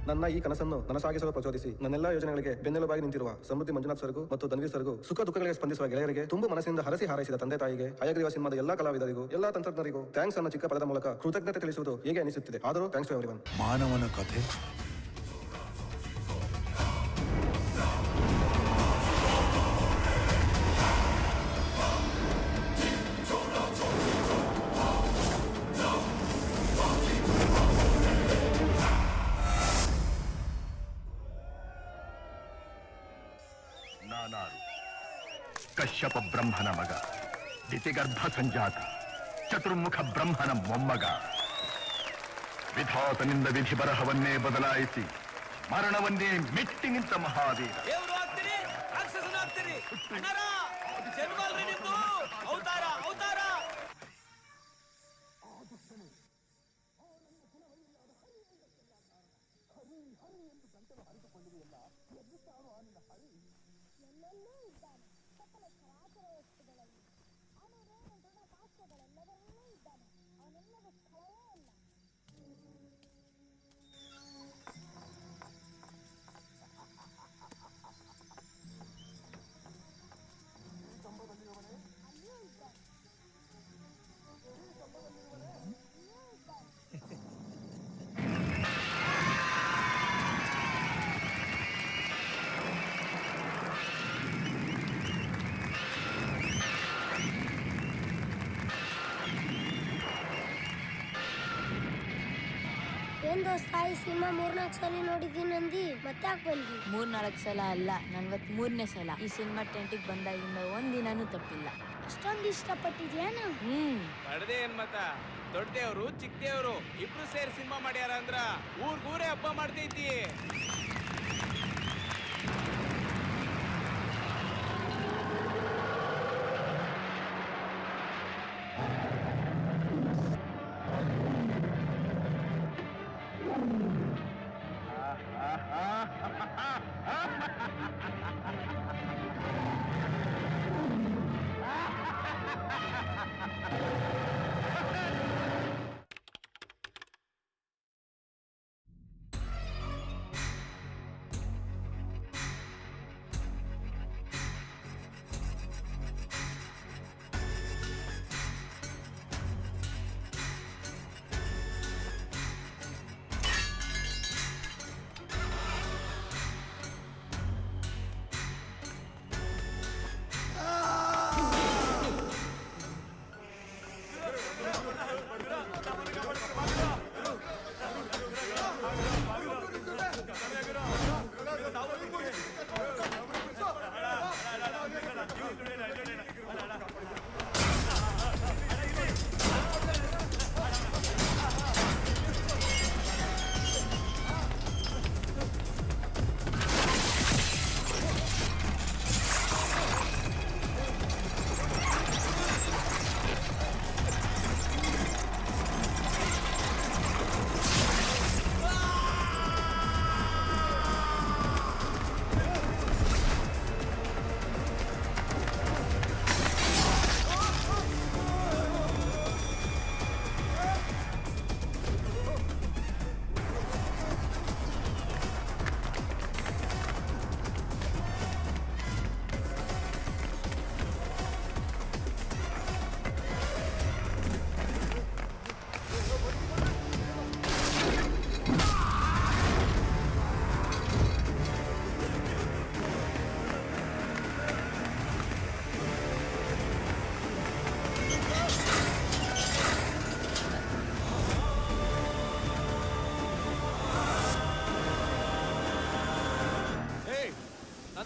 ನನ್ನ ಈ ಕನಸನ್ನು ನನಸಾಗಿಸಲು ಪ್ರಚೋದಿಸಿ ನನ್ನೆಲ್ಲಾ ಯೋಜನೆಗಳಿಗೆ ಬೆನ್ನೆಲುಬಾಗಿ ನಿಂತಿರುವ ಸಮೃದ್ಧಿ ಮಂಜುನಾಥ್ ಸರ್ಗೂ ಮತ್ತು ಧನ್ವೀರ್ ಸರ್ಗೂ, ಸುಖ ದುಃಖಗಳಿಗೆ ಸ್ಪಂದಿಸುವ ಗೆಳೆಯರಿಗೆ, ತುಂಬ ಮನಸ್ಸಿನಿಂದ ಹರಸಿ ಹಾರೈಸಿದ ತಂದೆ ತಾಯಿಗೆ, ಹಯಗ್ರೀವ ಸಿನಿಮಾದ ಎಲ್ಲಾ ಕಲಾವಿದರಿಗೂ, ಎಲ್ಲಾ ತಂತ್ರಜ್ಞರಿಗೂ ಥ್ಯಾಂಕ್ಸ್ ಅನ್ನೋ ಚಿಕ್ಕ ಪದದ ಮೂಲಕ ಕೃತಜ್ಞತೆ ತಿಳಿಸುವುದು ಹೇಗೆ ಅನಿಸುತ್ತಿದೆ. ಆದರೂ ಥ್ಯಾಂಕ್ಸ್ ಟು ಎವ್ರಿವನ್. ಮಾನವನ ಕಥೆ ನಾನಾರು ಕಶ್ಯಪ ಬ್ರಹ್ಮನ ಮಗ, ದಿತಿಗರ್ಭ ಸಂಜಾತ, ಚತುರ್ಮುಖ ಬ್ರಹ್ಮನ ಮೊಮ್ಮಗ. ವಿಧಾತನಿಂದ ವಿಧಿ ಬರಹವನ್ನೇ ಬದಲಾಯಿಸಿ ಮರಣವನ್ನೇ ಮೆಟ್ಟಿ ನಿಂತ ಮಹಾವೀರ. ಏನ್ ದೋಸ್ತ, ಈ ಸಿನಿಮಾ 3-4 ಸಲ ನೋಡಿದ್ದೀನಿ ಅಂದಿ, ಮತ್ತೆ ಯಾಕೆ ಬಂದಿ? 3-4 ಸಲ ಅಲ್ಲ, 43ನೇ ಸಲ. ಈ ಸಿನಿಮಾ ಟೆಂಟಿಗೆ ಬಂದಾಗಿಂದ ಒಂದಿನಾನು ತಪ್ಪಿಲ್ಲ. ಅಷ್ಟೊಂದು ಇಷ್ಟಪಟ್ಟಿದ್ಯಾನು? ಪಡೆದೆ ಏನ್ ಮತ, ದೊಡ್ಡದೇವ್ರು ಚಿಕ್ಕದೇವ್ರು ಇಬ್ರು ಸೇರಿ ಸಿನಿಮಾ ಮಾಡ್ಯಾರ ಅಂದ್ರ ಊರ್ಗೂರೇ ಹಬ್ಬ ಮಾಡ್ತೈತಿ.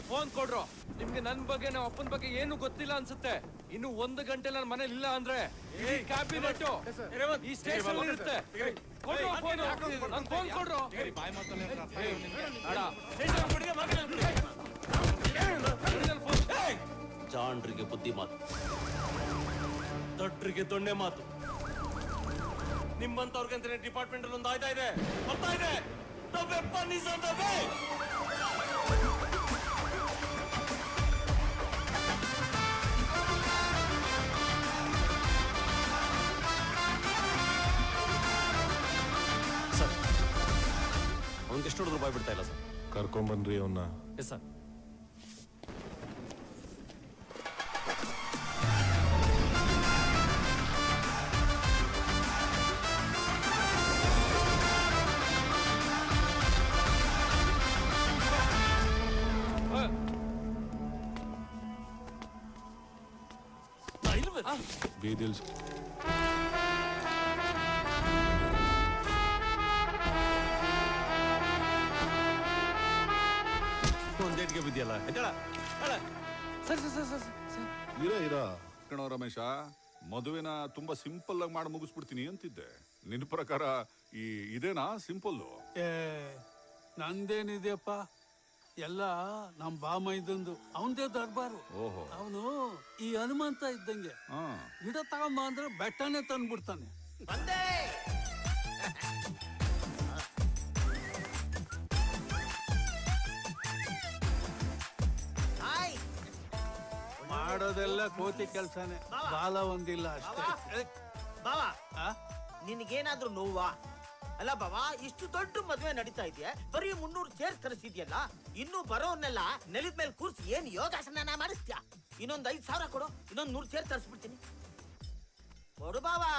ಫೋನ್ ಕೊಡ್ರು. ನಿಮ್ಗೆ ನನ್ ಬಗ್ಗೆ ನಮ್ಮ ಅಪ್ಪನ ಬಗ್ಗೆ ಏನು ಗೊತ್ತಿಲ್ಲ ಅನ್ಸುತ್ತೆ. ಇನ್ನು 1 ಗಂಟೆ ನನ್ನ ಮನೇಲಿ ಇಲ್ಲ ಅಂದ್ರೆ ಈ ಕ್ಯಾಬಿನೆಟ್ ಈ ಸ್ಟೇಷನ್ ಇರುತ್ತೆ. ಫೋನ್ ಕೊಡ್ರು. ಜಾಂಡ್ರಿಗೆ ಬುದ್ಧಿ ಮಾತು, ದೊಡ್ಡರಿಗೆ ದೊಣ್ಣೆ ಮಾತು. ನಿಮ್ಮಂತವ್ರಿಗೆ ಅಂತ ಡಿಪಾರ್ಟ್ಮೆಂಟ್ ಅಲ್ಲಿ ಒಂದು ಆಯ್ತಾ ಇದೆ, ಬರ್ತಾ ಇದೆ. ಅವ್ನಿಗೆ ಎಷ್ಟು ಹೊಡೆದ್ರು ಬಾಯ್ ಬಿಡ್ತಾ ಇಲ್ಲ ಸರ್. ಕರ್ಕೊಂಬನ್ರಿ ಅವನ್ನ. Yes sir. ಬೀದಿಲ್ ಒಂದೇಟ್ಗೆ ಬಿದ್ದಿಯಲ್ಲ. ಸರ್ ಸರ್ ಸರ್ ಸರ್ ಇರ ಕಣೋ ರಮೇಶ, ಮದುವೆನ ತುಂಬಾ ಸಿಂಪಲ್ ಆಗಿ ಮಾಡಿ ಮುಗಿಸ್ಬಿಡ್ತೀನಿ ಅಂತಿದ್ದೆ. ನಿನ್ನ ಪ್ರಕಾರ ಇದೇನಾ ಸಿಂಪಲ್ಲು? ನಂದೇನಿದೆಯಪ್ಪ, ಎಲ್ಲ ನಮ್ಮ ಬಾಮೈದಂದು ಅವನದೇ ದರ್ಬಾರು. ಓಹೋ. ಅವನು ಈ ಹನುಮಂತ ಇದ್ದಂಗೆ, ಗಿಡ ತಗೊಂಬ ಅಂದ್ರೆ ಬೆಟ್ಟನೇ ತಂದ್ಬಿಡ್ತಾನೆ. ಮಾಡೋದೆಲ್ಲ ಕೋತಿ ಕೆಲ್ಸನೇ, ಬಾಲ ಒಂದಿಲ್ಲ ಅಷ್ಟೇ. ಬಾವಾ, ನಿನಗೇನಾದ್ರೂ ನೋವಾ? ಅಲ್ಲ ಬಾವಾ, ಇಷ್ಟು ದೊಡ್ಡ ಮದುವೆ ನಡೀತಾ ಇದೆಯಾ, ಬರೀ 300 ಚೇರ್ ತರಿಸಿದ್ಯಲ್ಲ, ಇನ್ನೂ ಬರೋನ್ನೆಲ್ಲ ನೆಲದ ಮೇಲೆ ಕೂರ್ಸಿ ಏನ್ ಯೋಗಾಸನ ಮಾಡಿಸ್ತ್ಯಾ? ಇನ್ನೊಂದು 5,000 ಕೊಡು, ಇನ್ನೊಂದು 100 ಚೇರ್ ತರಿಸ್ಬಿಡ್ತೀನಿ. ಕೊಡು ಬಾವಾ.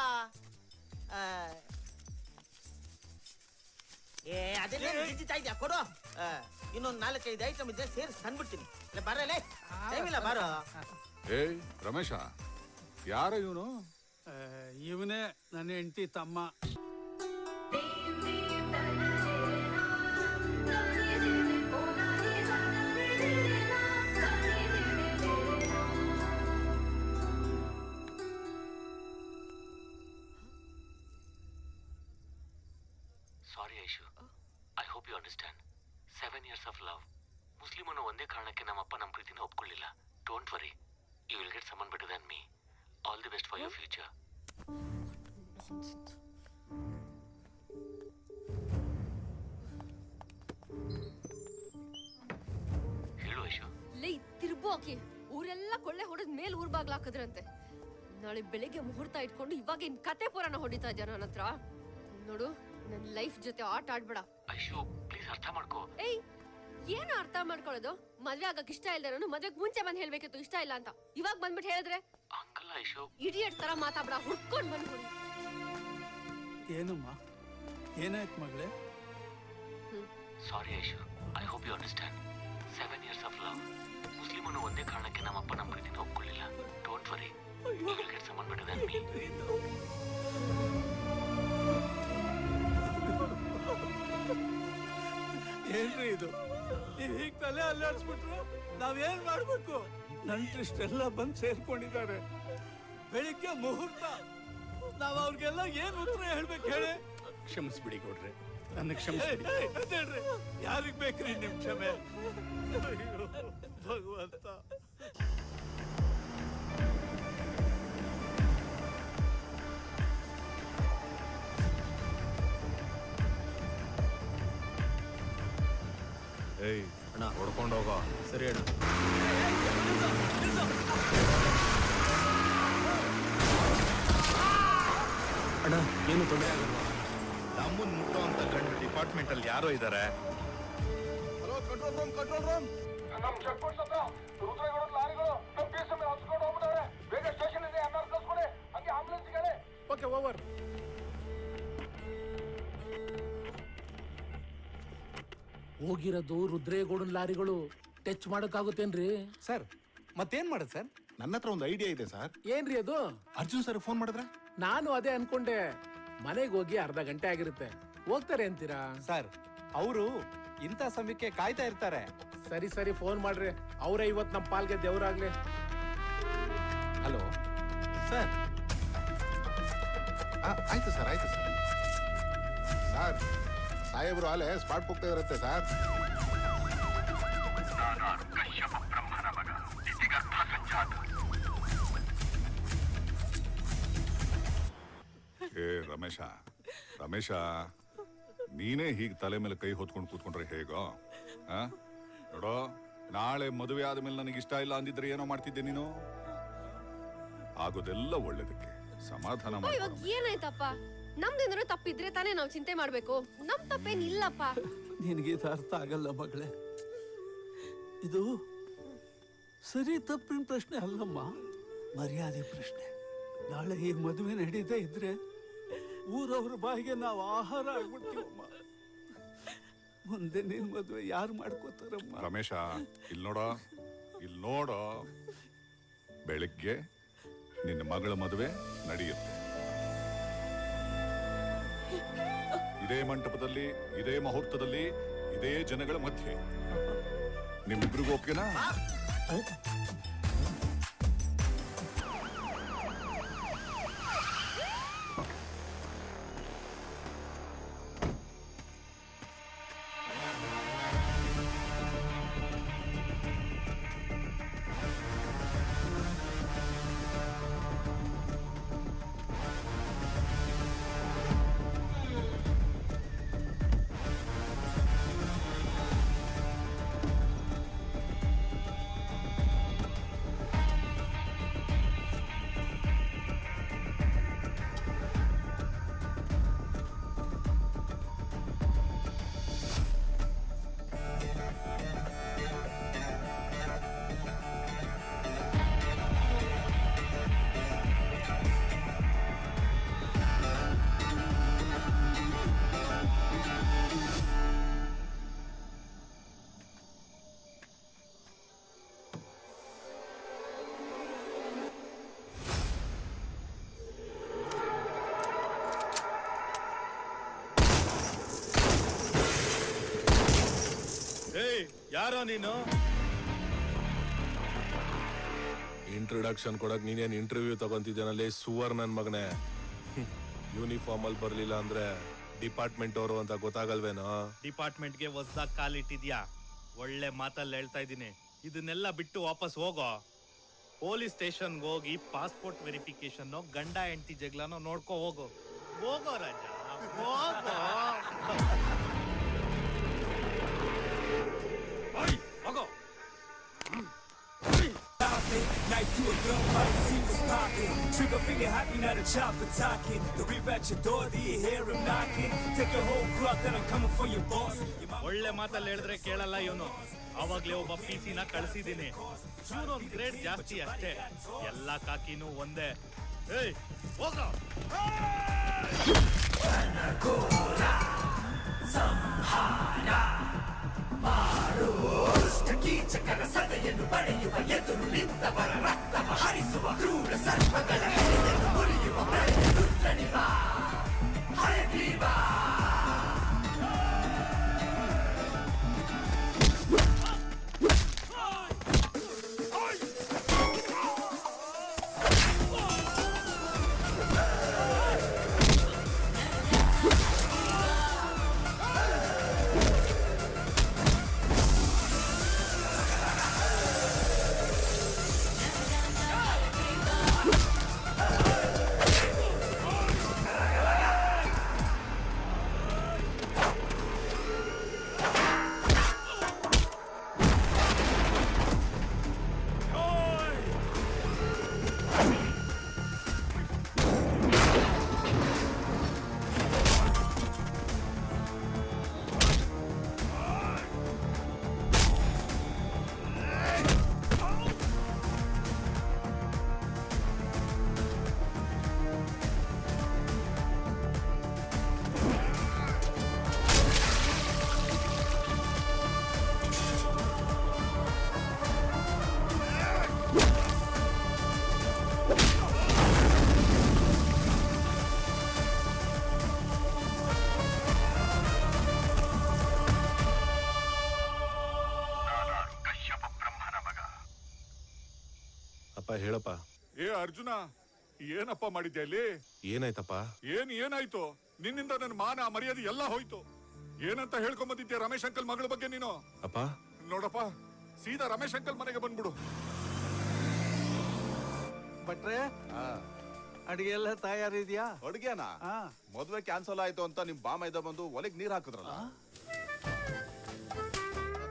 ಅದನ್ನೇ ಜಿಜ್ಜಿತಾ ಇದೆಯಾ? ಕೊಡು. ಇನ್ನೊಂದು 4-5 ಐಟಮ್ ಇದೆ, ಸೇರಿಸಿ ತಂದ್ಬಿಡ್ತೀನಿ. ಬರಲೇ ಟೈಮ್ ಇಲ್ಲ, ಬಾರೋ. ಏಯ್ ರಮೇಶ, ಯಾರ ಇವನು? ಇವನೇ ನನ್ನ ಹೆಂಡತಿ ತಮ್ಮ. Sorry Aishu, I hope you understand. 7 years of love. Muslim ಅನ್ನೋ ಒಂದೇ ಕಾರಣಕ್ಕೆ ನಮ್ಮಪ್ಪ ನಮ್ಮ ಪ್ರೀತಿನ ಒಪ್ಕೊಳ್ಳಿಲ್ಲ. Don't worry, you will get someone better than me. All the best for your future. ಹೇಳು ಐಶು. ಲೇ ತಿರ್ಬೋಕಿ, ಊರೆಲ್ಲ ಕೊಳ್ಳೆ ಹೊಡೆದ್ ಮೇಲೆ ಊರ್ ಬಾಗ್ಲ ಹಾಕಿದ್ರಂತೆ. ನಾಳೆ ಬೆಳಿಗ್ಗೆ ಮುಹೂರ್ತ ಇಟ್ಕೊಂಡು ಇವಾಗ ಇನ್ ಕತೆ ಪುರಾಣ ಹೊಡಿತಾ ಇದ್ಯಾ ನನ್ನ ಹತ್ರ. ನೋಡು, ನನ್ನ ಲೈಫ್ ಜೊತೆ ಆಟ ಆಡ್ಬೇಡ. ಐಶು ಪ್ಲೀಸ್ ಅರ್ಥ ಮಾಡ್ಕೋ. ಏಯ್, ಏನು ಅರ್ಥ ಮಾಡ್ಕೊಳ್ಳೋದು? ಮದ್ವೆ ಆಗಕ್ ಇಷ್ಟ ಇಲ್ದ ನಾನು ಮದ್ವೆಗ್ ಮುಂಚೆ ಬಂದ್ ಹೇಳ್ಬೇಕಿತ್ತು ಇಷ್ಟ ಇಲ್ಲ ಅಂತ. ಇವಾಗ ಬಂದ್ಬಿಟ್ಟು ಹೇಳಿದ್ರೆ ಹಂಗಲ್ಲ ಐಶು. ಇಡಿಯಟ್ ತರ ಮಾತಾಡ್ಬೇಡ, ಹುಡ್ಕೊಂಡ್ ಬಂದ್ಬಿಡಿ. ಏನಮ್ಮ, ಏನಾಯ್ತು ಮಗಳೇ? Sorry Aishu, I hope you understand. 7 years of love. Muslim ಅನ್ನೋ ಒಂದೇ ಕಾರಣಕ್ಕೆ ನಮ್ಮಪ್ಪ ನಮ್ಮ ಪ್ರೀತಿನ ಒಪ್ಕೊಳ್ಳಿಲ್ಲ. Don't worry, you will get someone better than me. ಏನ್ರಿ ಇದು? ಈಗ ತಲೆ ಅಲ್ಲಾಡ್ಸ್ಬಿಟ್ರು, ನಾವೇನ್ ಮಾಡ್ಬೇಕು? ನಂಟ್ರಿಷ್ಟೆಲ್ಲ ಬಂದು ಸೇರ್ಕೊಂಡಿದ್ದಾರೆ. ಬೆಳಿಗ್ಗೆ ಮುಹೂರ್ತ, ನಾವ್ ಅವ್ರಿಗೆಲ್ಲ ಏನ್ ಉತ್ತರ ಹೇಳ್ಬೇಕು ಹೇಳಿ? ಕ್ಷಮಿಸ್ಬಿಡಿ ಕೊಡ್ರಿ, ನನ್ನ ಕ್ಷಮಿಸ್ಬಿಡಿ. ಯಾರಿಗ್ ಬೇಕ್ರಿ ನಿಮ್ ಕ್ಷಮೆ? ಅಯ್ಯೋ ಭಗವಂತ. ಏಯ್ ಅಣ್ಣ, ಹೊಡ್ಕೊಂಡು ಹೋಗೋ. ಸರಿ ಅಣ್ಣ. ಅಣ್ಣ, ಏನು ತೊಂದರೆ ಆಗಲ್ವಾ? ನಮ್ಮನ್ ಮುಟ್ಟೋ ಅಂತ ಗಂಡು ಡಿಪಾರ್ಟ್ಮೆಂಟ್ ಅಲ್ಲಿ ಯಾರೋ ಇದ್ದಾರೆ. Hello, control room, control room. ನಮ್ಮ ಚೆಕ್ ಪೋಸ್ಟ್ ಹತ್ರ ರುದ್ರೇಗೌಡ ಲಾರಿಗಳು ನಮ್ಮ ಪೀಸ್ ಮೇಲೆ ಹೊತ್ಕೊಂಡು ಹೋಗ್ಬಿಟ್ಟವ್ರೆ. ಬೇಗ ಸ್ಟೇಷನ್ ಇದೆ, ಅನ್ನಾರು ಕಳ್ಸ್ಕೊಡಿ. ಹಂಗೆ ಆಂಬುಲೆನ್ಸ್ ಗೆ. Okay, over. ಹೋಗಿರೋದು ರುದ್ರೇಗೌಡನ್ ಲಾರಿಗಳು. ಟಚ್ ಮಾಡಕ್ಕಾಗುತ್ತೇನ್ರಿ ಸರ್? ಮತ್ತೇನ್ ಮಾಡೋದು ಸರ್? ನನ್ನ ಹತ್ರ ಒಂದು ಐಡಿಯಾ ಇದೆ ಸರ್. ಏನ್ರಿ ಅದು? ಅರ್ಜುನ್ ಸರ್ ಫೋನ್ ಮಾಡಿದ್ರೆ? ನಾನು ಅದೇ ಅನ್ಕೊಂಡೆ. ಮನೆಗೆ ಹೋಗಿ ಅರ್ಧ ಗಂಟೆ ಆಗಿರುತ್ತೆ, ಹೋಗ್ತಾರೆ ಅಂತೀರಾ? ಸರ್, ಅವರು ಇಂಥ ಸಮಯಕ್ಕೆ ಕಾಯ್ತಾ ಇರ್ತಾರೆ. ಸರಿ ಸರಿ, ಫೋನ್ ಮಾಡ್ರಿ. ಅವ್ರ ಇವತ್ ನಮ್ ಪಾಲ್ಗೆ ದೇವ್ರಾಗ್ಲಿ. Hello sir. ಆಯ್ತು ಸರ್, ಆಯ್ತು ಸರ್. ಸರ್, ಸಾಹೇಬ್ರು ಅಲ್ಲೇ ಸ್ಪಾಟ್ ಹೋಗ್ತಾ ಇರುತ್ತೆ ಸರ್. ಏ ರಮೇಶ, ರಮೇಶ, ನೀನೇ ಹೀಗೆ ತಲೆ ಮೇಲೆ ಕೈ ಹೊತ್ಕೊಂಡು ಕೂತ್ಕೊಂಡ್ರೆ ಹೇಗೋ? ನೋಡೋ, ನಾಳೆ ಮದುವೆ ಆದ್ಮೇಲೆ ನನಗೆ ಇಷ್ಟ ಇಲ್ಲ ಅಂದಿದ್ರೆ ಏನೋ ಮಾಡ್ತಿದ್ದೆ ನೀನು. ಆಗೋದೆಲ್ಲ ಒಳ್ಳೇದಕ್ಕೆ. ಸಮಾಧಾನ ಇವಾಗ ಮಾಡ್ಕೊ. ಏನಾಯ್ತಪ್ಪ? ನಮ್ದೇನಾದ್ರು ತಪ್ಪಿದ್ರೆ ತಾನೇ ನಾವ್ ಚಿಂತೆ ಮಾಡ್ಬೇಕು. ನಮ್ ತಪ್ಪೇನಿಲ್ಲಪ್ಪ. ನಿನಗಿದು ಅರ್ಥ ಆಗಲ್ಲ ಮಗಳೇ. ಇದು ಸರಿ ತಪ್ಪಿನ ಪ್ರಶ್ನೆ ಅಲ್ಲಮ್ಮ, ಮರ್ಯಾದೆ ಪ್ರಶ್ನೆ. ನಾಳೆ ಈ ಮದುವೆ ನಡೀತಾ ಇದ್ರೆ ಊರವ್ರ ಬಾಯಿಗೆ ನಾವು ಆಹಾರ ಆಗ್ಬಿಡ್ತೀವಮ್ಮ. ಮುಂದೆ ನಿನ್ ಮದುವೆ ಯಾರು ಮಾಡ್ಕೋತಾರಮ್ಮ? ರಮೇಶ, ಇಲ್ಲಿ ನೋಡೋ, ಬೆಳಿಗ್ಗೆ ನಿನ್ನ ಮಗಳ ಮದುವೆ ನಡೆಯುತ್ತೆ. ಇದೇ ಮಂಟಪದಲ್ಲಿ, ಇದೇ ಮುಹೂರ್ತದಲ್ಲಿ, ಇದೇ ಜನಗಳ ಮಧ್ಯೆ. ನಿಮ್ಮಿಬ್ರಿಗೂ ಒಪ್ಗೆನಾ? ಯಾರೋ ನೀನು? ಇಂಟ್ರೊಡಕ್ಷನ್ ಕೊಡಕ್ ನೀನೇನ್ ಇಂಟರ್ವ್ಯೂ ತಗೊಂತಿದ್ದೇನಲ್ಲಿ ಸುವರ್ ನನ್ ಮಗನೇ. ಯೂನಿಫಾರ್ಮ್ ಅಲ್ಲಿ ಬರ್ಲಿಲ್ಲ ಅಂದ್ರೆ ಡಿಪಾರ್ಟ್ಮೆಂಟ್ ಅವರು ಅಂತ ಗೊತ್ತಾಗಲ್ವೇನೋ? ಡಿಪಾರ್ಟ್ಮೆಂಟ್ಗೆ ಹೊಸದಾಗಿ ಕಾಲಿಟ್ಟಿದ್ಯಾ? ಒಳ್ಳೆ ಮಾತಲ್ಲಿ ಹೇಳ್ತಾ ಇದ್ದೀನಿ. ಇದನ್ನೆಲ್ಲ ಬಿಟ್ಟು ವಾಪಸ್ ಹೋಗೋ. ಪೊಲೀಸ್ ಸ್ಟೇಷನ್ಗೆ ಹೋಗಿ ಪಾಸ್ಪೋರ್ಟ್ ವೆರಿಫಿಕೇಶನ್ ಗಂಡ ಹೆಂಡತಿ ಜಗಳನೋ ನೋಡ್ಕೋ ಹೋಗೋ ರಾಜ, ಹೋಗೋ. Knife to a gun, while the seat was popping. Trigger finger happy, now the chopper talking. The reap at your door, do you hear him knocking? Take your whole crop, then I'm coming for your boss. ಒಳ್ಳೆ ಮಾತಲ್ಲಿ ಹೇಳಿದ್ರೆ ಕೇಳಲ್ಲ ಇವನು. ಅವಾಗ್ಲೇ ಒಬ್ಬ PC-ನ ಕಳಿಸಿದ್ದೀನಿ. ಇವನೊಂದು grade ಜಾಸ್ತಿ ಅಷ್ಟೇ. ಎಲ್ಲ ಕಾಕಿನೂ ಒಂದೇ. ಏಯ್ ಹೋಗೋ. ಸಂಹಾರ ಮಾಡು ಕೀಚಕರ ಸದೆಯನ್ನು ಪಡೆಯುವ ಎದುರು ನಿಂತವರ ರಕ್ತವ ಹರಿಸುವ ಕ್ರೂರ ಸರ್ಪಗಳ ಹೆಡೆಯನ್ನು ಮುರಿಯುವ ರುದ್ರನಿವ ಹಯಗ್ರೀವ. ಹೇಳಪ್ಪ. ಅರ್ಜುನ, ಏನಪ್ಪ ಮಾಡಿದ್ದೆ ಅಲ್ಲಿ? ಏನಾಯ್ತಪ್ಪ? ಏನಾಯ್ತು? ನಿನ್ನಿಂದ ನನ್ನ ಮಾನ ಮರ್ಯಾದೆ ಎಲ್ಲ ಹೋಯ್ತು. ಏನಂತ ಹೇಳ್ಕೊಂಬಂದಿದ್ದೆ ರಮೇಶ್ ಅಂಕಲ್ ಮಗಳ ಬಗ್ಗೆ ನೀನು? ಅಪ್ಪ ನೋಡಪ್ಪ, ಸೀದಾ ರಮೇಶ್ ಅಂಕಲ್ ಮನೆಗೆ ಬಂದ್ಬಿಡು. ಭಟ್ರೆ, ಅಡಿಗೆ ಎಲ್ಲ ತಯಾರಿದ್ಯಾ? ಅಡಿಗೆನ ಮದ್ವೆ ಕ್ಯಾನ್ಸಲ್ ಆಯ್ತು ಅಂತ ನಿಮ್ ಬಾಮೈದ ಬಂದು ಒಲೆಗ್ ನೀರ್ ಹಾಕಿದ್ರಲ್ಲ.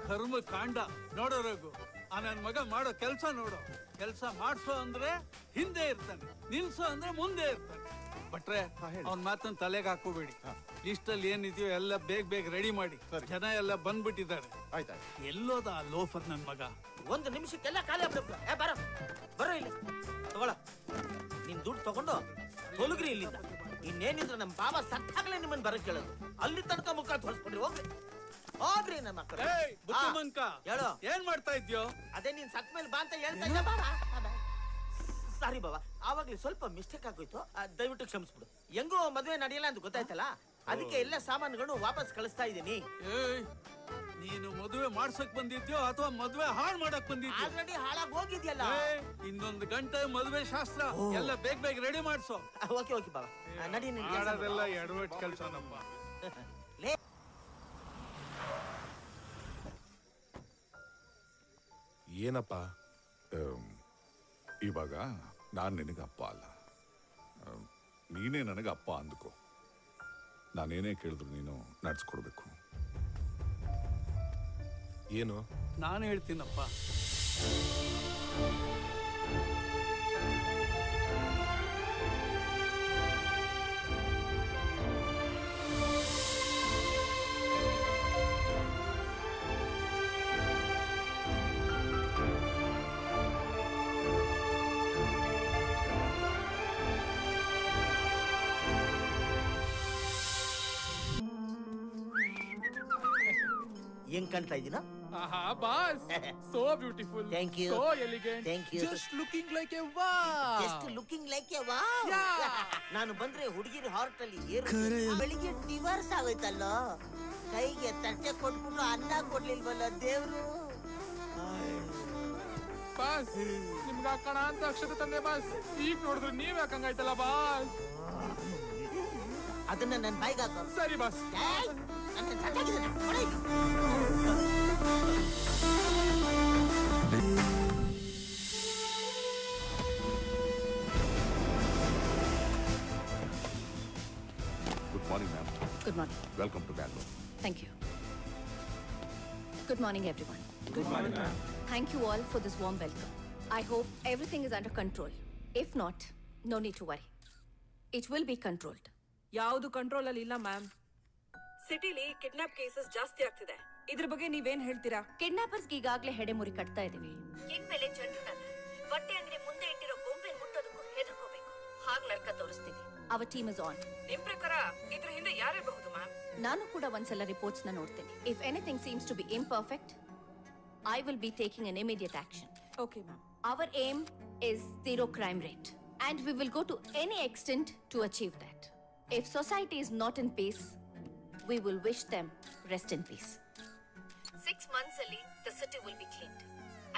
ಕರ್ಮ ಕಾಂಡ ನೋಡೋ ರಘು, ಆ ನನ್ ಮಗ ಮಾಡೋ ಕೆಲ್ಸ ನೋಡು. ಕೆಲ್ಸ ಮಾಡ್ಸೋ ಅಂದ್ರೆ ಹಿಂದೆ ಇರ್ತಾನೆ, ನಿಲ್ಸೋ ಅಂದ್ರೆ ಮುಂದೆ ಇರ್ತಾನೆ. ಭಟ್ರೆ, ಅವ್ನ ಮಾತನ್ನ ತಲೆಗೆ ಹಾಕೋಬೇಡಿ. ಲಿಸ್ಟ್ ಅಲ್ಲಿ ಏನಿದೆಯೋ ಎಲ್ಲ ಬೇಗ ರೆಡಿ ಮಾಡಿ. ಜನ ಎಲ್ಲ ಬಂದ್ಬಿಟ್ಟಿದ್ದಾರೆ. ಎಲ್ಲೋದ ಆ ಲೋಫರ್ ನನ್ ಮಗ? ಒಂದು ನಿಮಿಷಕ್ಕೆಲ್ಲ ಖಾಲಿ ಆಗ್ಬಿಡ್ತು. ಬರೋ ಇಲ್ಲಿ ತಗೊಳ. ನಿನ್ ದುಡ್ಡು ತಗೊಂಡು ತೊಲಗ್ರಿ ಇಲ್ಲಿಂದ. ಇನ್ನೇನಿದ್ರೆ ನಮ್ಮ ಬಾಬಾ ಸತ್ತಾಗಲೇ ನಿಮ್ಮನ್ನ ಬರಕ್ ಕೇಳೋದು. ಅಲ್ಲಿ ತನಕ ಮುಖ ತೋರಿಸ್ಬಿಡ್ರಿ. ಹೋಗ್ರಿ ನಮ್ಮ ಮಕ್ಕಳು. ಹೇಳೋ ಏನ್ ಮಾಡ್ತಾ ಇದ್ಯೋ? ಅದೇ ನೀನ್ ಸತ್ ಮೇಲೆ ಬಾ ಅಂತ ಹೇಳ್ತಾ ಇದ್ದ ಬಾಬಾ. ಸಾರಿ ಬಾಬಾ, ಆವಾಗ್ಲೇ ಸ್ವಲ್ಪ ಮಿಸ್ಟೇಕ್ ಆಗೋಯ್ತು, ದಯವಿಟ್ಟು ಕ್ಷಮಿಸ್ಬಿಡು. ಹೆಂಗೋ ಮದ್ವೆ ನಡೆಯಲ್ಲ ಅಂತ ಗೊತ್ತಾಯ್ತಲ್ಲ, ಅದಕ್ಕೆ ಎಲ್ಲ ಸಾಮಾನುಗಳು ವಾಪಸ್ ಕಳಿಸ್ತಾ ಇದ್ದೀನಿ. ನೀನು ಮದುವೆ ಮಾಡ್ಸಕ್ ಬಂದಿದ್ಯೋ ಅಥವಾ ಮದುವೆ ಹಾಳು ಮಾಡಕ್ ಬಂದಿದ್ಯೋ? ಆಲ್ರೆಡಿ ಹಾಳಾಗಿ ಹೋಗಿದ್ಯಲ್ಲ. ಇನ್ನೊಂದು ಗಂಟೆ ಮದುವೆ ಶಾಸ್ತ್ರ, ಎಲ್ಲ ಬೇಗ ರೆಡಿ ಮಾಡ್ಸೋ. ಓಕೆ ಬಾಬಾ, ನಡಿ. ಮಾಡೋದೆಲ್ಲ ಎಡವಟ್ ಕೆಲ್ಸನಪ್ಪ. ಏನಪ್ಪ? ಇವಾಗ ನಾನು ನಿನಗೆ ಅಪ್ಪ ಅಲ್ಲ, ನೀನೇ ನನಗೆ ಅಪ್ಪ ಅಂದ್ಕೋ. ನಾನೇನೇ ಕೇಳಿದ್ರು ನೀನು ನಡ್ಸ್ಕೊಡ್ಬೇಕು. ಏನು? ನಾನು ಹೇಳ್ತೀನಪ್ಪ. ಹೆಂಗ್ ಕಾಣ್ತಾ ಇದೀನ? Boss, so beautiful. Thank you. So elegant. Thank you. Just looking like a wow. Just looking like a wow. ನಾನು ಬಂದ್ರೆ ಹುಡುಗಿರ ಹಾರ್ಟ್ ಅಲ್ಲಿ ಬೆಳಿಗ್ಗೆ ಡಿವರ್ಸ್ ಆಗೋಯ್ತಲ್ಲ, ಕೈಗೆ ತಟ್ಟೆ ಕೊಟ್ಬಿಟ್ಟು ಅನ್ನ ಕೊಡ್ಲಿಲ್ವಲ್ಲ ದೇವ್ರು. ಬಾಸ್, ನಿಮ್ಗೆ ಹಾಕೋಣ ಅಂತ ಅಕ್ಷತೆ ತಂದೆ ಬಾಸ್. ಈಗ ನೋಡಿದ್ರೆ ನೀವ್ ಯಾಕಂಗಾಯ್ತಲ್ಲ ಬಾಸ್. ಅದನ್ನ ನನ್ ಬಾಯಿಗೆ ಹಾಕೋ. ಸರಿ boss. Good morning, ma'am. Good morning. Welcome to Bangalore. Thank you. Good morning, everyone. Good morning, ma'am. Thank you all for this warm welcome. I hope everything is under control. If not, no need to worry. It will be controlled. ಯಾವುದು control ಅಲ್ಲಿ ಇಲ್ಲ ma'am. ಸಿಟಿಲಿ kidnap cases ಜಾಸ್ತಿ ಆಗ್ತಿದೆ. ಇದ್ರ ಬಗ್ಗೆ ನೀವೇನ್ ಹೇಳ್ತೀರಾ? ಕಿಡ್ನಾಪರ್ಸ್ ಈಗಾಗಲೇ ಹೆಡೆಮುರಿ ಕಟ್ತಾ ಇದೀವಿ. ಹೆಂಗ್ ಮೇಲೆ ಜನರನ್ನ ಬಟ್ಟೆ ಅಂಗಡಿ ಮುಂದೆ ಇಟ್ಟಿರೋ ಗೊಂಬೆ ಮುಟ್ಟೋದಕ್ಕೂ ಹೆದರ್ಕೋಬೇಕು. ಹಾಗೆ ನರ್ಕ ತೋರಿಸ್ತೀವಿ. Our team is on. ನಿಮ್ ಪ್ರಕಾರ ಇದ್ರ ಹಿಂದೆ ಯಾರಿರಬಹುದು ಮ್ಯಾಮ್? ನಾನು ಕೂಡ ಒಂದ್ಸಲ ರಿಪೋರ್ಟ್ಸ್ ನ ನೋಡ್ತೇನೆ. If anything seems to be imperfect, I will be taking an immediate action. Okay, ma'am. Our aim is zero crime rate, and we will go to any extent to achieve that. If society is not in peace, we will wish them rest in peace. 6 months ಅಲ್ಲಿ the city will be cleaned.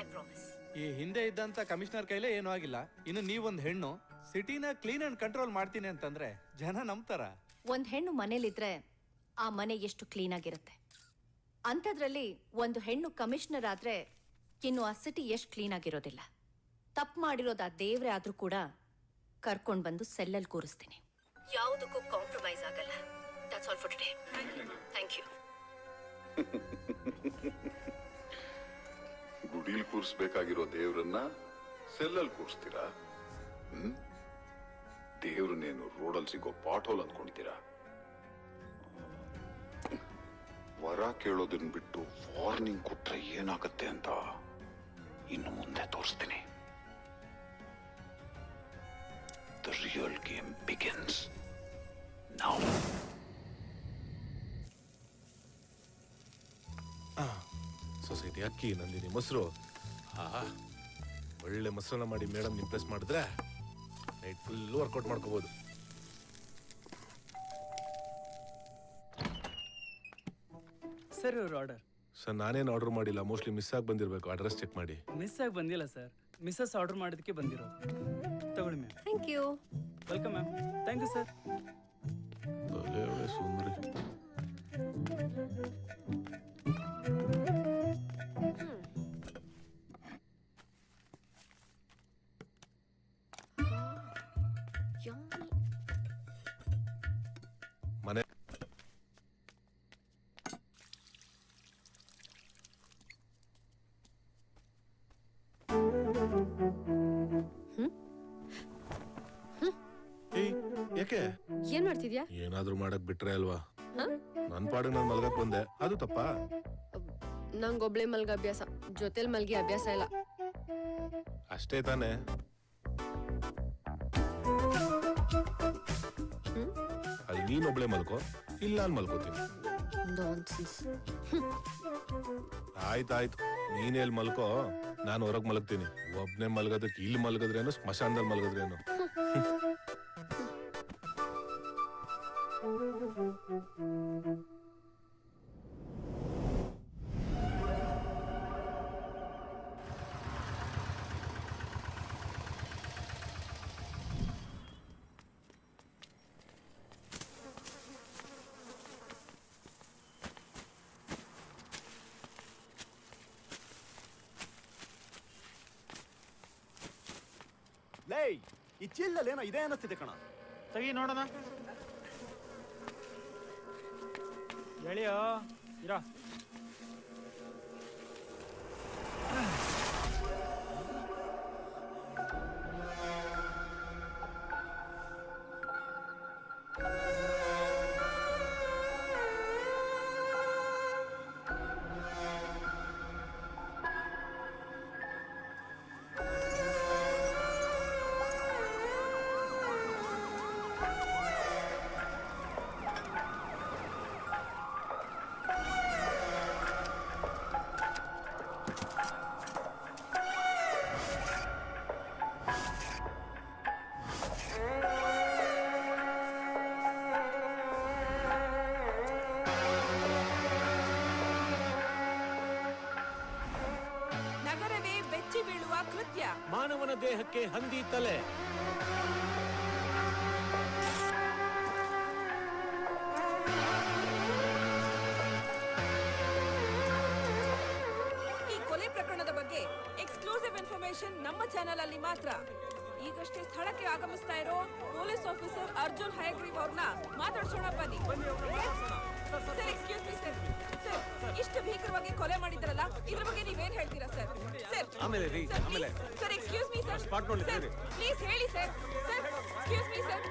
I promise. ಈ ಹಿಂದೆ ಇದ್ದಂತ commissioner ಕೈಲೇ ಏನೂ ಆಗಿಲ್ಲ. ಇನ್ನು ನೀವೊಂದ್ ಹೆಣ್ಣು ಸಿಟಿನ clean and control ಮಾಡ್ತೀನಿ ಅಂತಂದ್ರೆ ಜನ ನಂಬ್ತಾರ? ಒಂದ್ ಹೆಣ್ಣು ಮನೇಲಿದ್ರೆ ಆ ಮನೆ ಎಷ್ಟು ಕ್ಲೀನ್ ಆಗಿರುತ್ತೆ. ಅಂಥದ್ರಲ್ಲಿ ಒಂದು ಹೆಣ್ಣು ಕಮಿಷನರ್ ಆದ್ರೆ ಇನ್ನು ಆ ಸಿಟಿ ಎಷ್ಟು ಕ್ಲೀನ್ ಆಗಿರೋದಿಲ್ಲ. ತಪ್ಪು ಮಾಡಿರೋದು ಆ ದೇವ್ರೆ ಆದ್ರೂ ಕೂಡ ಕರ್ಕೊಂಡ್ ಬಂದು ಸೆಲ್ಲಲ್ಲಿ ಕೂರಿಸ್ತೀನಿ. ಯಾವುದಕ್ಕೂ ಕಾಂಪ್ರಮೈಸ್ ಆಗಲ್ಲ. That's all for today. Thank you. ಗುಡಿಲ್ ಕೂರಿಸ್ಬೇಕಾಗಿರೋ ದೇವ್ರನ್ನ ಸೆಲ್ಲಲ್ಲಿ ಕೂರಿಸ್ತೀರಾ? ದೇವ್ರನ್ನೇನು ರೋಡಲ್ಲಿ ಸಿಗೋ ಪಾಠೋಲ್ ಅಂದ್ಕೊಂಡಿದ್ದೀರಾ? ವರ ಕೇಳೋದನ್ನ ಬಿಟ್ಟು ವಾರ್ನಿಂಗ್ ಕೊಟ್ರೆ ಏನಾಗತ್ತೆ ಅಂತ ಇನ್ನು ಮುಂದೆ ತೋರಿಸ್ತೀನಿ. The real game begins now. Society ಅಕ್ಕಿ, ನಂದಿನಿ ಮೊಸರು, ಒಳ್ಳೆ ಮೊಸರನ್ನ ಮಾಡಿ ಮೇಡಮ್ ಇಂಪ್ರೆಸ್ ಮಾಡಿದ್ರೆ ನೈಟ್ ಫುಲ್ ವರ್ಕೌಟ್ ಮಾಡ್ಕೋಬಹುದು. ಸರ್ ಇವ್ರ ಆರ್ಡರ್. ಸರ್ ನಾನೇನು ಆರ್ಡರ್ ಮಾಡಿಲ್ಲ, ಮೋಸ್ಟ್ಲಿ ಮಿಸ್ ಆಗಿ ಬಂದಿರಬೇಕು. ಅಡ್ರೆಸ್ ಚೆಕ್ ಮಾಡಿ. ಮಿಸ್ ಆಗಿ ಬಂದಿಲ್ಲ ಸರ್, ಮಿಸ್ಸಸ್ ಆರ್ಡರ್ ಮಾಡೋದಕ್ಕೆ ಬಂದಿರೋದು. ತಗೊಳ್ಳಿ ma'am. Thank you. Welcome ma'am. Thank you sir. ಸುಂದರಿ. ಮನೆ ಏನ್ ಮಾಡ್ತಿದ್ಯಾ? ಏನಾದ್ರೂ ಮಾಡಕ್ ಬಿಟ್ರೆ ಅಲ್ವಾ? ನನ್ ಪಾಡಿಗೆ ನಾನು ಮಲ್ಗಕ್ ಬಂದೆ, ಅದು ತಪ್ಪಾ? ನಂಗೊಬ್ಳೆ ಮಲ್ಗ ಅಭ್ಯಾಸ, ಜೊತೆಲ್ ಮಲ್ಗಿ ಅಭ್ಯಾಸ ಇಲ್ಲ. ಅಷ್ಟೇ ತಾನೇ? ಅಲ್ಲಿ ನೀನೊಬ್ಳೆ ಮಲ್ಕೋ, ಇಲ್ಲ ನಾನು ಮಲ್ಕೋತೀನಿ. ಆಯ್ತಾಯ್ತು, ನೀನೆಲ್ಲಿ ಮಲ್ಕೋ, ನಾನು ಹೊರಗ್ ಮಲಗ್ತೀನಿ. ಒಬ್ನೇ ಮಲ್ಗೋದಕ್ಕೆ ಇಲ್ಲಿ ಮಲ್ಗದ್ರೇನು, ಸ್ಮಶಾನದಲ್ಲಿ ಮಲ್ಗದ್ರೇನು? ಲೇ, ಈ ಚೀಲದಲ್ಲಿ ಏನೋ ಇದೆ ಅನ್ನಿಸ್ತಿದೆ ಕಣ. ತೆಗಿ ನೋಡೋಣ. ಎಳಿಯೋ ಇರ. ಮಾನವನ ದೇಹಕ್ಕೆ ಹಂದಿ ತಲೆ. ಈ ಕೊಲೆ ಪ್ರಕರಣದ ಬಗ್ಗೆ ಎಕ್ಸ್ಕ್ಲೂಸಿವ್ ಇನ್ಫಾರ್ಮೇಶನ್ ನಮ್ಮ ಚಾನೆಲ್ ಅಲ್ಲಿ ಮಾತ್ರ. ಈಗಷ್ಟೇ ಸ್ಥಳಕ್ಕೆ ಆಗಮಿಸ್ತಾ ಇರೋ ಪೊಲೀಸ್ ಆಫೀಸರ್ ಅರ್ಜುನ್ ಹಯಗ್ರೀವ್ ಅವ್ರನ್ನ ಮಾತಾಡ್ಸೋಣ ಬನ್ನಿ. Sir, excuse me sir. Sir, ಇಷ್ಟು ಭೀಕರವಾಗಿ ಕೊಲೆ ಮಾಡಿದ್ರಲ್ಲ, ಇದ್ರ ಬಗ್ಗೆ ನೀವೇನ್ ಹೇಳ್ತೀರಾ ಸರ್? ಸರ್, ಆಮೇಲೆ ರೀ, ಆಮೇಲೆ. Sir, excuse me sir. Spot ನೋಡಿ ಸರ್, ಪ್ಲೀಸ್ ಹೇಳಿ sir. Sir, excuse me sir.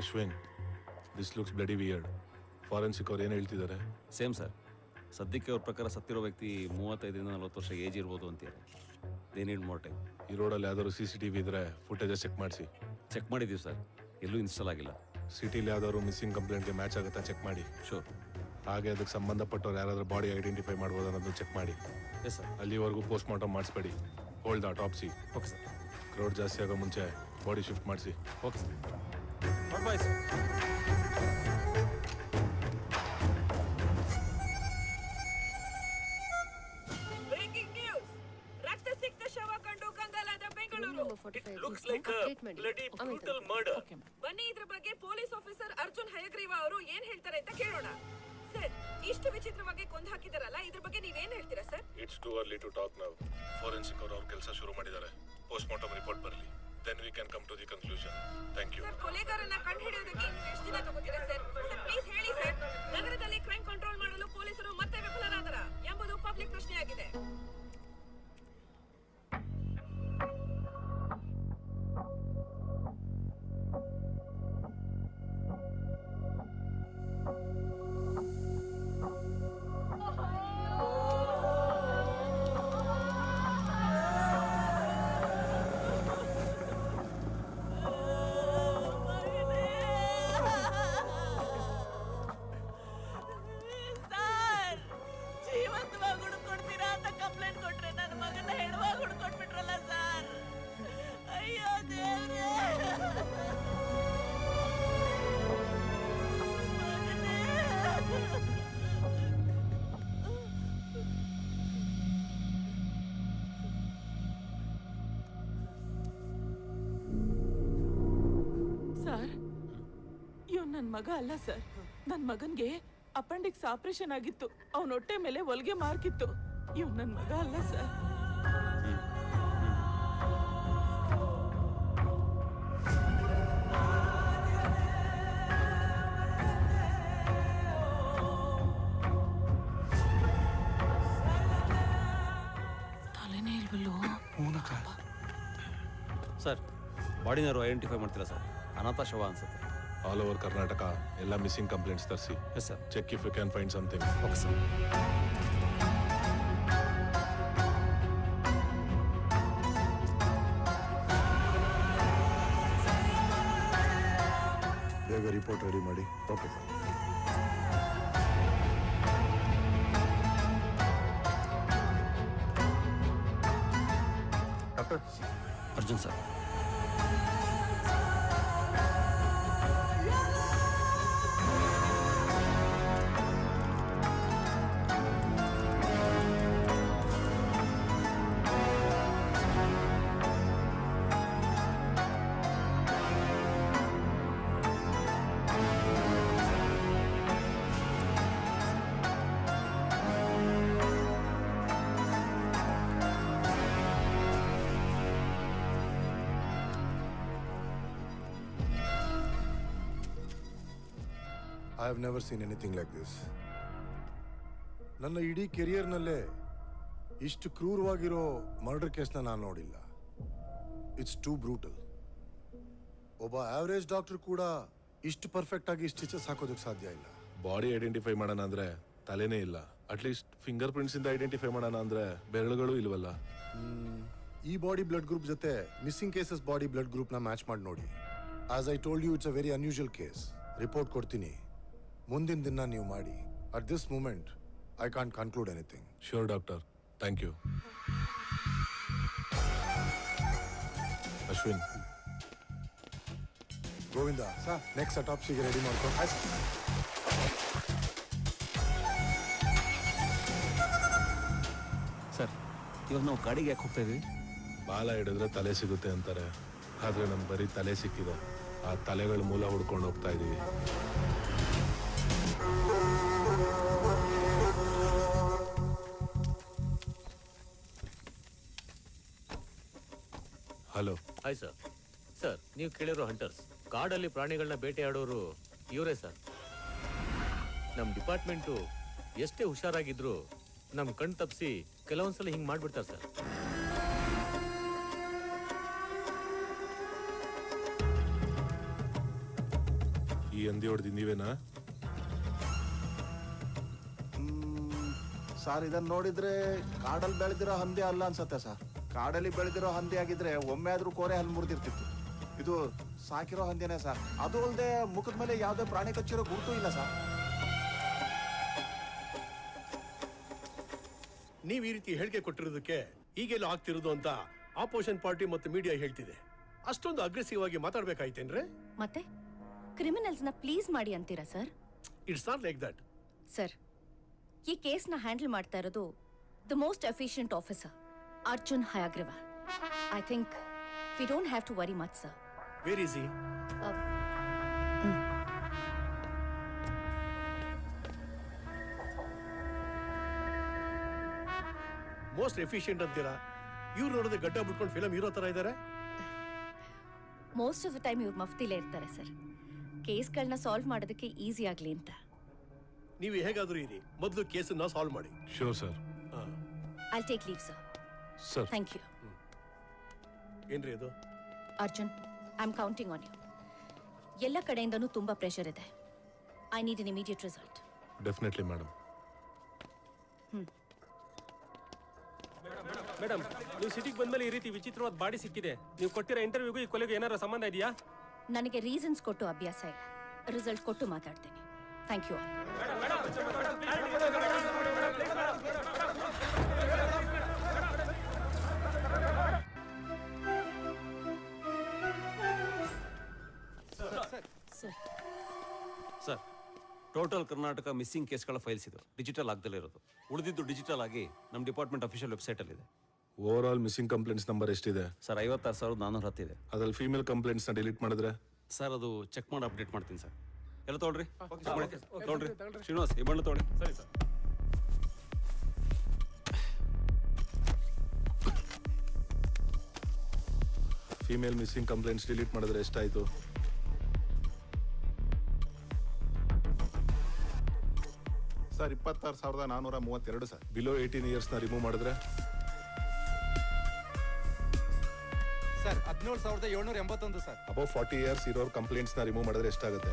Ashwin, this looks bloody weird. Forensic ಅವ್ರು ಏನು ಹೇಳ್ತಿದ್ದಾರೆ? Same sir. ಸದ್ಯಕ್ಕೆ ಅವ್ರ ಪ್ರಕಾರ ಸತ್ತಿರೋ ವ್ಯಕ್ತಿ 35-40 ವರ್ಷ ಏಜ್ ಇರ್ಬೋದು ಅಂತಾರೆ. They need more time. ಈ ರೋಡಲ್ಲಿ ಯಾವ್ದಾದ್ರು CCTV ಇದ್ರೆ ಫುಟೇಜಸ್ ಚೆಕ್ ಮಾಡಿಸಿ. ಚೆಕ್ ಮಾಡಿದ್ದೀವಿ ಸರ್, ಎಲ್ಲೂ ಇನ್ಸ್ಟಾಲ್ ಆಗಿಲ್ಲ. ಸಿಟಿಲಿ ಯಾವ್ದಾದ್ರು ಮಿಸ್ಸಿಂಗ್ ಕಂಪ್ಲೇಂಟ್ಗೆ ಮ್ಯಾಚ್ ಆಗುತ್ತಾ ಚೆಕ್ ಮಾಡಿ. ಶೋರ್. ಹಾಗೆ ಅದಕ್ಕೆ ಸಂಬಂಧಪಟ್ಟವ್ರು ಯಾರಾದ್ರೂ ಬಾಡಿ ಐಡೆಂಟಿಫೈ ಮಾಡ್ಬೋದು ಅನ್ನೋದು ಚೆಕ್ ಮಾಡಿ. Yes sir. ಅಲ್ಲಿವರೆಗೂ ಪೋಸ್ಟ್ ಮಾರ್ಟಮ್ ಮಾಡಿಸ್ಬೇಡಿ. Hold the autopsy. Okay sir. Crowd ಜಾಸ್ತಿ ಆಗೋ ಮುಂಚೆ ಬಾಡಿ ಶಿಫ್ಟ್ ಮಾಡಿಸಿ. Okay sir. Bye sir. Breaking news. ರಕ್ತ ಸಿಕ್ತ ಶವ ಕಂಡು ಕಂಗಾಲಾದ Bengaluru. looks like a bloody brutal murder. ಬನ್ನಿ, ಇದ್ರ ಬಗ್ಗೆ ಪೊಲೀಸ್ ಆಫೀಸರ್ ಅರ್ಜುನ್ ಹಯಗ್ರೀವ ಅವರು ಏನ್ ಹೇಳ್ತಾರೆ ಅಂತ ಕೇಳೋಣ. ಸರ್, ಇಷ್ಟು ವಿಚಿತ್ರವಾಗಿ ಕೊಂದು ಹಾಕಿದಾರಲ್ಲ, ಇದ್ರ ಬಗ್ಗೆ ನೀವೇನ್ ಹೇಳ್ತೀರಾ sir? It's too early to talk now. Forensic ಅವ್ರ ಕೆಲಸ ಶುರು ಮಾಡಿದ್ದಾರೆ. ಪೋಸ್ಟ್ ಮಾರ್ಟಮ್ ರಿಪೋರ್ಟ್ ಬರಲಿ, then we can come to the conclusion. Thank you. Sir, ಕೊಲೆಗಾರನ ಕಂಡುಹಿಡಿಯೋದಕ್ಕೆ ಇನ್ನು ಎಷ್ಟು ದಿನ ತಗೋತೀರಾ ಸರ್? ಸರ್, ಪ್ಲೀಸ್ ಹೇಳಿ ಸರ್. ನಗರದಲ್ಲಿ ಕ್ರೈಮ್ ಕಂಟ್ರೋಲ್ ಮಾಡಲು ಪೊಲೀಸರು ಮತ್ತೆ ವಿಫಲರಾದರ ಎಂಬುದು ಪಬ್ಲಿಕ್ ಪ್ರಶ್ನೆಯಾಗಿದೆ. ಸರ್, ಇವ್ ನನ್ ಮಗ ಅಲ್ಲ ಸರ್. ನನ್ ಮಗನ್ಗೆ ಅಪೆಂಡಿಕ್ಸ್ ಆಪರೇಷನ್ ಆಗಿತ್ತು. ಅವನ ಹೊಟ್ಟೆ ಮೇಲೆ ಹೊಲಿಗೆ ಮಾರ್ಕಿತ್ತು. ಇವ್ ನನ್ ಮಗ ಅಲ್ಲ ಸರ್. ತಲೆನೇ ಇಲ್ವಲ್ಲೋ. ಸರ್ ಬಾಡಿನವರು ಐಡೆಂಟಿಫೈ ಮಾಡ್ತಿಲ್ಲ ಸರ್. ಅನಾಥ ಶವ ಅನ್ಸುತ್ತೆ. ಆಲ್ ಓವರ್ ಕರ್ನಾಟಕ ಎಲ್ಲ ಮಿಸ್ಸಿಂಗ್ ಕಂಪ್ಲೇಂಟ್ಸ್ ತರಿಸಿ. Yes sir. Check if you can find something. Okay sir. ಬೇಗ ರಿಪೋರ್ಟ್ ರೆಡಿ ಮಾಡಿ. Okay sir. Doctor Arjun sir. I have never seen anything like this. ನನ್ನ ಇಡೀ ಕೆರಿಯರ್ನಲ್ಲೇ ಇಷ್ಟು ಕ್ರೂರವಾಗಿರೋ ಮರ್ಡರ್ ಕೇಸ್ನ ನಾನು ನೋಡಿಲ್ಲ. It's too brutal. ಒಬ್ಬ ಆವರೇಜ್ ಡಾಕ್ಟರ್ ಕೂಡ ಇಷ್ಟು ಪರ್ಫೆಕ್ಟ್ ಆಗಿ ಸ್ಟಿಚಸ್ ಹಾಕೋದಕ್ಕೆ ಸಾಧ್ಯ ಇಲ್ಲ. ಬಾಡಿ ಐಡೆಂಟಿಫೈ ಮಾಡೋಣ ಅಂದ್ರೆ ತಲೆನೇ ಇಲ್ಲ. ಅಟ್ಲೀಸ್ಟ್ ಫಿಂಗರ್ ಪ್ರಿಂಟ್ಸ್ ಇಂದ ಐಡೆಂಟಿಫೈ ಮಾಡೋಣ ಅಂದ್ರೆ ಬೆರಳುಗಳು ಇಲ್ವಲ್ಲ. ಈ ಬಾಡಿ ಬ್ಲಡ್ ಗ್ರೂಪ್ ಜೊತೆ ಮಿಸ್ಸಿಂಗ್ ಕೇಸಸ್ ಬಾಡಿ ಬ್ಲಡ್ ಗ್ರೂಪ್ನ ಮ್ಯಾಚ್ ಮಾಡಿ ನೋಡಿ. As I told you, it's a very unusual case. Report ಕೊಡ್ತೀನಿ, ಮುಂದಿನ ದಿನ ನೀವು ಮಾಡಿ. At this moment I can't conclude anything. Sure doctor, thank you. Ashwin, Govinda sir, next ಅಟಾಪ್ಸಿಗೆ ರೆಡಿ ಮಾಡ್ಕೊ. ಸರ್, ಇವಾಗ ನಾವು ಗಾಡಿಗೆ ಯಾಕೆ ಹೋಗ್ತಾ ಇದೀವಿ? ಬಾಲ ಹಿಡಿದ್ರೆ ತಲೆ ಸಿಗುತ್ತೆ ಅಂತಾರೆ, ಆದ್ರೆ ನಮ್ಗೆ ಬರೀ ತಲೆ ಸಿಕ್ಕಿದೆ. ಆ ತಲೆಗಳ ಮೂಲ ಹುಡ್ಕೊಂಡು ಹೋಗ್ತಾ ಇದೀವಿ. ಹಲೋ. Hi sir. ಸರ್, ನೀವು ಕೇಳಿರೋ ಹಂಟರ್ಸ್ ಕಾಡಲ್ಲಿ ಪ್ರಾಣಿಗಳನ್ನ ಬೇಟೆಯಾಡೋರು ಇವರೇ ಸರ್. ನಮ್ಮ ಡಿಪಾರ್ಟ್ಮೆಂಟು ಎಷ್ಟೇ ಹುಷಾರಾಗಿದ್ರು ನಮ್ಮ ಕಣ್ ತಪ್ಪಿಸಿ ಕೆಲವೊಂದ್ಸಲ ಹಿಂಗೆ ಮಾಡ್ಬಿಡ್ತಾರೆ ಸರ್. ಈ ಹಂದಿ ಹೊಡೆದು ನೀವೇನಾ? ಸರ್, ಇದನ್ನ ನೋಡಿದ್ರೆ ಕಾಡಲ್ಲಿ ಬೆಳೆದಿರೋ ಹಂದಿ ಅಲ್ಲ ಅನ್ಸತ್ತೆ ಸರ್. ಕಾಡಲ್ಲಿ ಬೆಳೆದಿರೋ ಹಂದಿ ಆಗಿದ್ರೆ ಒಮ್ಮೆ ಆದ್ರೂ ಕೋರೆ ಹಲ್ಲು ಮುರಿದಿರ್ತಿತ್ತು. ಇದು ಸಾಕಿರೋ ಹಂದಿನೇ ಸರ್. ಅದು ಅಲ್ಲದೆ ಮುಖದ ಮೇಲೆ ಯಾವುದೇ ಪ್ರಾಣಿ ಕಚ್ಚಿರೋ ಗುರುತು ಇಲ್ಲ ಸರ್. ನೀವು ಈ ರೀತಿ ಹೇಳಿಕೆ ಕೊಟ್ಟಿರೋದಕ್ಕೆ ಈಗೆಲ್ಲ ಆಗ್ತಿರೋದು ಅಂತ ಆಪೋಸಿಷನ್ ಪಾರ್ಟಿ ಮತ್ತು ಮೀಡಿಯಾ ಹೇಳ್ತಿದೆ. ಅಷ್ಟೊಂದು ಅಗ್ರೆಸಿವ್ ಆಗಿ ಮಾತಾಡ್ಬೇಕಾಯ್ತೇನ್ರೆ? ಮತ್ತೆ ಕ್ರಿಮಿನಲ್ಸ್ ನ ಪ್ಲೀಸ್ ಮಾಡಿ ಅಂತೀರಾ sir? It's not like that. Sir, ಈ ಕೇಸ್ನ ಹ್ಯಾಂಡಲ್ ಮಾಡ್ತಾ ಇರೋದು the most efficient officer Arjun Hayagriwal. I think we don't have to worry much sir. Where is he? Most efficient ಅಂತೀರಾ? ಇವ್ರು ನೋಡಿದ್ರೆ ಗಡ್ಡ ಬಿಟ್ಕೊಂಡು ಫಿಲಂ ಹೀರೋ ತರ ಇದ್ದಾರೆ. ಮೋಸ್ಟ್ ಆಫ್ ದ ಟೈಮ್ ಇವ್ರು ಮಫ್ತಿಲೇ ಇರ್ತಾರೆ ಸರ್, ಕೇಸ್ಗಳನ್ನ ಸಾಲ್ವ್ ಮಾಡೋದಕ್ಕೆ ಈಸಿ ಆಗಲಿ ಅಂತ. ನೀವು ಹೇಗಾದ್ರೂ ಇರಿ, ಮೊದಲು ಕೇಸನ್ನ ಸಾಲ್ವ್ ಮಾಡಿ. Sure sir. I take leave sir. Sir, thank you. ಏನ್ರಿ ಅದು? Arjun, I am counting on you. ಎಲ್ಲ ಕಡೆಯಿಂದನೂ ತುಂಬಾ ಪ್ರೆಷರ್ ಇದೆ. I need an immediate result. Definitely madam. Madam, ನೀವು ಸಿಟಿಗೆ ಬಂದ್ಮೇಲೆ ಈ ರೀತಿ ವಿಚಿತ್ರವಾದ ಬಾಡಿ ಸಿಕ್ಕಿದೆ. ನೀವು ಕೊಟ್ಟಿರೋ ಇಂಟರ್ವ್ಯೂಗೂ ಈ ಕೊಲೆಗೂ ಏನಾರ ಸಂಬಂಧ ಇದೆಯಾ? ನನಗೆ ರೀಸನ್ಸ್ ಕೊಟ್ಟು ಅಭ್ಯಾಸ ಇಲ್ಲ, ರಿಸಲ್ಟ್ ಕೊಟ್ಟು ಮಾತಾಡ್ತೀನಿ. Thank you all. Sir, total Karnataka missing ಕೇಸ್ಗಳ ಫೈಲ್ಸ್ ಇದು ಡಿಜಿಟಲ್ ಆಗದಲ್ಲೇ ಇರೋದು. ಉಳಿದಿದ್ದು ಡಿಜಿಟಲ್ ಆಗಿ ನಮ್ಮ ಡಿಪಾರ್ಟ್ಮೆಂಟ್ ಅಫಿಷಿಯಲ್ ವೆಬ್ಸೈಟಲ್ಲಿ ಇದೆ. Overall missing complaints number ಎಷ್ಟಿದೆ ಸರ್? 56,410 ಇದೆ. ಅದ್ರಲ್ಲಿ ಫೀಮೇಲ್ ಕಂಪ್ಲೇಂಟ್ಸ್ನ ಡಿಲೀಟ್ ಮಾಡಿದ್ರೆ? ಸರ್, ಅದು ಚೆಕ್ ಮಾಡಿ ಅಪ್ಡೇಟ್ ಮಾಡ್ತೀನಿ ಸರ್. ಎಲ್ಲ ತೊಗೊಳ್ರಿ, ತೊಗೊಳ್ರಿ. ಶ್ರೀನಿವಾಸ್, ಈ ಬಣ್ಣ ತೊಗೊಳ್ಳಿ. ಸರಿ sir. Female missing complaints delete ಮಾಡಿದ್ರೆ ಎಷ್ಟಾಯ್ತು? Sir 26,432 sir. ಬಿಲೋ 18 ಇಯರ್ಸ್ನ ರಿಮೂವ್ ಮಾಡಿದ್ರೆ ಸರ್ 17,781 ಸರ್. ಅಬೌವ್ 40 ಇಯರ್ಸ್ ಇರೋರ್ ಕಂಪ್ಲೇಂಟ್ಸ್ನ ರಿಮೂವ್ ಮಾಡಿದ್ರೆ ಎಷ್ಟಾಗುತ್ತೆ?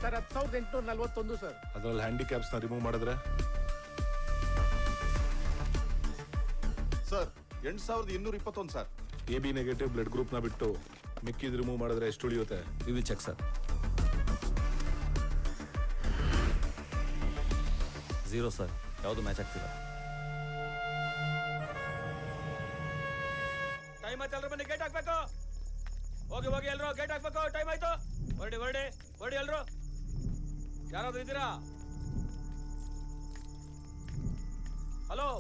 Sir 10,841 sir. ಅದ್ರಲ್ಲಿ ಹ್ಯಾಂಡಿಕ್ಯಾಪ್ಸ್ನ ರಿಮೂವ್ ಮಾಡಿದ್ರೆ sir 8,221 sir. AB negative blood ಗ್ರೂಪ್ನ ಬಿಟ್ಟು ಮಿಕ್ಕಿದ್ ರಿಮೂವ್ ಮಾಡಿದ್ರೆ ಎಷ್ಟು ಉಳಿಯುತ್ತೆ? We will check sir. 0 sir, ಯಾವುದು ಮ್ಯಾಚ್ ಆಗ್ತಿಲ್ಲ. ಟೈಮ್ ಆಯ್ತು, ಎಲ್ರು ಬನ್ನಿ, ಗೇಟ್ ಹಾಕ್ಬೇಕು. ಹೋಗಿ ಹೋಗಿ ಎಲ್ರು ಗೇಟ್ ಹಾಕ್ಬೇಕು, ಟೈಮ್ ಆಯ್ತು. ಹೊರಡಿ ಹೊರಡಿ ಹೊರಡಿ ಎಲ್ರು. ಯಾರಾದ್ರೂ ಇದ್ದೀರಾ? ಹಲೋ,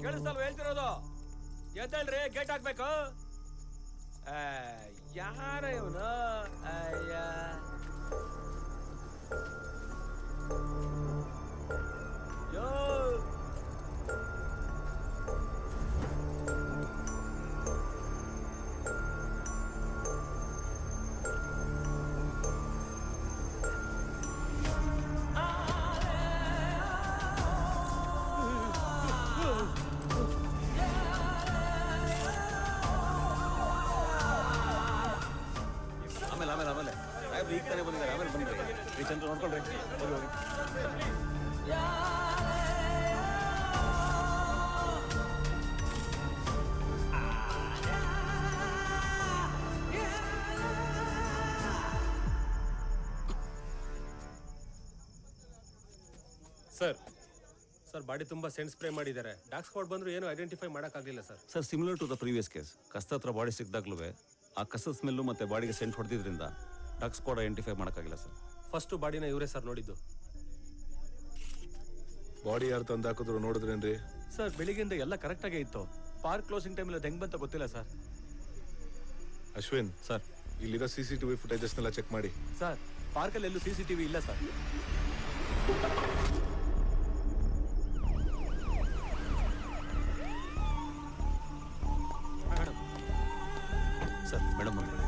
ಕೇಳಿಸ್ತಲ್ವ ಹೇಳ್ತಿರೋದು? ಎದ್ದೇಳ್ರಿ, ಗೇಟ್ ಹಾಕ್ಬೇಕು. ಯಾರ ಇವನು? ಅಯ್ಯ, ಯೋ ಆಮೇಲೆ ಈಗ ತಾನೇ ಬಂದಿದ್ದಾರೆ. ಆಮೇಲೆ ಬಂದಿದ್ದಾರೆ. ಈ ಚಂದ್ರ ನೋಡ್ಕೊಳ್ರಿ. ಹೋಗಿ ಹೋಗಿ. ಸರ್ ಬಾಡಿ ತುಂಬಾ ಸೆಂಟ್ ಸ್ಪ್ರೇ ಮಾಡಿದ್ದಾರೆ. ಡಾರ್ಕ್ ಸ್ಪಾಟ್ ಬಂದ್ರು ಏನು ಐಡೆಂಟಿಫೈ ಮಾಡಕ್ಕಾಗಲಿಲ್ಲ sir. Sir similar to the previous case, ಕಸ್ತ ಹತ್ರ ಬಾಡಿ ಸಿಕ್ದಾಗ್ಲೂ ಆ ಕಸದ ಸ್ಮೆಲ್ಲು ಮತ್ತೆ ಬಾಡಿಗೆ ಸೆಂಟ್ ಹೊಡೆದಿದ್ರಿಂದ ಡಾಗ್ ಸ್ಕ್ವಾಡ್ ಐಡೆಂಟಿಫೈ ಮಾಡೋಕ್ಕಾಗಿಲ್ಲ ಸರ್. ಫಸ್ಟ್ ಬಾಡಿನ ಇವರೇ ಸರ್ ನೋಡಿದ್ದು. ಬಾಡಿ ಯಾರು ತಂದು ಹಾಕಿದ್ರು ನೋಡಿದ್ರೇನ್ರಿ? ಸರ್ ಬೆಳಿಗ್ಗೆಯಿಂದ ಎಲ್ಲ ಕರೆಕ್ಟಾಗೇ ಇತ್ತು. ಪಾರ್ಕ್ ಕ್ಲೋಸಿಂಗ್ ಟೈಮಲ್ಲಿ ಅದು ಹೆಂಗೆ ಬಂತ ಗೊತ್ತಿಲ್ಲ ಸರ್. ಅಶ್ವಿನ್ ಸರ್, ಇಲ್ಲಿರೋ CCTV ಫುಟೇಜಸ್ನೆಲ್ಲ ಚೆಕ್ ಮಾಡಿ. ಸರ್ ಪಾರ್ಕಲ್ಲಿ ಎಲ್ಲೂ CCTV ಇಲ್ಲ ಸರ್. ಸರ್ ಮೇಡಮ್ ಬಂದ್ಬಿಡಿ.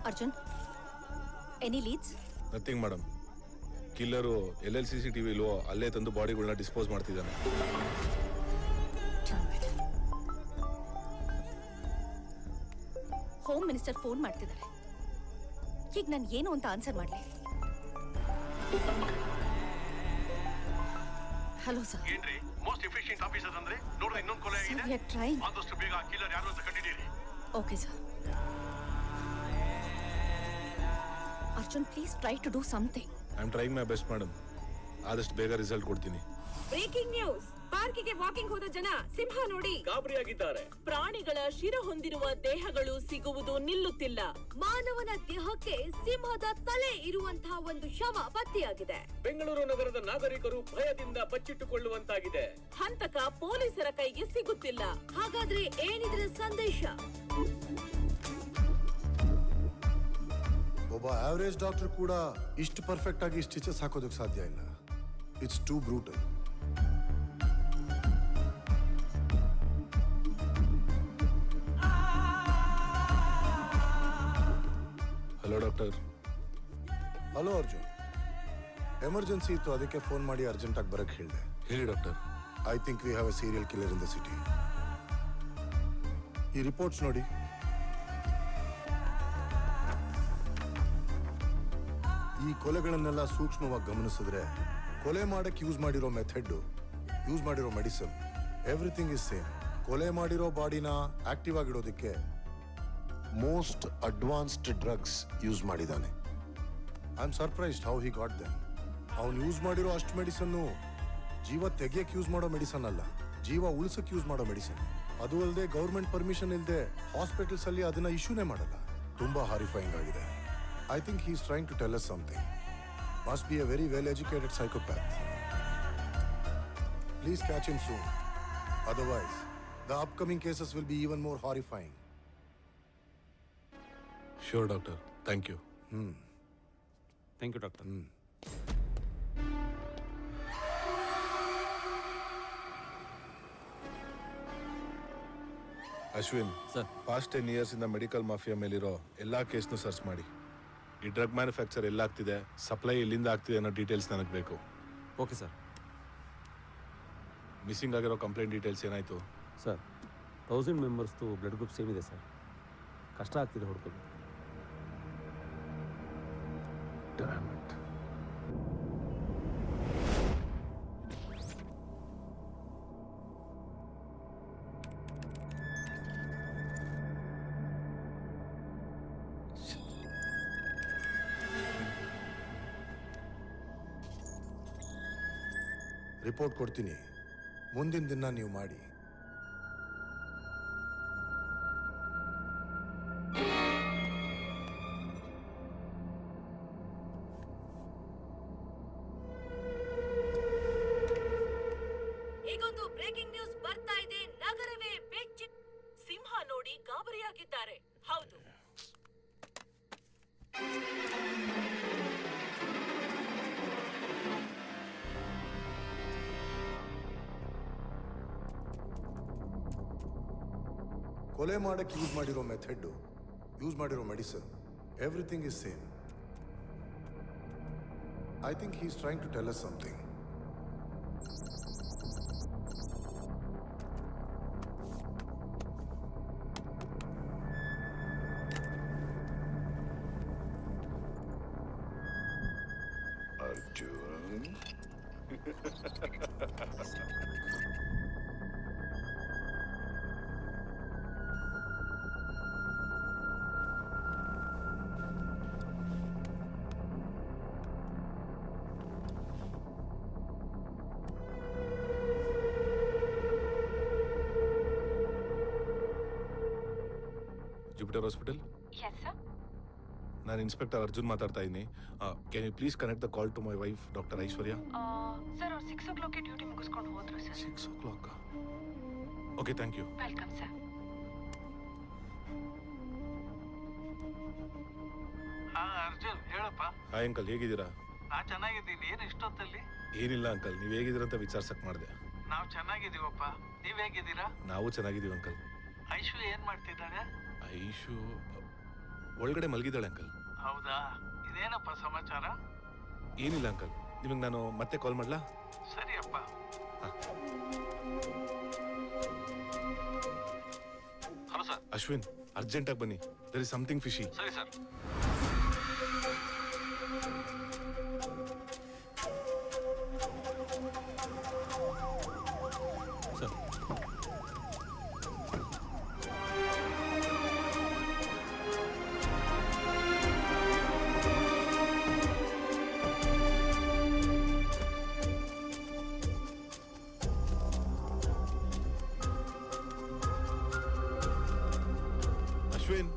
Arjun, any leads? Nothing madam. Killer ಎಲ್ಲೆಲ್ಲಿ CCTV ಇಲ್ವೋ ಅಲ್ಲೇ ತಂದು ಬಾಡಿಗಳನ್ನ ಡಿಸ್ಪೋಸ್ ಮಾಡ್ತಿದ್ದಾನೆ. ಹೋಮ್ ಮಿನಿಸ್ಟರ್ ಫೋನ್ ಮಾಡ್ತಿದ್ದಾರೆ. ಈಗ ನಾನು ಏನು ಅಂತ ಆನ್ಸರ್ ಮಾಡಲಿ? Hello sir. ಏನ್ರಿ ಮೋಸ್ಟ್ ಎಫಿಷಿಯಂಟ್ ಆಫೀಸರ್ ಅಂದ್ರೆ ನೋಡ್ರಿ, ಇನ್ನೊಂದು ಕೊಲೆ ಆಗಿದೆ. We are trying. ಆದಷ್ಟು ಬೇಗ ಆ ಕಿಲ್ಲರ್ ಯಾರು ಅಂತ ಕಂಡಿದ್ದೀರಿ. Okay sir. Arjun, please try to do something. I am trying my best madam. ಆದಷ್ಟು ಬೇಗ ರಿಸಲ್ಟ್ ಕೊಡ್ತೀನಿ. Breaking news. ಪಾರ್ಕಿಗೆ ವಾಕಿಂಗ್ ಹೋದ ಜನ ಸಿಂಹ ನೋಡಿ ಗಾಬರಿಯಾಗಿದ್ದಾರೆ. ಪ್ರಾಣಿಗಳ ಶಿರ ಹೊಂದಿರುವ ದೇಹಗಳು ಸಿಗುವುದು ನಿಲ್ಲುತ್ತಿಲ್ಲ. ಮಾನವನ ದೇಹಕ್ಕೆ ಸಿಂಹದ ತಲೆ ಇರುವಂತಹ ಒಂದು ಶವ ಪತ್ತೆಯಾಗಿದೆ. ಬೆಂಗಳೂರು ನಗರದ ನಾಗರಿಕರು ಭಯದಿಂದ ಬಚ್ಚಿಟ್ಟುಕೊಳ್ಳುವಂತಾಗಿದೆ. ಹಂತಕ ಪೊಲೀಸರ ಕೈಗೆ ಸಿಗುತ್ತಿಲ್ಲ. ಹಾಗಾದ್ರೆ ಏನಿದ್ರ ಸಂದೇಶ? ಒಬ್ಬ ಆವರೇಜ್ ಡಾಕ್ಟರ್ ಕೂಡ ಇಷ್ಟು ಪರ್ಫೆಕ್ಟ್ ಆಗಿ ಸ್ಟಿಚಸ್ ಹಾಕೋದಕ್ಕೆ ಸಾಧ್ಯ ಇಲ್ಲ. It's too brutal. Hello doctor. Hello Arjun, emergency ಇತ್ತು, ಅದಕ್ಕೆ ಫೋನ್ ಮಾಡಿ ಅರ್ಜೆಂಟಾಗಿ ಬರಕ್ಕೆ ಹೇಳಿದೆ. ಹೇಳಿ doctor. I think we have a serial killer in the city. ಈ ರಿಪೋರ್ಟ್ಸ್ ನೋಡಿ. ಈ ಕೊಲೆಗಳನ್ನೆಲ್ಲ ಸೂಕ್ಷ್ಮವಾಗಿ ಗಮನಿಸಿದ್ರೆ ಕೊಲೆ ಮಾಡಕ್ಕೆ ಯೂಸ್ ಮಾಡಿರೋ ಮೆಥಡ್, ಯೂಸ್ ಮಾಡಿರೋ ಮೆಡಿಸಿನ್, ಎವ್ರಿಥಿಂಗ್ ಇಸ್ ಸೇಮ್. ಕೊಲೆ ಮಾಡಿರೋ ಬಾಡಿನ ಆಕ್ಟಿವ್ ಆಗಿಡೋದಕ್ಕೆ ಮೋಸ್ಟ್ ಅಡ್ವಾನ್ಸ್ಡ್ ಡ್ರಗ್ಸ್ ಯೂಸ್ ಮಾಡಿದ್ದಾನೆ. I am surprised how he got them. ಅವನು ಯೂಸ್ ಮಾಡಿರೋ ಅಷ್ಟು ಮೆಡಿಸನ್ನು ಜೀವ ತೆಗಿಯಕ್ಕೆ ಯೂಸ್ ಮಾಡೋ ಮೆಡಿಸನ್ ಅಲ್ಲ, ಜೀವ ಉಳಿಸಕ್ಕೆ ಯೂಸ್ ಮಾಡೋ ಮೆಡಿಸನ್. ಅದು ಅಲ್ಲದೆ ಗೌರ್ಮೆಂಟ್ ಪರ್ಮಿಷನ್ ಇಲ್ಲದೆ ಹಾಸ್ಪಿಟಲ್ಸ್ ಅಲ್ಲಿ ಅದನ್ನ ಇಶ್ಯೂನೇ ಮಾಡಲ್ಲ. ತುಂಬಾ ಹಾರಿಫೈಯಿಂಗ್ ಆಗಿದೆ. I think he's trying to tell us something. Must be a very well-educated psychopath. Please catch him soon. Otherwise, the upcoming cases will be even more horrifying. Sure, doctor. Thank you. Thank you doctor. Ashwin sir, past 10 years ಇಂದ medical mafia ಮೇಲಿರೋ ಎಲ್ಲಾ ಕೇಸ್ನು search ಮಾಡಿ. ಈ drug manufacture ಎಲ್ಲಾಗ್ತಿದೆ, supply ಎಲ್ಲಿಂದ ಆಗ್ತಿದೆ ಅನ್ನೋ details ನನಗೆ ಬೇಕು. Okay sir. ಮಿಸ್ಸಿಂಗ್ ಆಗಿರೋ ಕಂಪ್ಲೇಂಟ್ ಡೀಟೇಲ್ಸ್ ಏನಾಯ್ತು? ಸರ್, 1000 ಮೆಂಬರ್ಸ್ದು ಬ್ಲಡ್ ಗ್ರೂಪ್ ಸೇಮ್ ಇದೆ ಸರ್. ಕಷ್ಟ ಆಗ್ತಿದೆ ಹುಡ್ಕೋದು. ರಿಪೋರ್ಟ್ ಕೊಡ್ತೀನಿ, ಮುಂದಿನ ದಿನ ನೀವು ಮಾಡಿ. ಈಗೊಂದು ಬ್ರೇಕಿಂಗ್ ನ್ಯೂಸ್ ಬರ್ತಾ ಇದೆ. ನಗರವೇ ಬೆಚ್ಚಿ ಸಿಂಹ ನೋಡಿ ಗಾಬರಿಯಾಗಿದ್ದಾರೆ. ಹೌದು, ಕೊಲೆ ಮಾಡಕ್ಕೆ ಯೂಸ್ ಮಾಡಿರೋ ಮೆಥಡ್, ಯೂಸ್ ಮಾಡಿರೋ medicine, everything is same. I think he is trying to tell us something. Arjun, Jupiter hospital. ನಾನು ಇನ್ಸ್ಪೆಕ್ಟರ್ ಅರ್ಜುನ್ ಮಾತಾಡ್ತಾ ಇದ್ದೀನಿ. Can you please connect the call to my wife doctor Aishwarya? Sir, ಅವ್ರು 6 o'clock ಡ್ಯೂಟಿ ಮುಗಿಸ್ಕೊಂಡು ಹೋದ್ರು sir. 6 o'clock. Okay, thank you. Welcome sir. Arjun ಹೇಳಪ್ಪ. Hi uncle, ಹೇಗಿದ್ದೀರಾ? ನಾ ಚೆನ್ನಾಗಿದ್ದೀನಿ. ಏನು ಇಷ್ಟೊತ್ತಲ್ಲಿ? ಏನಿಲ್ಲ ಅಂಕಲ್, ನೀವು ಹೇಗಿದ್ದೀರಾ ಅಂತ ವಿಚಾರಿಸಕ್ ಮಾಡಿದೆ. ನಾವು ಚೆನ್ನಾಗಿದ್ದೀವಪ್ಪ. ನೀವ್ ಹೇಗಿದ್ದೀರಾ? ನಾವು ಚೆನ್ನಾಗಿದ್ದೀವಿ ಅಂಕಲ್. ಐಶು ಏನ್ ಮಾಡ್ತಿದ್ದಾಳೆ? ಐಶು ಒಳಗಡೆ ಮಲಗಿದ್ದಾಳೆ ಅಂಕಲ್. ಹೌದಾ? ಇದೇನಪ್ಪ ಸಮಾಚಾರ? ಏನಿಲ್ಲ ಅಂಕಲ್, ನಿಮಗೆ ನಾನು ಮತ್ತೆ ಕಾಲ್ ಮಾಡ್ಲಾ? ಸರಿಯಪ್ಪ. Hello sir. ಅಶ್ವಿನ್, ಅರ್ಜೆಂಟಾಗಿ ಬನ್ನಿ. There is something fishy. ಸರಿ ಸರ್. ಸರ್, ಅಶ್ವಿನ್,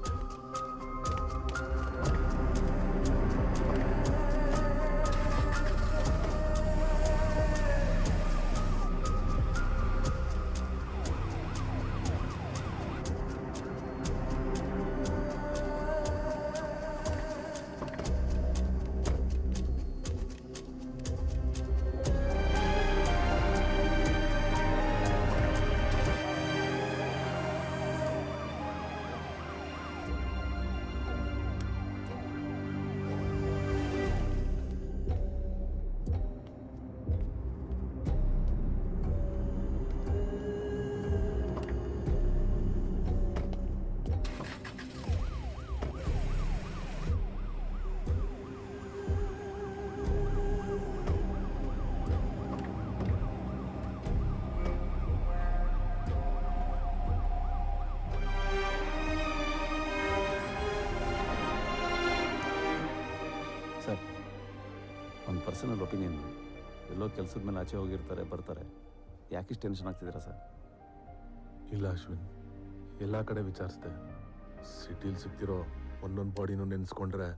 ಒಂದು ಪರ್ಸನಲ್ ಒಪಿನಿಯನ್. ಎಲ್ಲೋ ಕೆಲಸದ ಮೇಲೆ ಆಚೆ ಹೋಗಿರ್ತಾರೆ, ಬರ್ತಾರೆ. ಯಾಕಿಷ್ಟು ಟೆನ್ಷನ್ ಆಗ್ತಿದ್ದೀರಾ ಸರ್? ಇಲ್ಲ ಅಶ್ವಿನ್, ಎಲ್ಲ ಕಡೆ ವಿಚಾರಿಸ್ದೆ. ಸಿಟಿಲಿ ಸಿಗ್ತಿರೋ ಒಂದೊಂದು ಬಾಡಿನೂ ನೆನೆಸ್ಕೊಂಡ್ರೆ.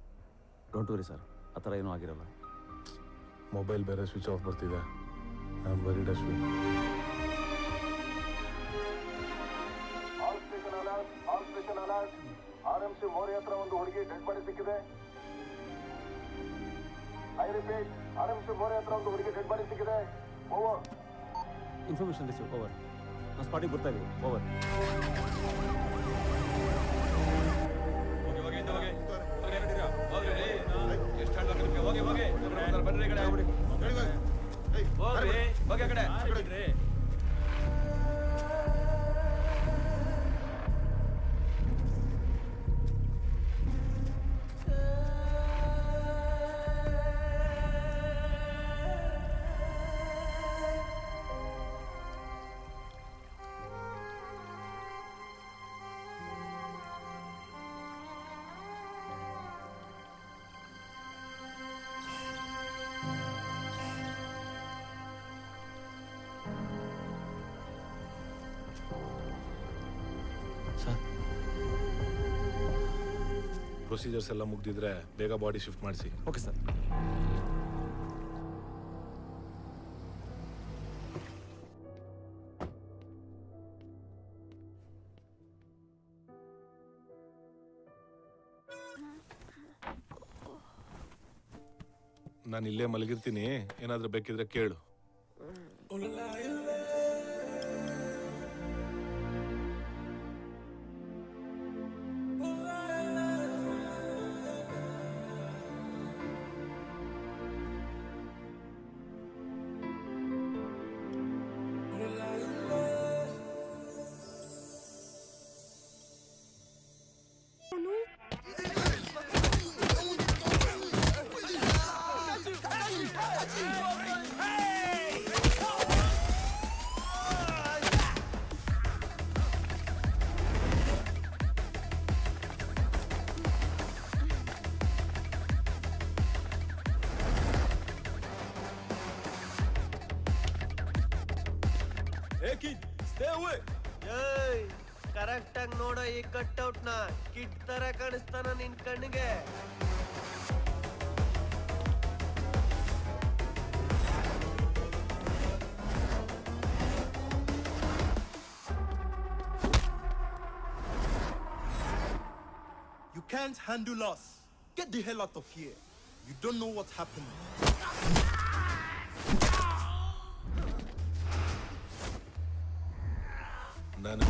ಡೋಂಟ್ ವರಿ ಸರ್, ಆ ಥರ ಏನೂ ಆಗಿರಲ್ಲ. ಮೊಬೈಲ್ ಬೇರೆ ಸ್ವಿಚ್ ಆಫ್ ಬರ್ತಿದೆ. I am worried Ashwin. RMC ಮೋರಿ ಹತ್ರ ಒಂದು ಹುಡುಗಿ ಡೆಡ್ ಬಾಡಿ ಸಿಕ್ಕಿದೆ. Information receive over. ನಾವು ಸ್ಪಾಟಿಗೆ ಬರ್ತಾ ಇದೀವಿ ಓವರ್. ಪ್ರೊಸೀಜರ್ಸ್ ಎಲ್ಲ ಮುಗ್ದಿದ್ರೆ ಬೇಗ ಬಾಡಿ ಶಿಫ್ಟ್ ಮಾಡಿಸಿ. Okay sir. ನಾನು ಇಲ್ಲೇ ಮಲಗಿರ್ತೀನಿ, ಏನಾದ್ರೂ ಬೇಕಿದ್ರೆ ಕೇಳು. ಕರೆಕ್ಟ್ ಆಗಿ ನೋಡೋ ಈ ಕಟ್ಔಟ್ ನ ಕಿಟ್ ತರ ಕಾಣಿಸ್ತಾನ ನಿನ್ ಕಣ್ಣಿಗೆ. You can't handle us. Get the hell out of here. You don't know what's happening. ನಾನು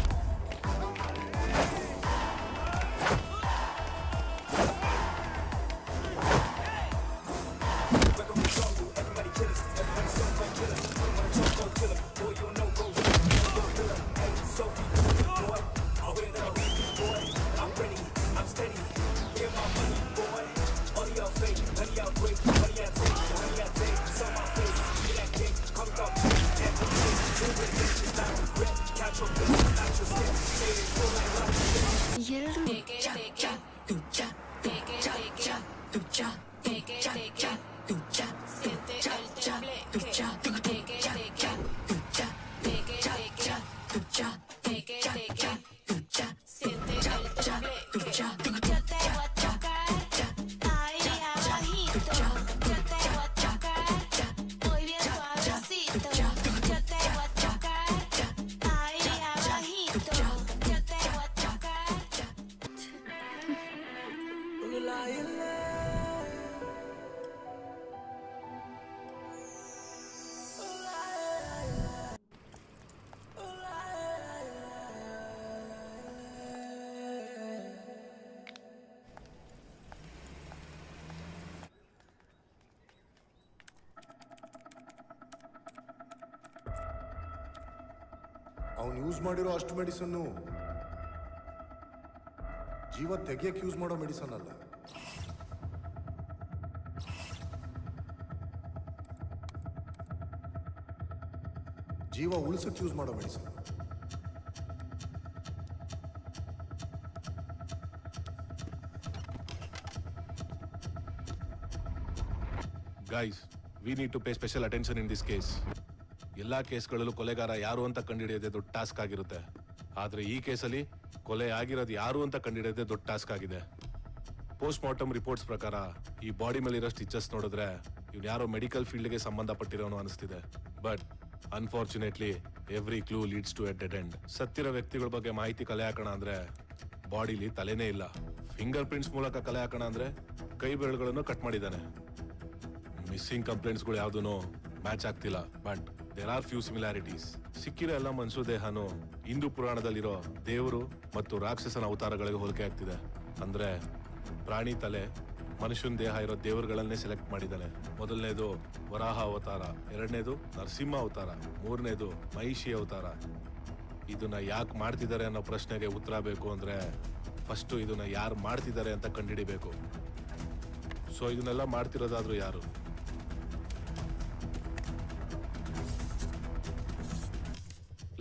ಅವನು ಯೂಸ್ ಮಾಡಿರೋ ಅಷ್ಟು ಮೆಡಿಸನ್ನು ಜೀವ ತೆಗಿಯಕ್ಕೆ ಯೂಸ್ ಮಾಡೋ ಮೆಡಿಸನ್ ಅಲ್ಲ. ಜೀವ ಉಳಿಸಕ್ಕೆ ಯೂಸ್ ಮಾಡೋ medicine. Guys, we need to pay special attention in this case. ಎಲ್ಲಾ ಕೇಸ್ಗಳಲ್ಲೂ ಕೊಲೆಗಾರ ಯಾರು ಅಂತ ಕಂಡುಹಿಡಿಯೋದೇ ದೊಡ್ಡ ಟಾಸ್ಕ್ ಆಗಿರುತ್ತೆ. ಆದ್ರೆ ಈ ಕೇಸಲ್ಲಿ ಕೊಲೆ ಆಗಿರೋದು ಯಾರು ಅಂತ ಕಂಡುಹಿಡಿಯೋದೇ ದೊಡ್ಡ ಟಾಸ್ಕ್ ಆಗಿದೆ. ಪೋಸ್ಟ್ ಮಾರ್ಟಮ್ ರಿಪೋರ್ಟ್ಸ್ ಪ್ರಕಾರ ಈ ಬಾಡಿ ಮೇಲಿರೋ ಸ್ಟಿಚಸ್ ನೋಡಿದ್ರೆ ಇವ್ನು ಯಾರೋ ಮೆಡಿಕಲ್ ಫೀಲ್ಡ್ಗೆ ಸಂಬಂಧಪಟ್ಟಿರೋನು ಅನಿಸ್ತಿದೆ. But unfortunately every clue leads to a dead end. ಸತ್ತಿರೋ ವ್ಯಕ್ತಿಗಳ ಬಗ್ಗೆ ಮಾಹಿತಿ ಕಲೆ ಹಾಕೋಣ ಅಂದ್ರೆ ಬಾಡಿಲಿ ತಲೆನೇ ಇಲ್ಲ. ಫಿಂಗರ್ ಪ್ರಿಂಟ್ಸ್ ಮೂಲಕ ಕಲೆ ಹಾಕೋಣ ಅಂದ್ರೆ ಕೈ ಬೆರಳುಗಳನ್ನು ಕಟ್ ಮಾಡಿದ್ದಾನೆ. ಮಿಸ್ಸಿಂಗ್ ಕಂಪ್ಲೇಂಟ್ಸ್ಗಳು ಯಾವ್ದು ಮ್ಯಾಚ್ ಆಗ್ತಿಲ್ಲ but there are few similarities. ಸಿಕ್ಕಿರೋ ಎಲ್ಲ ಮನ್ಸು ದೇಹನು ಹಿಂದೂ ಪುರಾಣದಲ್ಲಿರೋ ದೇವರು ಮತ್ತು ರಾಕ್ಷಸನ ಅವತಾರಗಳಿಗೆ ಹೋಲಿಕೆ ಆಗ್ತಿದೆ. ಅಂದ್ರೆ ಪ್ರಾಣಿ ತಲೆ, ಮನುಷ್ಯನ ದೇಹ ಇರೋ ದೇವರುಗಳನ್ನೇ ಸೆಲೆಕ್ಟ್ ಮಾಡಿದ್ದಾನೆ. ಮೊದಲನೇದು ವರಾಹ ಅವತಾರ, ಎರಡನೇದು ನರಸಿಂಹ ಅವತಾರ, ಮೂರನೇದು ಮಹಿಷಿ ಅವತಾರ. ಇದನ್ನ ಯಾಕೆ ಮಾಡ್ತಿದ್ದಾರೆ ಅನ್ನೋ ಪ್ರಶ್ನೆಗೆ ಉತ್ತರ ಬೇಕು ಅಂದ್ರೆ ಫಸ್ಟ್ ಇದನ್ನ ಯಾರು ಮಾಡ್ತಿದ್ದಾರೆ ಅಂತ ಕಂಡುಹಿಡಿಬೇಕು. ಸೊ ಇದನ್ನೆಲ್ಲ ಮಾಡ್ತಿರೋದಾದ್ರೂ ಯಾರು?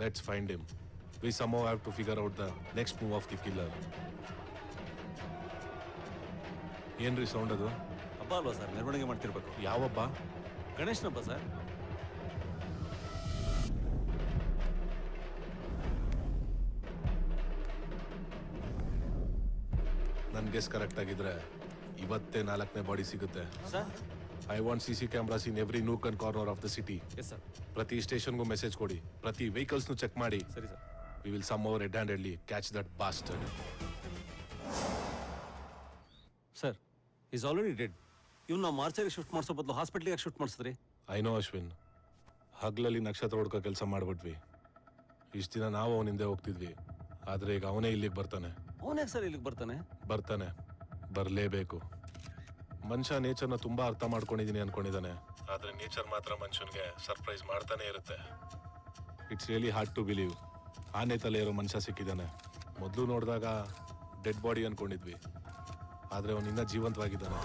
Let's find him. We somehow have to figure out the next move of the killer. ಏನ್ರಿ ಸೌಂಡ್ ಅದು? ಹಬ್ಬ ಅಲ್ವಾ ಸರ್, ಮೆರವಣಿಗೆ ಮಾಡ್ತಿರ್ಬೇಕು. ಯಾವ ಹಬ್ಬ? ಗಣೇಶನ ಹಬ್ಬ ಸರ್. ನನ್ ಗೆಸ್ ಕರೆಕ್ಟ್ ಆಗಿದ್ರೆ ಇವತ್ತೇ 4ನೇ ಬಾಡಿ ಸಿಗುತ್ತೆ. Sir I want CC cameras in every nook and corner of the city. Yes sir. ಪ್ರತಿ ಸ್ಟೇಷನ್ಗೂ ಮೆಸೇಜ್ ಕೊಡಿ, ಪ್ರತಿ ವೆಹಿಕಲ್ಸ್ನು ಚೆಕ್ ಮಾಡಿ. ಸರಿ sir. We will somehow red handedly catch that bastard. Sir is already dead. ಇವ್ನು ನಾವು ಮಾರ್ಚರಿಗೆ ಶಿಫ್ಟ್ ಮಾಡಿಸೋ ಬದಲು ಹಾಸ್ಪಿಟ್ಲಿಗೆ ಶಿಫ್ಟ್ ಮಾಡಿಸಿದ್ರಿ. ಐ ನೋ ಅಶ್ವಿನ್, ಹಗ್ಲಲ್ಲಿ ನಕ್ಷತ್ರ ಹುಡ್ಕೋ ಕೆಲಸ ಮಾಡ್ಬಿಟ್ವಿ. ಇಷ್ಟು ದಿನ ನಾವು ಅವನ ಹಿಂದೆ ಹೋಗ್ತಿದ್ವಿ, ಆದ್ರೆ ಈಗ ಅವನೇ ಇಲ್ಲಿಗೆ ಬರ್ತಾನೆ. ಅವನೇ ಸರ್ ಇಲ್ಲಿಗೆ ಬರ್ತಾನೆ, ಬರಲೇಬೇಕು. ಮನುಷ್ಯ ನೇಚರ್ನ ತುಂಬಾ ಅರ್ಥ ಮಾಡ್ಕೊಂಡಿದೀನಿ ಅನ್ಕೊಂಡಿದ್ದಾನೆ, ಆದ್ರೆ ನೇಚರ್ ಮಾತ್ರ ಮನುಷ್ಯನ್ಗೆ ಸರ್ಪ್ರೈಸ್ ಮಾಡ್ತಾನೆ ಇರುತ್ತೆ. It's really hard to believe. ಆನೆ ತಲೆ ಇರೋ ಮನುಷ್ಯ ಸಿಕ್ಕಿದ್ದಾನೆ. ಮೊದಲು ನೋಡಿದಾಗ ಡೆಡ್ ಬಾಡಿ ಅನ್ಕೊಂಡಿದ್ವಿ, ಆದ್ರೆ ಅವನಿನ್ನ ಜೀವಂತವಾಗಿದ್ದಾನೆ.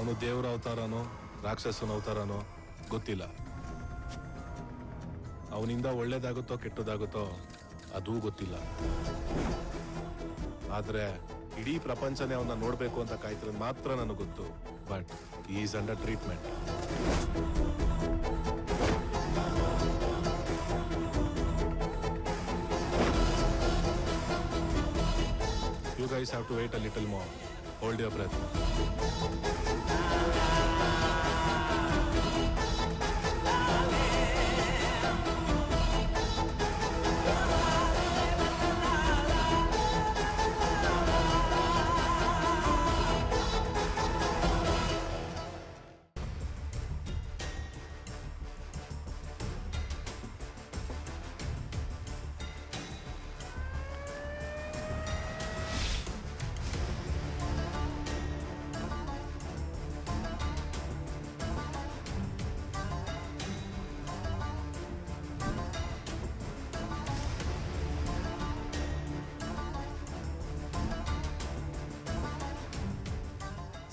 ಅವನು ದೇವರ ಅವತಾರನೋ ರಾಕ್ಷಸನ ಅವತಾರನೋ ಗೊತ್ತಿಲ್ಲ. ಅವನಿಂದ ಒಳ್ಳೇದಾಗುತ್ತೋ ಕೆಟ್ಟದಾಗುತ್ತೋ ಅದೂ ಗೊತ್ತಿಲ್ಲ. ಆದ್ರೆ ಇಡೀ ಪ್ರಪಂಚನೇ ಅವನ್ನ ನೋಡ್ಬೇಕು ಅಂತ ಕಾಯ್ತಿರೋದು ಮಾತ್ರ ನನಗೆ ಗೊತ್ತು. But is under treatment. You guys have to wait a little more. Hold your breath.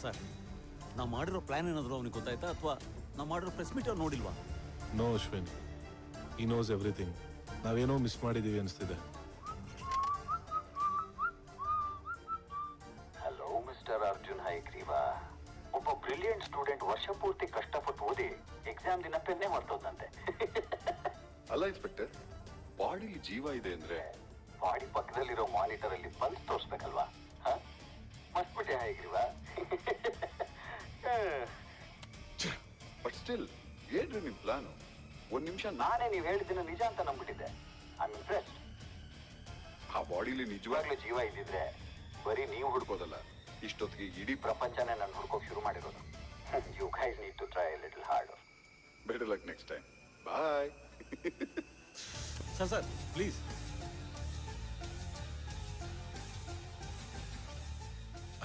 Sir ನಾವು ಮಾಡಿರೋ ಪ್ಲಾನ್ ಏನಾದರೂ ಅವನಿಗೆ ಗೊತ್ತಾಯ್ತಾ, ಅಥವಾ ನಾವು ಮಾಡಿರೋ ಪ್ರೆಸ್ ಮೀಟ್ ಅವ್ರು ನೋಡಿಲ್ವಾ? ನೋ ಅಶ್ವಿನ್, ಈ ನೋಸ್ ಎವ್ರಿಥಿಂಗ್. ನಾವೇನೋ ಮಿಸ್ ಮಾಡಿದೀವಿ ಅನಿಸ್ತಿದೆ. Hello mister Arjun Hayagriva. ಒಬ್ಬ ಬ್ರಿಲಿಯಂಟ್ ಸ್ಟೂಡೆಂಟ್ ವರ್ಷ ಪೂರ್ತಿ ಕಷ್ಟಪಟ್ಟು ಓದಿ ಎಕ್ಸಾಮ್ ದಿನ ಪೆನ್ನೇ ಮಾಡ್ತೋದಂತೆ. ಅಲ್ಲ ಇನ್ಸ್ಪೆಕ್ಟರ್, ಬಾಡಿಲಿ ಜೀವ ಇದೆ ಅಂದ್ರೆ ಬಾಡಿ ಪಕ್ಕದಲ್ಲಿರೋ ಮಾನಿಟರ್ ಅಲ್ಲಿ ಪಲ್ಸ್ ತೋರಿಸ್ಬೇಕಲ್ವಾ? ಮಸ್ಬಿಟ್ಟೆ ಹೈಗ್ರೀವಾ. ಬಟ್ ಸ್ಟಿಲ್ ಏನ್ರಿ ನಿಮ್ ಪ್ಲಾನು? ಒಂದ್ ನಿಮಿಷ ನಾನೇ ನೀವು ಹೇಳಿದ್ದನ್ನ ನಿಜ ಅಂತ ನಂಬಿಟ್ಟಿದ್ದೆ. I am impressed. ಆ ಬಾಡಿಲಿ ನಿಜವಾಗ್ಲೂ ಜೀವ ಇದ್ದಿದ್ರೆ ಬರೀ ನೀವು ಹುಡ್ಕೋದಲ್ಲ, ಇಷ್ಟೊತ್ತಿಗೆ ಇಡೀ ಪ್ರಪಂಚನೇ ನಾನು ಹುಡ್ಕೋಕ್ ಶುರು ಮಾಡಿರೋದು. You guys need to try little harder. Better luck next time. Bye. Sir please.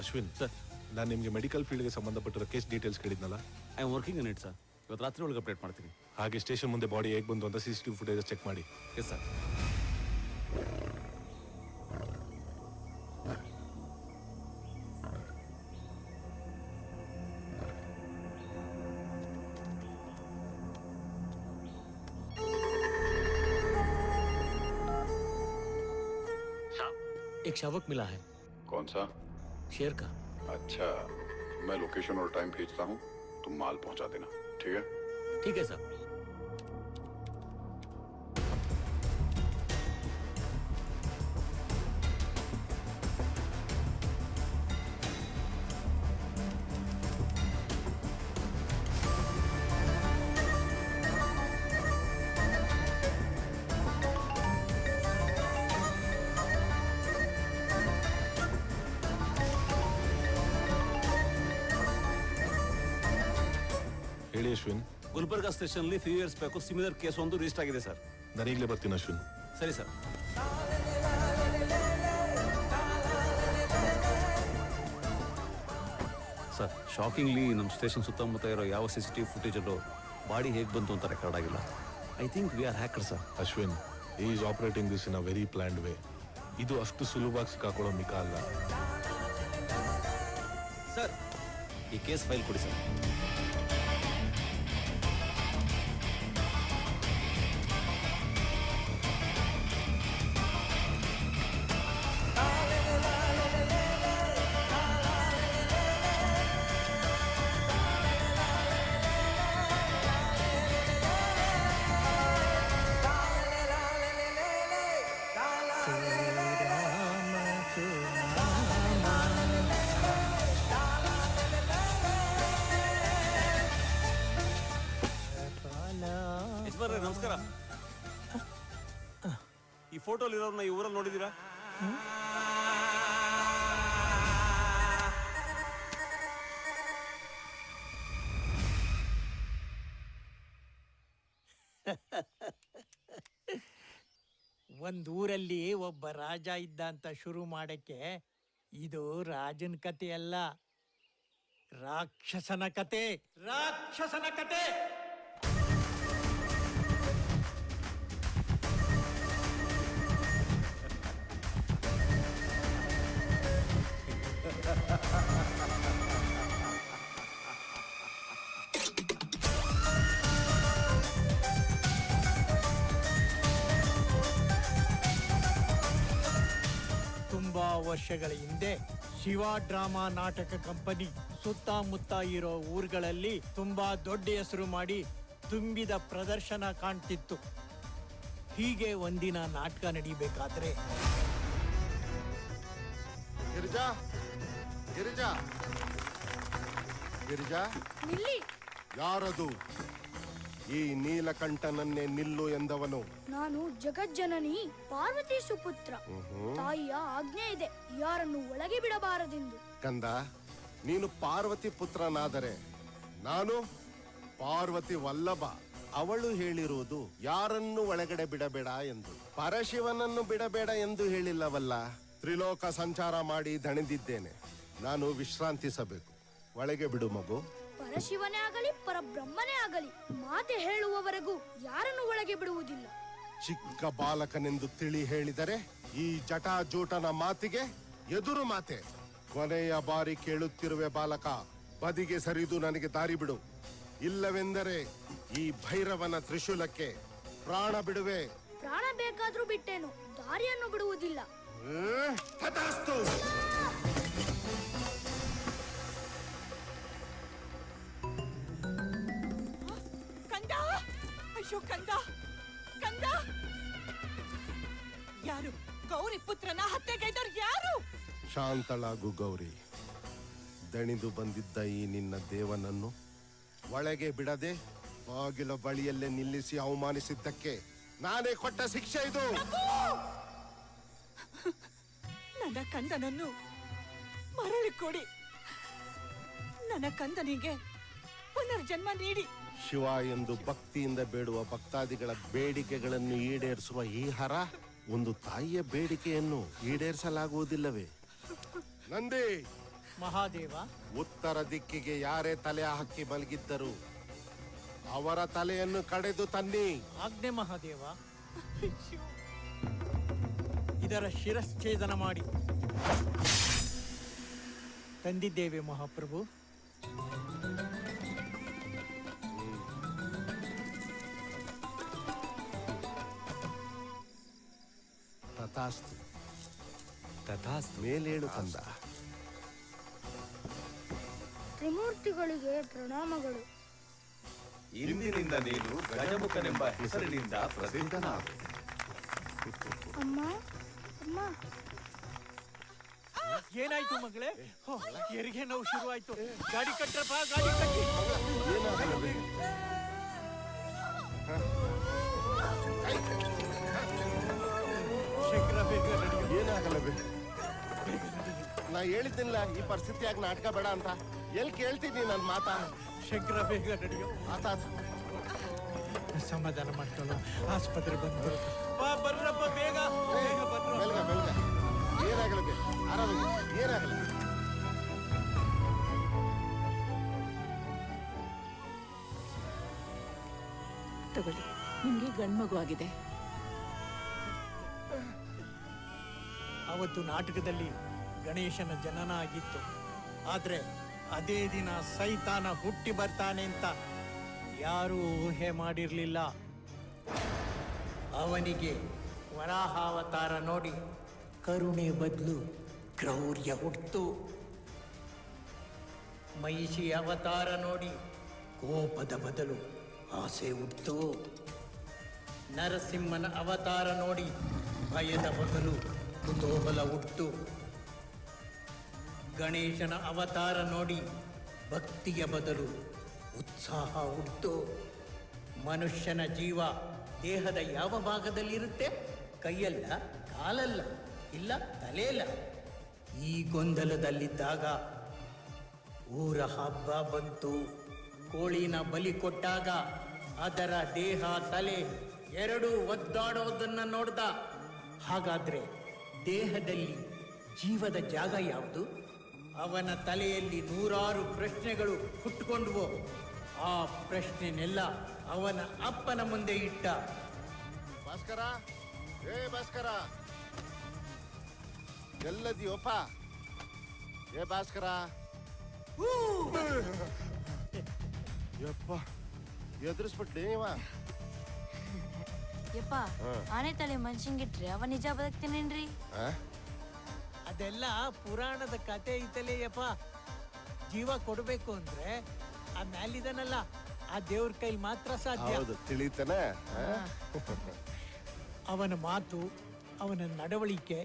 Ashwin sir, ನಾನು ನಿಮಗೆ ಮೆಡಿಕಲ್ ಫೀಲ್ಡ್ಗೆ ಸಂಬಂಧಪಟ್ಟಿರೋ ಕೇಸ್ ಡೀಟೇಲ್ಸ್ ಕೇಳಿದ್ನಲ್ಲ. I am working on it sir. ಇವತ್ತು ರಾತ್ರಿ ಒಳಗೆ ಅಪ್ಡೇಟ್ ಮಾಡ್ತೀನಿ. ಹಾಗೆ ಸ್ಟೇಷನ್ ಮುಂದೆ ಬಾಡಿ ಹೇಗೆ ಬಂತು ಅಂತ CCTV ಫುಟೇಜ್ ಚೆಕ್ ಮಾಡಿ. Yes sir. एक शावक मिला है। कौन सा? शेर का। अच्छा, मैं लोकेशन और टाइम भेजता हूँ, तुम माल पहुंचा देना, ठीक है? ठीक है सर। ಹೇಳಿ ಅಶ್ವಿನ್. ಗುಲ್ಬರ್ಗಾ ಸ್ಟೇಷನ್ ಅಲ್ಲಿ ಫ್ಯೂ ಇಯರ್ಸ್ ಬೇಕು ಸಿಮಿಲರ್ ಕೇಸ್ ಒಂದು ರಿಜಿಸ್ಟರ್ ಆಗಿದೆ ಸರ್. ನಾನು ಈಗಲೇ ಬರ್ತೀನಿ ಅಶ್ವಿನ್. ಸರಿ ಸರ್. ಸರ್ ಶಾಕಿಂಗ್ಲಿ ನಮ್ಮ ಸ್ಟೇಷನ್ ಸುತ್ತಮುತ್ತ ಇರೋ ಯಾವ CCTV ಫುಟೇಜಲ್ಲೂ ಬಾಡಿ ಹೇಗೆ ಬಂತು ಅಂತ ರೆಕಾರ್ಡ್ ಆಗಿಲ್ಲ. I think we are hacker sir. Ashwin, he is operating this in a very planned way. ಇದು ಅಷ್ಟು ಸುಲಭವಾಗಿ ಸಿಕ್ಕಾಕೊಳ್ಳೋ ಮಿಕ ಅಲ್ಲ. ಸರ್ ಈ ಕೇಸ್ ಫೈಲ್ ಕೊಡಿ ಸರ್. ನಮಸ್ಕಾರ. ಈ ಫೋಟೋಲಿ ಇರೋರ್ನ ಈ ಊರಲ್ಲಿ ನೋಡಿದೀರಾ? ಒಂದೂರಲ್ಲಿ ಒಬ್ಬ ರಾಜ ಇದ್ದ ಅಂತ ಶುರು ಮಾಡಕ್ಕೆ ಇದು ರಾಜನ ಕತೆ ಅಲ್ಲ, ರಾಕ್ಷಸನ ಕತೆ. ರಾಕ್ಷಸನ ಕತೆ. ತುಂಬಾ ವರ್ಷಗಳ ಹಿಂದೆ ಶಿವ ಡ್ರಾಮಾ ನಾಟಕ ಕಂಪನಿ ಸುತ್ತಮುತ್ತ ಇರೋ ಊರುಗಳಲ್ಲಿ ತುಂಬಾ ದೊಡ್ಡ ಹೆಸರು ಮಾಡಿ ತುಂಬಿದ ಪ್ರದರ್ಶನ ಕಾಣ್ತಿತ್ತು. ಹೀಗೆ ಒಂದಿನ ನಾಟಕ ನಡಿಬೇಕಾದ್ರೆ ಗಿರಿಜಾ ಗಿರಿಜಾ ಗಿರಿಜಾ ನಿಲ್ಲಿ. ಯಾರದು ಈ ನೀಲಕಂಠನನ್ನೇ ನಿಲ್ಲು ಎಂದವನು? ನಾನು ಜಗಜ್ಜನನಿ ಪಾರ್ವತಿ ಸುಪುತ್ರ. ತಾಯಿಯ ಆಜ್ಞೆ ಇದೆ, ಯಾರನ್ನು ಒಳಗೆ ಬಿಡಬಾರದೆಂದು. ಕಂದ, ನೀನು ಪಾರ್ವತಿ ಪುತ್ರನಾದರೆ ನಾನು ಪಾರ್ವತಿ ವಲ್ಲಭ. ಅವಳು ಹೇಳಿರುವುದು ಯಾರನ್ನು ಒಳಗಡೆ ಬಿಡಬೇಡ ಎಂದು, ಪರಶಿವನನ್ನು ಬಿಡಬೇಡ ಎಂದು ಹೇಳಿಲ್ಲವಲ್ಲ. ತ್ರಿಲೋಕ ಸಂಚಾರ ಮಾಡಿ ದಣಿದಿದ್ದೇನೆ, ನಾನು ವಿಶ್ರಾಂತಿಸಬೇಕು. ಒಳಗೆ ಬಿಡು ಮಗು. ಪರಶಿವನೇ ಆಗಲಿ ಪರಬ್ರಹ್ಮನೇ ಆಗಲಿ ಮಾತೆ ಹೇಳುವವರೆಗೂ ಯಾರನ್ನು ಒಳಗೆ ಬಿಡುವುದಿಲ್ಲ. ಚಿಕ್ಕ ಬಾಲಕನೆಂದು ತಿಳಿ ಹೇಳಿದರೆ ಈ ಜಟಾಜೂಟನ ಮಾತಿಗೆ ಎದುರು ಮಾತೆ. ಕೊನೆಯ ಬಾರಿ ಕೇಳುತ್ತಿರುವೆ ಬಾಲಕ, ಬದಿಗೆ ಸರಿದು ನನಗೆ ದಾರಿ ಬಿಡು. ಇಲ್ಲವೆಂದರೆ ಈ ಭೈರವನ ತ್ರಿಶೂಲಕ್ಕೆ ಪ್ರಾಣ ಬಿಡುವೆ. ಪ್ರಾಣ ಬೇಕಾದ್ರೂ ಬಿಟ್ಟೇನು, ದಾರಿಯನ್ನು ಬಿಡುವುದಿಲ್ಲ. ತಥಾಸ್ತು. ಕಂದ, ಅಯ್ಯೋ ಕಂದ, ಕಂದ, ಯಾರು ಗೌರಿ ಪುತ್ರನ ಹತ್ಯೆಗೈದವ್ರು ಯಾರು? ಶಾಂತಳಾಗು ಗೌರಿ. ದಣಿದು ಬಂದಿದ್ದ ಈ ನಿನ್ನ ದೇವನನ್ನು ಒಳಗೆ ಬಿಡದೆ ಬಾಗಿಲ ಬಳಿಯಲ್ಲೇ ನಿಲ್ಲಿಸಿ ಅವಮಾನಿಸಿದ್ದಕ್ಕೆ ನಾನೇ ಕೊಟ್ಟ ಶಿಕ್ಷೆ ಇದು. ನನ್ನ ಕಂದನನ್ನು ಮರಳಿ ಕೊಡಿ. ನನ್ನ ಕಂದನಿಗೆ ಪುನರ್ಜನ್ಮ ನೀಡಿ. ಶಿವ ಎಂದು ಭಕ್ತಿಯಿಂದ ಬೇಡುವ ಭಕ್ತಾದಿಗಳ ಬೇಡಿಕೆಗಳನ್ನು ಈಡೇರಿಸುವ ಈ ಹರ ಒಂದು ತಾಯಿಯ ಬೇಡಿಕೆಯನ್ನು ಈಡೇರಿಸಲಾಗುವುದಿಲ್ಲವೇ? ನಂದಿ, ಮಹಾದೇವ, ಉತ್ತರ ದಿಕ್ಕಿಗೆ ಯಾರೇ ತಲೆ ಹಾಕಿ ಮಲಗಿದ್ದರು ಅವರ ತಲೆಯನ್ನು ಕಡೆದು ತನ್ನಿ. ಆಜ್ಞೆ ಮಹಾದೇವ. ಇದರ ಶಿರಶ್ಛೇದನ ಮಾಡಿ ತಂದಿದ್ದೇವೆ ಮಹಾಪ್ರಭು. ತಥಾಸ್ತು. ತಥಾಸ್ತು. ಮೇಲೇಳು ಕಂದ. ತ್ರಿಮೂರ್ತಿಗಳಿಗೆ ಪ್ರಣಾಮಗಳು. ಇಂದಿನಿಂದ ನೀನು ಗಜಮುಖನೆಂಬ ಹೆಸರಿನಿಂದ ಪ್ರಸಿದ್ಧನಾಗು. ಅಮ್ಮ ಅಮ್ಮ, ಏನಾಯ್ತು ಮಗಳೇ? ಹೆರಿಗೆ ನೋವು ಶುರುವಾಯ್ತು. ಗಾಡಿ ಕಟ್ರಪ್ಪ, ಗಾಡಿ ಕಟ್ಟಿ. ಏನಾಗಲ್ಲ ಬೇ. ನಾ ಹೇಳಿದ್ದಿಲ್ಲ ಈ ಪರಿಸ್ಥಿತಿಯಾಗಿ ನಾಟಕ ಬೇಡ ಅಂತ. ಎಲ್ಲಿ ಕೇಳ್ತೀನಿ ನನ್ನ ಮಾತಾ? ಶಂಕರ ಬೇಗ ನಡೆಯೋ ಸಮಾಧಾನ ಮಾಡ್ಕೊಳ್ಳೋ ಆಸ್ಪತ್ರೆ ಬಂದು ಬರ್ರಪ್ಪ ಬೇಗ ಬೇಗ ಬರ್ರ ಏನಾಗಲಿದೆ ಆರಾಮಾಗಿ ಏನಾಗಲ್ಲ ತಗೊಳ್ಳಿ, ನಿಮ್ಗೆ ಗಂಡ್ಮಗು ಆಗಿದೆ. ಅವತ್ತು ನಾಟಕದಲ್ಲಿ ಗಣೇಶನ ಜನನ ಆಗಿತ್ತು. ಆದ್ರೆ ಅದೇ ದಿನ ಸೈತಾನ ಹುಟ್ಟಿ ಬರ್ತಾನೆ ಅಂತ ಯಾರೂ ಊಹೆ ಮಾಡಿರ್ಲಿಲ್ಲ. ಅವನಿಗೆ ವರಾಹಾವತಾರ ನೋಡಿ ಕರುಣೆ ಬದಲು ಕ್ರೌರ್ಯ ಹುಟ್ಟಿತು. ಮಹಿಷಿ ಅವತಾರ ನೋಡಿ ಕೋಪದ ಬದಲು ಆಸೆ ಹುಟ್ಟಿತು. ನರಸಿಂಹನ ಅವತಾರ ನೋಡಿ ಭಯದ ಬದಲು ಕುತೂಹಲ ಹುಟ್ಟಿತು. ಗಣೇಶನ ಅವತಾರ ನೋಡಿ ಭಕ್ತಿಯ ಬದಲು ಉತ್ಸಾಹ ಹುಟ್ಟಿತು. ಮನುಷ್ಯನ ಜೀವ ದೇಹದ ಯಾವ ಭಾಗದಲ್ಲಿರುತ್ತೆ? ಕೈಯಲ್ಲ, ಕಾಲಲ್ಲ, ಇಲ್ಲ ತಲೆಯಲ್ಲ. ಈ ಗೊಂದಲದಲ್ಲಿದ್ದಾಗ ಊರ ಹಬ್ಬ ಬಂತು. ಕೋಳಿನ ಬಲಿ ಕೊಟ್ಟಾಗ ಅದರ ದೇಹ ತಲೆ ಎರಡೂ ಒದ್ದಾಡೋದನ್ನ ನೋಡ್ದ. ಹಾಗಾದ್ರೆ ದೇಹದಲ್ಲಿ ಜೀವದ ಜಾಗ ಯಾವುದು? ಅವನ ತಲೆಯಲ್ಲಿ ನೂರಾರು ಪ್ರಶ್ನೆಗಳು ಹುಟ್ಟುಕೊಂಡ್ವು. ಆ ಪ್ರಶ್ನೆನೆಲ್ಲ ಅವನ ಅಪ್ಪನ ಮುಂದೆ ಇಟ್ಟ. ಭಾಸ್ಕರ, ಏ ಭಾಸ್ಕರ, ಎಲ್ಲದಿಯಪ್ಪ? ಏ ಭಾಸ್ಕರ, ಯಪ್ಪ ಎದುರಿಸ್ಬಿಟ್ಲಿ ನೀವ. ಯಪ್ಪ, ಆನೆ ತಲೆ ಮನುಷ್ಯಂಗಿಟ್ರಿ ಅವ ನಿಜ ಬದುಕ್ತೇನೇನ್ರಿ? ಅದೆಲ್ಲ ಪುರಾಣದ ಕತೆ ಐತಲೇ ಯಪ್ಪ. ಜೀವ ಕೊಡಬೇಕು ಅಂದ್ರೆ ಆ ಮ್ಯಾಲಿದನಲ್ಲ ಆ ದೇವ್ರ ಕೈಲಿ ಮಾತ್ರ ಸಾಧ್ಯ. ತಿಳಿತಾನೆ. ಅವನ ಮಾತು, ಅವನ ನಡವಳಿಕೆ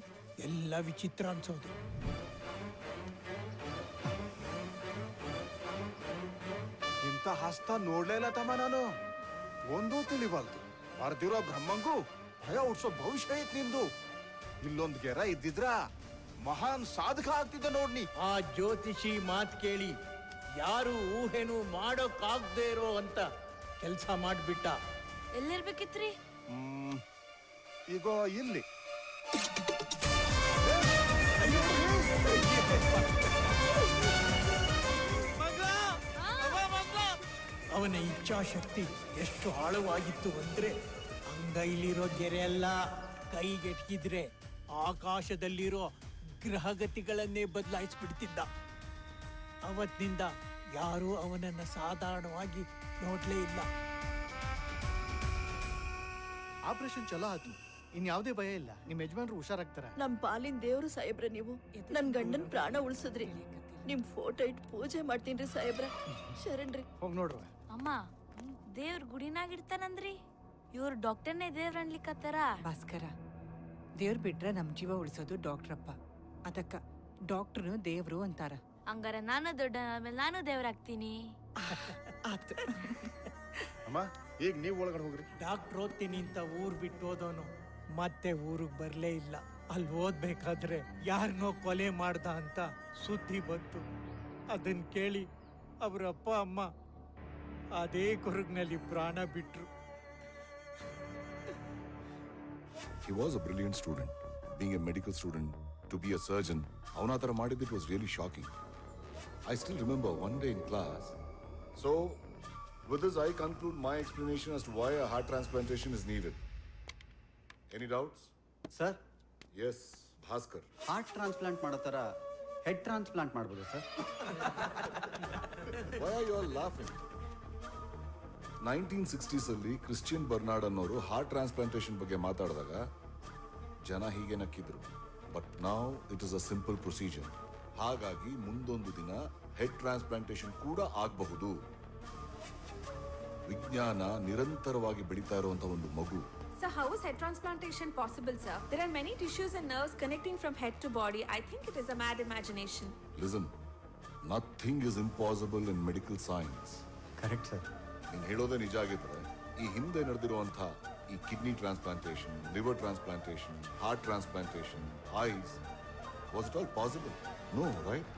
ಎಲ್ಲ ವಿಚಿತ್ರ ಅನ್ಸೋದು. ಇಂಥ ಹಸ್ತ ನೋಡ್ಲೇ ಇಲ್ಲ ತಮ್ಮ ನಾನು. ಒಂದೂ ತಿಳಿಬಾರ್ದು. ಬರ್ದಿರೋ ಬ್ರಹ್ಮಂಗೂ ಭಯ ಹುಡ್ಸೋ ಭವಿಷ್ಯ ಐತ್ ನಿಂದು. ಇಲ್ಲೊಂದ್ ಗೆರ ಇದ್ದಿದ್ರ ಮಹಾನ್ ಸಾಧಕ ಆಗ್ತಿದ್ದ ನೋಡ್ನಿ. ಆ ಜ್ಯೋತಿಷಿ ಮಾತು ಕೇಳಿ ಯಾರು ಊಹೆನು ಮಾಡೋಕ್ಕಾಗದೇ ಇರೋ ಅಂತ ಕೆಲಸ ಮಾಡ್ಬಿಟ್ಟ. ಎಲ್ಲಿರ್ಬೇಕಿತ್ರಿ? ಈಗ ಇಲ್ಲಿ ಅವನ ಇಚ್ಛಾಶಕ್ತಿ ಎಷ್ಟು ಆಳವಾಗಿತ್ತು ಅಂದ್ರೆ ಅಂಗೈಲಿರೋ ಗೆರೆ ಅಲ್ಲ, ಕೈಗೆಟಕಿದ್ರೆ ಆಕಾಶದಲ್ಲಿರೋ ಗ್ರಹಗತಿಗಳನ್ನೇ ಬದಲಾಯಿಸ್ಬಿಡ್ತಿದ್ದ. ಅವತ್ತಿನಿಂದ ಯಾರೂ ಅವನನ್ನ ಸಾಧಾರಣವಾಗಿ ನೋಡ್ಲೇ ಇಲ್ಲ. ಆಪರೇಷನ್ ಚಲೋ ಆಯ್ತು, ಇನ್ಯಾವುದೇ ಭಯ ಇಲ್ಲ. ನಿಮ್ ಯಜಮಾನ್ರು ಹುಷಾರಾಗ್ತಾರ. ನಮ್ ಪಾಲಿನ ದೇವ್ರು ಸಾಹೇಬ್ರ, ನೀವು ನನ್ ಗಂಡನ್ ಪ್ರಾಣ ಉಳ್ಸದ್ರಿ. ನಿಮ್ ಫೋಟೋ ಇಟ್ಟು ಪೂಜೆ ಮಾಡ್ತೀನ್ರಿ ಸಾಹೇಬ್ರ. ಶರಣ್ರಿ. ಹೋಗ್ ನೋಡ್ರ. ಅಮ್ಮ, ದೇವ್ರ ಗುಡಿನಾಗಿರ್ತಾನಂದ್ರಿ. ಇವ್ರು ಡಾಕ್ಟರ್ನೇ ದೇವ್ರ ಅನ್ಲಿಕ್ಕತ್ತಾರ. ಭಾಸ್ಕರ, ದೇವ್ರ ಬಿಟ್ರೆ ನಮ್ ಜೀವ ಉಳಿಸೋದು ಡಾಕ್ಟ್ರಪ್ಪ. ಅದಕ್ಕ ಡಾಕ್ಟರ್ನು ದೇವ್ರು ಅಂತಾರ. ಹಂಗಾರ ನಾನು ದೊಡ್ಡ ಆಮೇಲೆ ನಾನು ದೇವ್ರಾಗ್ತೀನಿ. ಅಮ್ಮ, ಈಗ ನೀವು ಒಳಗಡೆ ಹೋಗ್ರಿ. ಡಾಕ್ಟರ್ ಓದ್ತೀನಿ ಅಂತ ಊರ್ ಬಿಟ್ಟು ಹೋದವನು ಮತ್ತೆ ಊರಿಗೆ ಬರ್ಲೇ ಇಲ್ಲ. ಅಲ್ಲಿ ಓದ್ಬೇಕಾದ್ರೆ ಯಾರನ್ನೋ ಕೊಲೆ ಮಾಡ್ದ ಅಂತ ಸುದ್ದಿ ಬಂತು. ಅದನ್ನ ಕೇಳಿ ಅವ್ರ ಅಪ್ಪ ಅಮ್ಮ ಅದೇ ಕೊರಗ್ನಲ್ಲಿ ಪ್ರಾಣ ಬಿಟ್ರು. He was a brilliant student. Being a medical student, to be a surgeon, avana ತರ ಮಾಡಿದ್ದು it was really shocking. I still remember one day in class. So, with this I conclude my explanation as to why a heart transplantation is needed. Any doubts? Sir? Yes, Bhaskar. Heart transplant ಮಾಡೋ ಥರ head transplant ಮಾಡ್ಬೋದು sir? Why are you all laughing? 1960s ಅಲ್ಲಿ Christian Bernard ಅನ್ನೋರು heart transplantation ಬಗ್ಗೆ ಮಾತಾಡಿದಾಗ ಜನ ಹೀಗೆ ನಕ್ಕಿದ್ರು. But ನಾವ್ it is a simple procedure. ಹಾಗಾಗಿ ಮುಂದೊಂದು ದಿನ ಹೆಡ್ ಟ್ರಾನ್ಸ್ಪ್ಲಾಂಟೇಶನ್ ಕೂಡ ಆಗಬಹುದು. ವಿಜ್ಞಾನ ನಿರಂತರವಾಗಿ ಬೆಳೀತಾ ಇರುವಂತ ಒಂದು ಮಗು. So how is head transplantation possible, sir? There are many tissues and nerves connecting from head to body. I think it is a mad imagination. Listen, nothing is impossible in medical science. Correct sir. ನೀನು ಹೇಳೋದೇ ನಿಜ ಆಗಿದ್ರೆ ಈ ಹಿಂದೆ ನಡೆದಿರುವಂಥ ಈ kidney transplantation, liver transplantation, heart transplantation, eyes, was it all possible? No, right?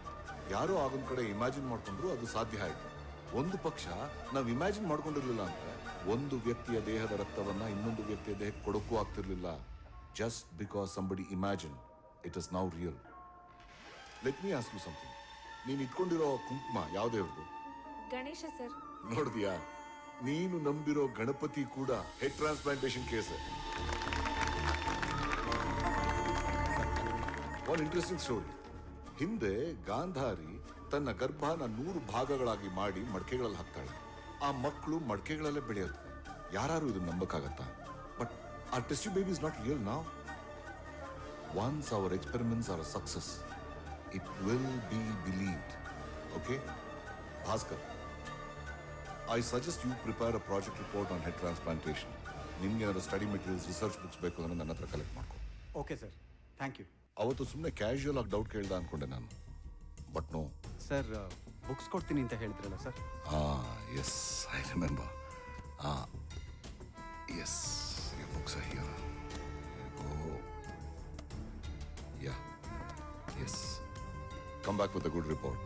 ಯಾರೋ ಆಗೊಂದ್ ಕಡೆ ಇಮ್ಯಾಜಿನ್ ಮಾಡ್ಕೊಂಡ್ರು ಅದು ಸಾಧ್ಯ ಆಯ್ತು. ಒಂದು ಪಕ್ಷ ನಾವು ಇಮ್ಯಾಜಿನ್ ಮಾಡ್ಕೊಂಡಿರ್ಲಿಲ್ಲ ಅಂದ್ರೆ ಒಂದು ವ್ಯಕ್ತಿಯ ದೇಹದ ರಕ್ತವನ್ನ ಇನ್ನೊಂದು ವ್ಯಕ್ತಿಯ ದೇಹಕ್ಕೆ ಕೊಡಕ್ಕೂ ಆಗ್ತಿರ್ಲಿಲ್ಲ. Just because somebody imagine it is now real. Let me ask you something. ನೀನು ಇಟ್ಕೊಂಡಿರೋ ಕುಂಕುಮ ಯಾವ ದೇವ್ರದು? ಗಣೇಶ ಸರ್. ನೋಡಿದ್ಯಾ, ನೀನು ನಂಬಿರೋ ಗಣಪತಿ ಕೂಡ head transplantation case. One interesting story. ಹಿಂದೆ ಗಾಂಧಾರಿ ತನ್ನ ಗರ್ಭನ 100 ಭಾಗಗಳಾಗಿ ಮಾಡಿ ಮಡಕೆಗಳಲ್ಲಿ ಹಾಕ್ತಾಳೆ. ಆ ಮಕ್ಕಳು ಮಡಕೆಗಳಲ್ಲೇ ಬೆಳೆಯುತ್ತವೆ. ಯಾರು ಇದನ್ನ ನಂಬಕ್ಕಾಗತ್ತಾ? But our test tube baby is not real now. Once our experiments are a success, it will be believed. Okay? Bhaskar, I suggest you prepare a project report on head transplantation. ನಿಮ್ಗೆ ಏನಾದ್ರು study materials, research books ಬೇಕು ಅಂದ್ರೆ ನನ್ನ ಹತ್ರ collect ಮಾಡ್ಕೊ. Okay sir, thank you. ಅವತ್ತು ಸುಮ್ಮನೆ casual ಆಗಿ ಡೌಟ್ ಕೇಳ್ದ ಅನ್ಕೊಂಡೆ ನಾನು. ಬಟ್ ನೋ ಸರ್, ಬುಕ್ಸ್ ಕೊಡ್ತೀನಿ ಅಂತ ಹೇಳಿದ್ರಲ್ಲ sir. Yes, I remember. Yes, your books are here. Oh, yeah, yes. Come back with a good report.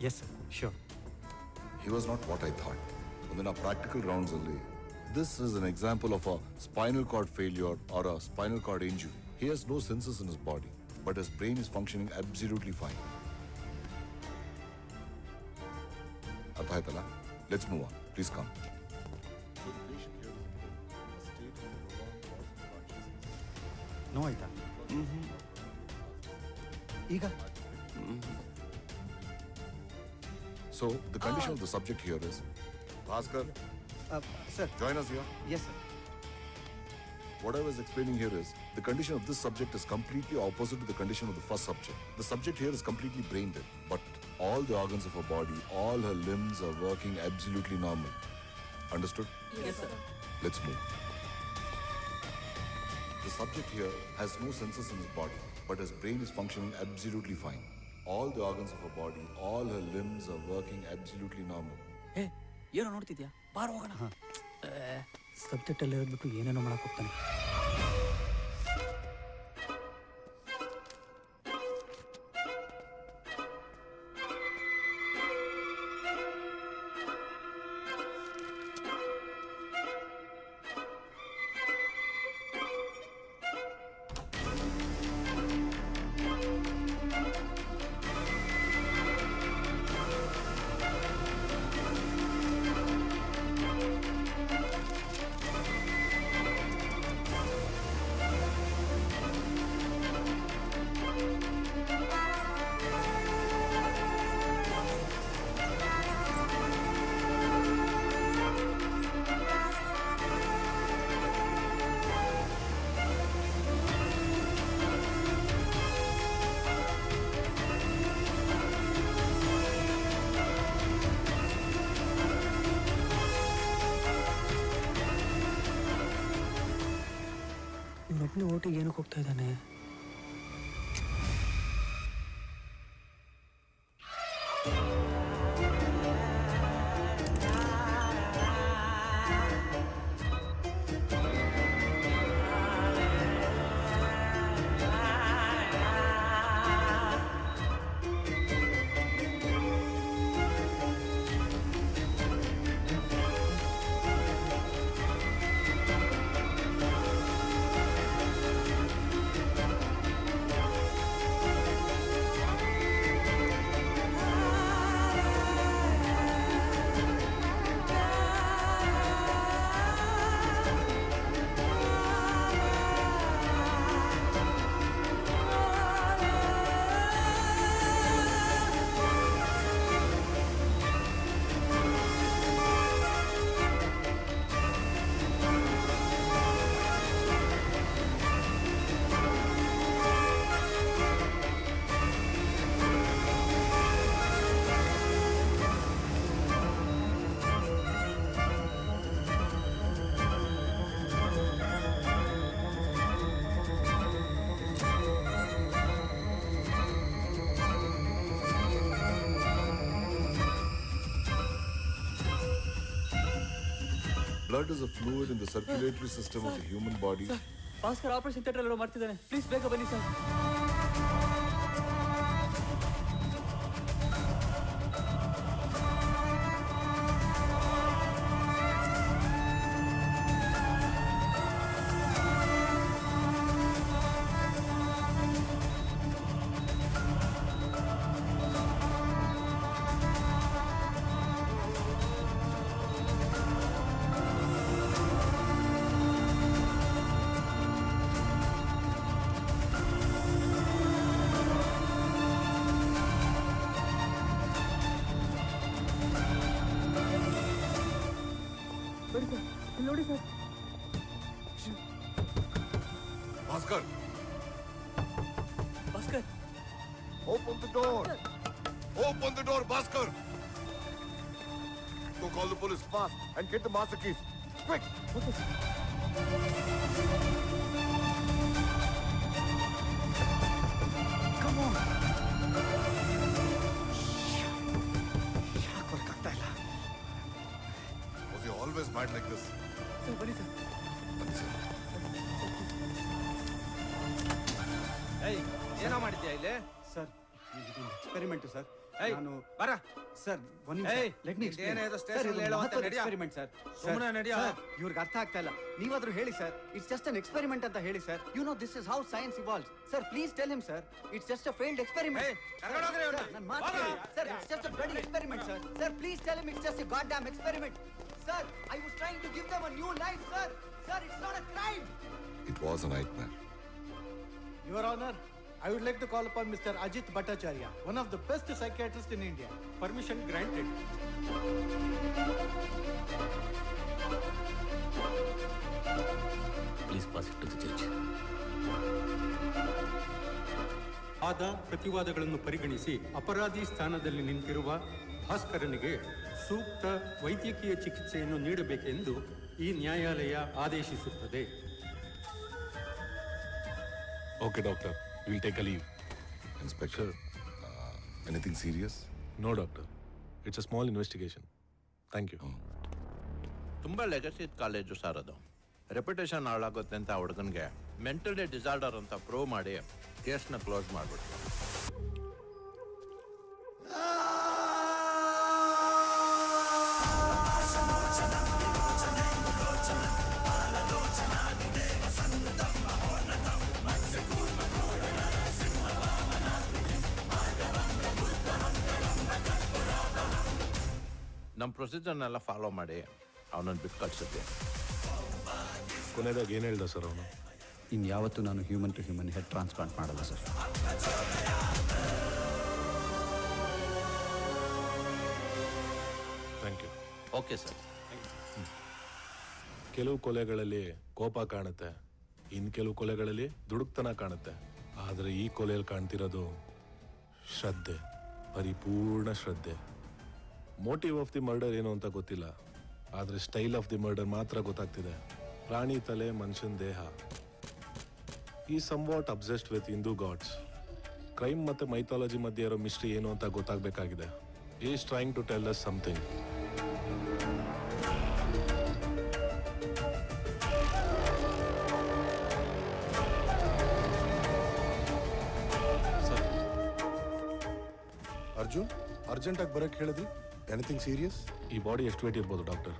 Yes, sir, sure. He was not what I thought. On our practical rounds only, this is an example of a spinal cord failure or a spinal cord injury. He has no senses in his body, but his brain is functioning absolutely fine. Artha aitala? Let's move on. Please come. No ಆಯ್ತಾ? ಈಗ So, the condition of the subject here is, Bhaskar, sir, join us here. Yes, sir. What I was explaining here is, the condition of this subject is completely opposite to the condition of the first subject. The subject here is completely brain dead, but all the organs of her body, all her limbs are working absolutely normal. Understood? Yes, sir. Let's move. The subject here has no senses in his body, but his brain is functioning absolutely fine. All the organs of her body, all her limbs are working absolutely normal. ಹೇ, ಏನೋ ನೋಡ್ತಿದ್ಯಾ? ಬಾರ ಹೋಗೋಣ. Subject ಅಲ್ಲಿ ಹೇಳ್ಬಿಟ್ಟು ಏನೇನೋ ಮಾಡಕ್ ಹೋಗ್ತಾನೆ. ಇವನೊಬ್ಬನೇ ಓಟಿಗೆ ಏನಕ್ಕೆ ಹೋಗ್ತಾ ಇದ್ದಾನೆ? Blood is a fluid in the circulatory system of the human body. Bhaskar operation theatre ಅಲ್ಲಿ ಮಾಡ್ತಿದ್ದಾನೆ. ಪ್ಲೀಸ್ ಬೇಗ ಬನ್ನಿ ಸರ್. ನೋಡಿ sir. Bhaskar, Bhaskar, open the door. Open the door, Bhaskar. Go call the police fast and get the master keys. Quick. Okay, sir. Come on. ಯಾಕೆ work ಆಗ್ತಾ ಇಲ್ಲ? Was he always mad like this? Sir ಬನ್ನಿ sir. ಏಯ್ ಏನೋ ಮಾಡಿದ್ಯಾ ಇಲ್ಲಿ? Sir experiment sir. ಏಯ್, ನಾನು ಬರ. ಸರ್ ಏಯ್, ಏನೇನೋ ಸ್ಟೇಷನ್ ಹೇಳುವಂತ ನಡಿಯಾ. Experiment sir. ಸುಮ್ಮನೆ ನಡಿಯಾ. ಇವ್ರಿಗೆ ಅರ್ಥ ಆಗ್ತಾ ಇಲ್ಲ. ನೀವಾದ್ರೂ ಹೇಳಿ sir. It's just an experiment ಅಂತ ಹೇಳಿ ಸರ್. You know this is how science evolves. Sir please tell him sir. It's just a failed experiment. ನನ್ನ ಮಾತು ಕೇಳಿ sir. It's just a bloody experiment sir. Sir please tell him it's just a god damn experiment. Sir I was trying to give them a new life sir. Sir it's not a crime. It was a nightmare. Your Honor, I would like to call upon Mr. Ajit Bhattacharya, one of the best psychiatrists in India. Permission granted. Please pass it to the judge. ಆದ ಪ್ರತಿವಾದಗಳನ್ನು ಪರಿಗಣಿಸಿ ಅಪರಾಧಿ ಸ್ಥಾನದಲ್ಲಿ ನಿಂತಿರುವ ಭಾಸ್ಕರನಿಗೆ ಸೂಕ್ತ ವೈದ್ಯಕೀಯ ಚಿಕಿತ್ಸೆಯನ್ನು ನೀಡಬೇಕೆಂದು ಈ ನ್ಯಾಯಾಲಯ ಆದೇಶಿಸುತ್ತದೆ. Okay, doctor. We'll take a leave. Inspector, anything serious? No, doctor. It's a small investigation. Thank you. ತುಂಬ ಲೆಗಸಿ ಕಾಲೇಜು ಸರ್ ಅದು. ರೆಪ್ಯುಟೇಷನ್ ಹಾಳಾಗುತ್ತೆ ಅಂತ ಆ ಹುಡುಗನಿಗೆ ಮೆಂಟಲಿ ಡಿಸಾರ್ಡರ್ ಅಂತ ಪ್ರೂವ್ ಮಾಡಿ ಕೇಸ್ನ ಕ್ಲೋಸ್ ಮಾಡಿಬಿಡ್ತು. ನಮ್ಮ ಪ್ರೊಸೀಜರ್ನೆಲ್ಲ ಫಾಲೋ ಮಾಡಿ ಅವನನ್ನು ಬಿಟ್ಟು ಕಳಿಸುತ್ತೆ. ಕೊನೆದಾಗ ಏನು ಹೇಳ್ದ ಸರ್ ಅವನು? ಇನ್ಯಾವತ್ತೂ ನಾನು human to human head transplant ಮಾಡಲ್ಲ sir. Thank you. Okay sir. ಕೆಲವು ಕೊಲೆಗಳಲ್ಲಿ ಕೋಪ ಕಾಣುತ್ತೆ, ಇನ್ನು ಕೆಲವು ಕೊಲೆಗಳಲ್ಲಿ ದುಡುಕ್ತನ ಕಾಣುತ್ತೆ. ಆದರೆ ಈ ಕೊಲೆಯಲ್ಲಿ ಕಾಣ್ತಿರೋದು ಶ್ರದ್ಧೆ, ಪರಿಪೂರ್ಣ ಶ್ರದ್ಧೆ. ಮೋಟಿವ್ ಆಫ್ ದಿ ಮರ್ಡರ್ ಏನು ಅಂತ ಗೊತ್ತಿಲ್ಲ, ಆದರೆ ಸ್ಟೈಲ್ ಆಫ್ ದಿ ಮರ್ಡರ್ ಮಾತ್ರ ಗೊತ್ತಾಗ್ತಿದೆ. ಪ್ರಾಣಿ ತಲೆ, ಮನುಷ್ಯನ ದೇಹ. He somewhat obsessed with Hindu gods. Crime ಮತ್ತು ಮೈಥಾಲಜಿ ಮಧ್ಯೆ ಇರೋ ಮಿಸ್ಟ್ರಿ ಏನು ಅಂತ ಗೊತ್ತಾಗಬೇಕಾಗಿದೆ. Is trying to tell us something. Arjun, ಅರ್ಜೆಂಟಾಗಿ ಬರೋಕ್ಕೆ ಹೇಳಿದ್ರಿ. Anything serious? ಈ ಬಾಡಿ ಎಷ್ಟು ವೇಟ್ ಇರ್ಬೋದು ಡಾಕ್ಟರ್?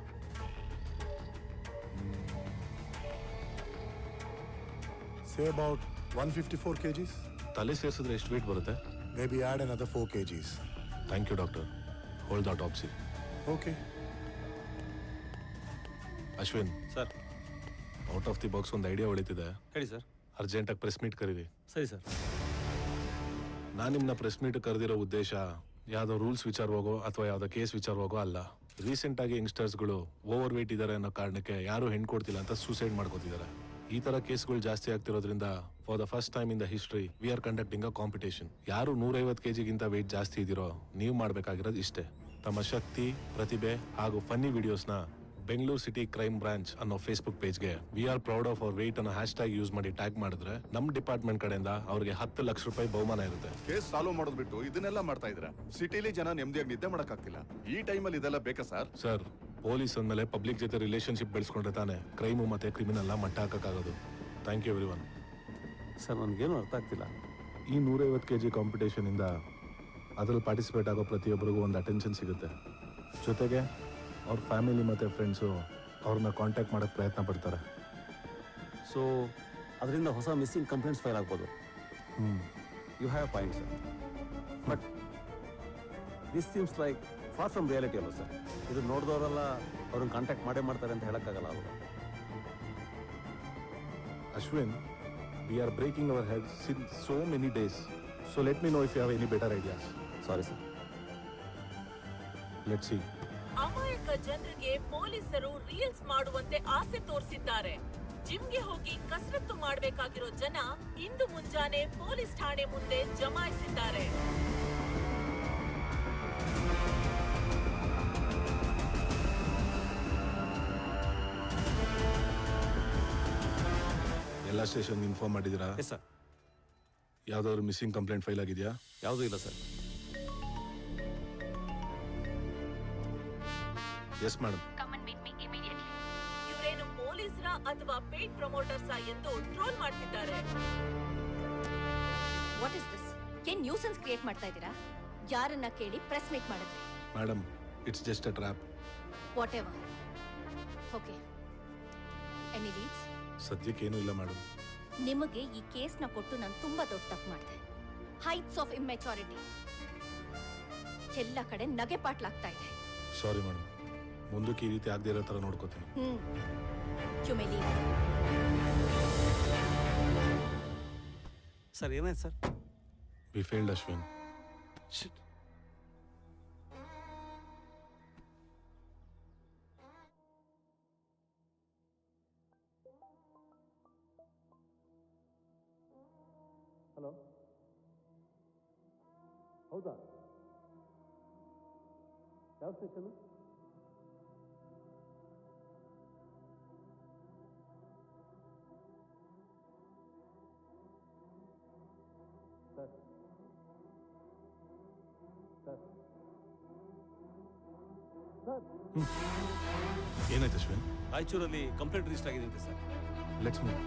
Say about 154 kgs. ತಲೆ ಸೇರಿಸಿದ್ರೆ ಎಷ್ಟು ವೇಟ್ ಬರುತ್ತೆ? Maybe add another 4 kgs. Thank you doctor. Hold the autopsy. Okay. Ashwin sir, out of the box ಒಂದು ಐಡಿಯಾ ಉಳಿತಿದೆ. ಹೇಳಿ ಸರ್. ಅರ್ಜೆಂಟಾಗಿ ಪ್ರೆಸ್ ಮೀಟ್ ಕರೀರಿ. ಸರಿ ಸರ್. ನಾನು ನಿಮ್ಮನ್ನ ಪ್ರೆಸ್ ಮೀಟ್ ಕರೆದಿರೋ ಉದ್ದೇಶ ಯಾವುದೋ ರೂಲ್ಸ್ ವಿಚಾರವಾಗೋ ಅಥವಾ ಯಾವುದೋ ಕೇಸ್ ವಿಚಾರವಾಗೋ ಅಲ್ಲ. ರೀಸೆಂಟಾಗಿ ಯಂಗ್ಸ್ಟರ್ಸ್ಗಳು ಓವರ್ ವೇಟ್ ಇದ್ದಾರೆ ಅನ್ನೋ ಕಾರಣಕ್ಕೆ ಯಾರು ಹೆಣ್ಣು ಕೊಡ್ತಿಲ್ಲ ಅಂತ ಸೂಸೈಡ್ ಮಾಡ್ಕೋತಿದ್ದಾರೆ. ಈ ಥರ ಕೇಸ್ಗಳು ಜಾಸ್ತಿ ಆಗ್ತಿರೋದ್ರಿಂದ for the first time in the history we are conducting a competition. ಯಾರು 150 kgಗಿಂತ ವೇಟ್ ಜಾಸ್ತಿ ಇದ್ದೀರೋ ನೀವು ಮಾಡಬೇಕಾಗಿರೋದು ಇಷ್ಟೇ. ತಮ್ಮ ಶಕ್ತಿ, ಪ್ರತಿಭೆ ಹಾಗೂ ಫನ್ನಿ ವಿಡಿಯೋಸ್ನ ಬೆಂಗಳೂರು ಸಿಟಿ ಕ್ರೈಮ್ ಬ್ರಾಂಚ್ ಅನ್ನೋ ಫೇಸ್ಬುಕ್ ಪೇಜ್ಗೆ we are proud of our weight ಅನ್ನೋ ಹ್ಯಾಶ್ಟ್ಯಾಗ್ ಯೂಸ್ ಮಾಡಿ ಟ್ಯಾಗ್ ಮಾಡಿದ್ರೆ ನಮ್ಮ ಡಿಪಾರ್ಟ್ಮೆಂಟ್ ಕಡೆಯಿಂದ ಅವ್ರಿಗೆ 10 ಲಕ್ಷ ರೂಪಾಯಿ ಬಹುಮಾನ ಇರುತ್ತೆ. ಕೇಸ್ ಸಾಲ್ವ್ ಮಾಡೋದು ಬಿಟ್ಟು ಇದನ್ನೆಲ್ಲ ಮಾಡ್ತಾ ಇದ್ರ. ಸಿಟಿಲಿ ಜನ ನೆಮ್ಮದಿಯಾಗಿ ನಿದ್ದೆ ಮಾಡಕ್ಕಾಗ್ತಿಲ್ಲ. ಈ ಟೈಮಲ್ಲಿ ಇದೆಲ್ಲ ಬೇಕಾ ಸರ್? ಸರ್, ಪೊಲೀಸ್ ಅಂದಮೇಲೆ ಪಬ್ಲಿಕ್ ಜೊತೆ ರಿಲೇಶನ್ಶಿಪ್ ಬೆಳೆಸ್ಕೊಂಡ್ರೆ ತಾನೆ ಕ್ರೈಮು ಮತ್ತೆ ಕ್ರಿಮಿನಲ್ನ ಮಟ್ಟ ಹಾಕಕ್ಕಾಗೋದು. Thank you everyone. ಸರ್, ನನಗೇನು ಅರ್ಥ ಆಗ್ತಿಲ್ಲ. ಈ 150 kg ಕಾಂಪಿಟೇಷನಿಂದ ಅದರಲ್ಲಿ ಪಾರ್ಟಿಸಿಪೇಟ್ ಆಗೋ ಪ್ರತಿಯೊಬ್ಬರಿಗೂ ಒಂದು ಅಟೆನ್ಷನ್ ಸಿಗುತ್ತೆ. ಜೊತೆಗೆ ಅವ್ರ ಫ್ಯಾಮಿಲಿ ಮತ್ತು ಫ್ರೆಂಡ್ಸು ಅವ್ರನ್ನ ಕಾಂಟ್ಯಾಕ್ಟ್ ಮಾಡೋಕ್ಕೆ ಪ್ರಯತ್ನ ಪಡ್ತಾರೆ. ಸೊ ಅದರಿಂದ ಹೊಸ ಮಿಸ್ಸಿಂಗ್ ಕಂಪ್ಲೇಂಟ್ಸ್ ಫೈಲ್ ಆಗ್ಬೋದು. You have a point sir, but this seems like far from reality ಅಲ್ಲ ಸರ್. ಇದು ನೋಡಿದವರೆಲ್ಲ ಅವ್ರನ್ನ ಕಾಂಟ್ಯಾಕ್ಟ್ ಮಾಡೇ ಮಾಡ್ತಾರೆ ಅಂತ ಹೇಳೋಕ್ಕಾಗಲ್ಲ ಅಲ್ವಾ? Ashwin, we are breaking our heads since so many days. So let me know if you have any better ideas. Sorry, sir. Let's see. ಅಮಾಯಕ ಜನರಿಗೆ ಪೊಲೀಸರು ರೀಲ್ಸ್ ಮಾಡುವಂತೆ ಆಸೆ ತೋರಿಸಿದ್ದಾರೆ. ಜಿಮ್ಗೆ ಹೋಗಿ ಕಸರತ್ತು ಮಾಡಬೇಕಾಗಿರೋ ಜನ ಇಂದು ಮುಂಜಾನೆ ಪೊಲೀಸ್ ಠಾಣೆ ಮುಂದೆ ಜಮಾಯಿಸಿದ್ದಾರೆ. ಎಲ್ಲ ಸ್ಟೇಷನ್ ಇನ್ಫಾರ್ಮ್ ಮಾಡಿದಿರಾ? ಸರ್. ಯಾವ್ದಾದ್ರು ಮಿಸ್ಸಿಂಗ್ ಕಂಪ್ಲೇಂಟ್ ಫೈಲ್ ಆಗಿದೆಯಾ? ಯಾವುದೂ ಇಲ್ಲ ಸರ್. Yes madam. ಇವರೇನು ಪೊಲೀಸರ ಅಥವಾ ಪೇಡ್ ಪ್ರಮೋಟರ್ಸಾ ಎಂದು ಟ್ರೋಲ್ ಮಾಡ್ತಿದ್ದಾರೆ. What is this? ಏನ್ ನ್ಯೂಸೆನ್ಸ್ ಕ್ರಿಯೇಟ್ ಮಾಡ್ತಾ ಇದ್ದೀರಾ? ಯಾರನ್ನ ಕೇಳಿ ಪ್ರೆಸ್ ಮೀಟ್ ಮಾಡಿದ್ರಿ? Madam, it's just a trap. What ever. Okay, any leads? ಸದ್ಯಕ್ಕೆ ಏನೂ ಇಲ್ಲ ಮೇಡಮ್. ನಿಮಗೆ ಈ ಕೇಸ್ನ ಕೊಟ್ಟು ನಾನು ತುಂಬಾ ದೊಡ್ಡ ತಪ್ಪು ಮಾಡಿದೆ. Heights of immaturity. ಎಲ್ಲ ಕಡೆ ನಗೆ ಪಾಟ್ಲಾಗ್ತಾ ಇದೆ. ಸಾರಿ ಮೇಡಮ್, ಮುಂದಕ್ಕೆ ಈ ರೀತಿ ಆಗದೆ ಇರೋ ಥರ ನೋಡ್ಕೋತೀನಿ. ಸರ್, ಏನಾಯ್ತು sir? We failed Ashwin. Hello, ಹೌದಾ? ಯಾವ ಸ್ಟೇಷನು? ಸರ್ ಸರ್ ಸರ್ ಏನಾಯ್ತು ಅಶ್ವಿನ್? ರಾಯಚೂರಲ್ಲಿ ಕಂಪ್ಲೇಂಟ್ ರಿಜಿಸ್ಟರ್ ಆಗಿದೆ ಸರ್. Let's move.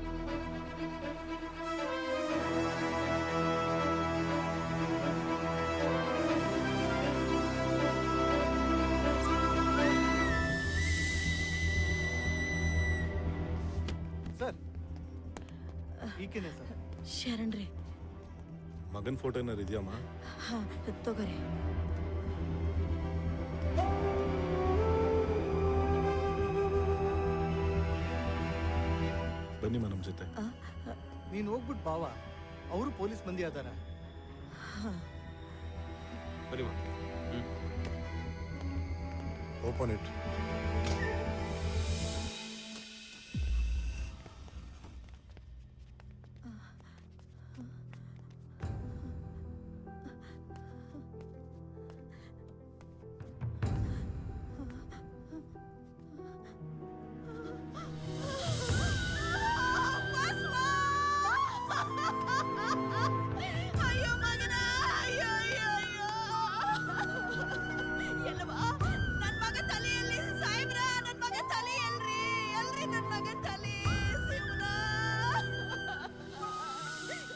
ಸರ್, ಈಕೆನೆ ಸರ್. ಶರಣ್ ರೀ. ಮಗನ್ ಫೋಟೋ ಏನಾರು ಇದೆಯಮ್ಮ? ಹಾ, ತಗೋರಿ. ಬನ್ನಿಮ್ಮ ನಮ್ಮ ಜೊತೆ. ನೀನು ಹೋಗ್ಬಿಟ್ಟು ಬಾವ, ಅವರು ಪೊಲೀಸ್ ಮಂದಿ ಅದಾರ. ಬನ್ನಿಮ್ಮ. Open it.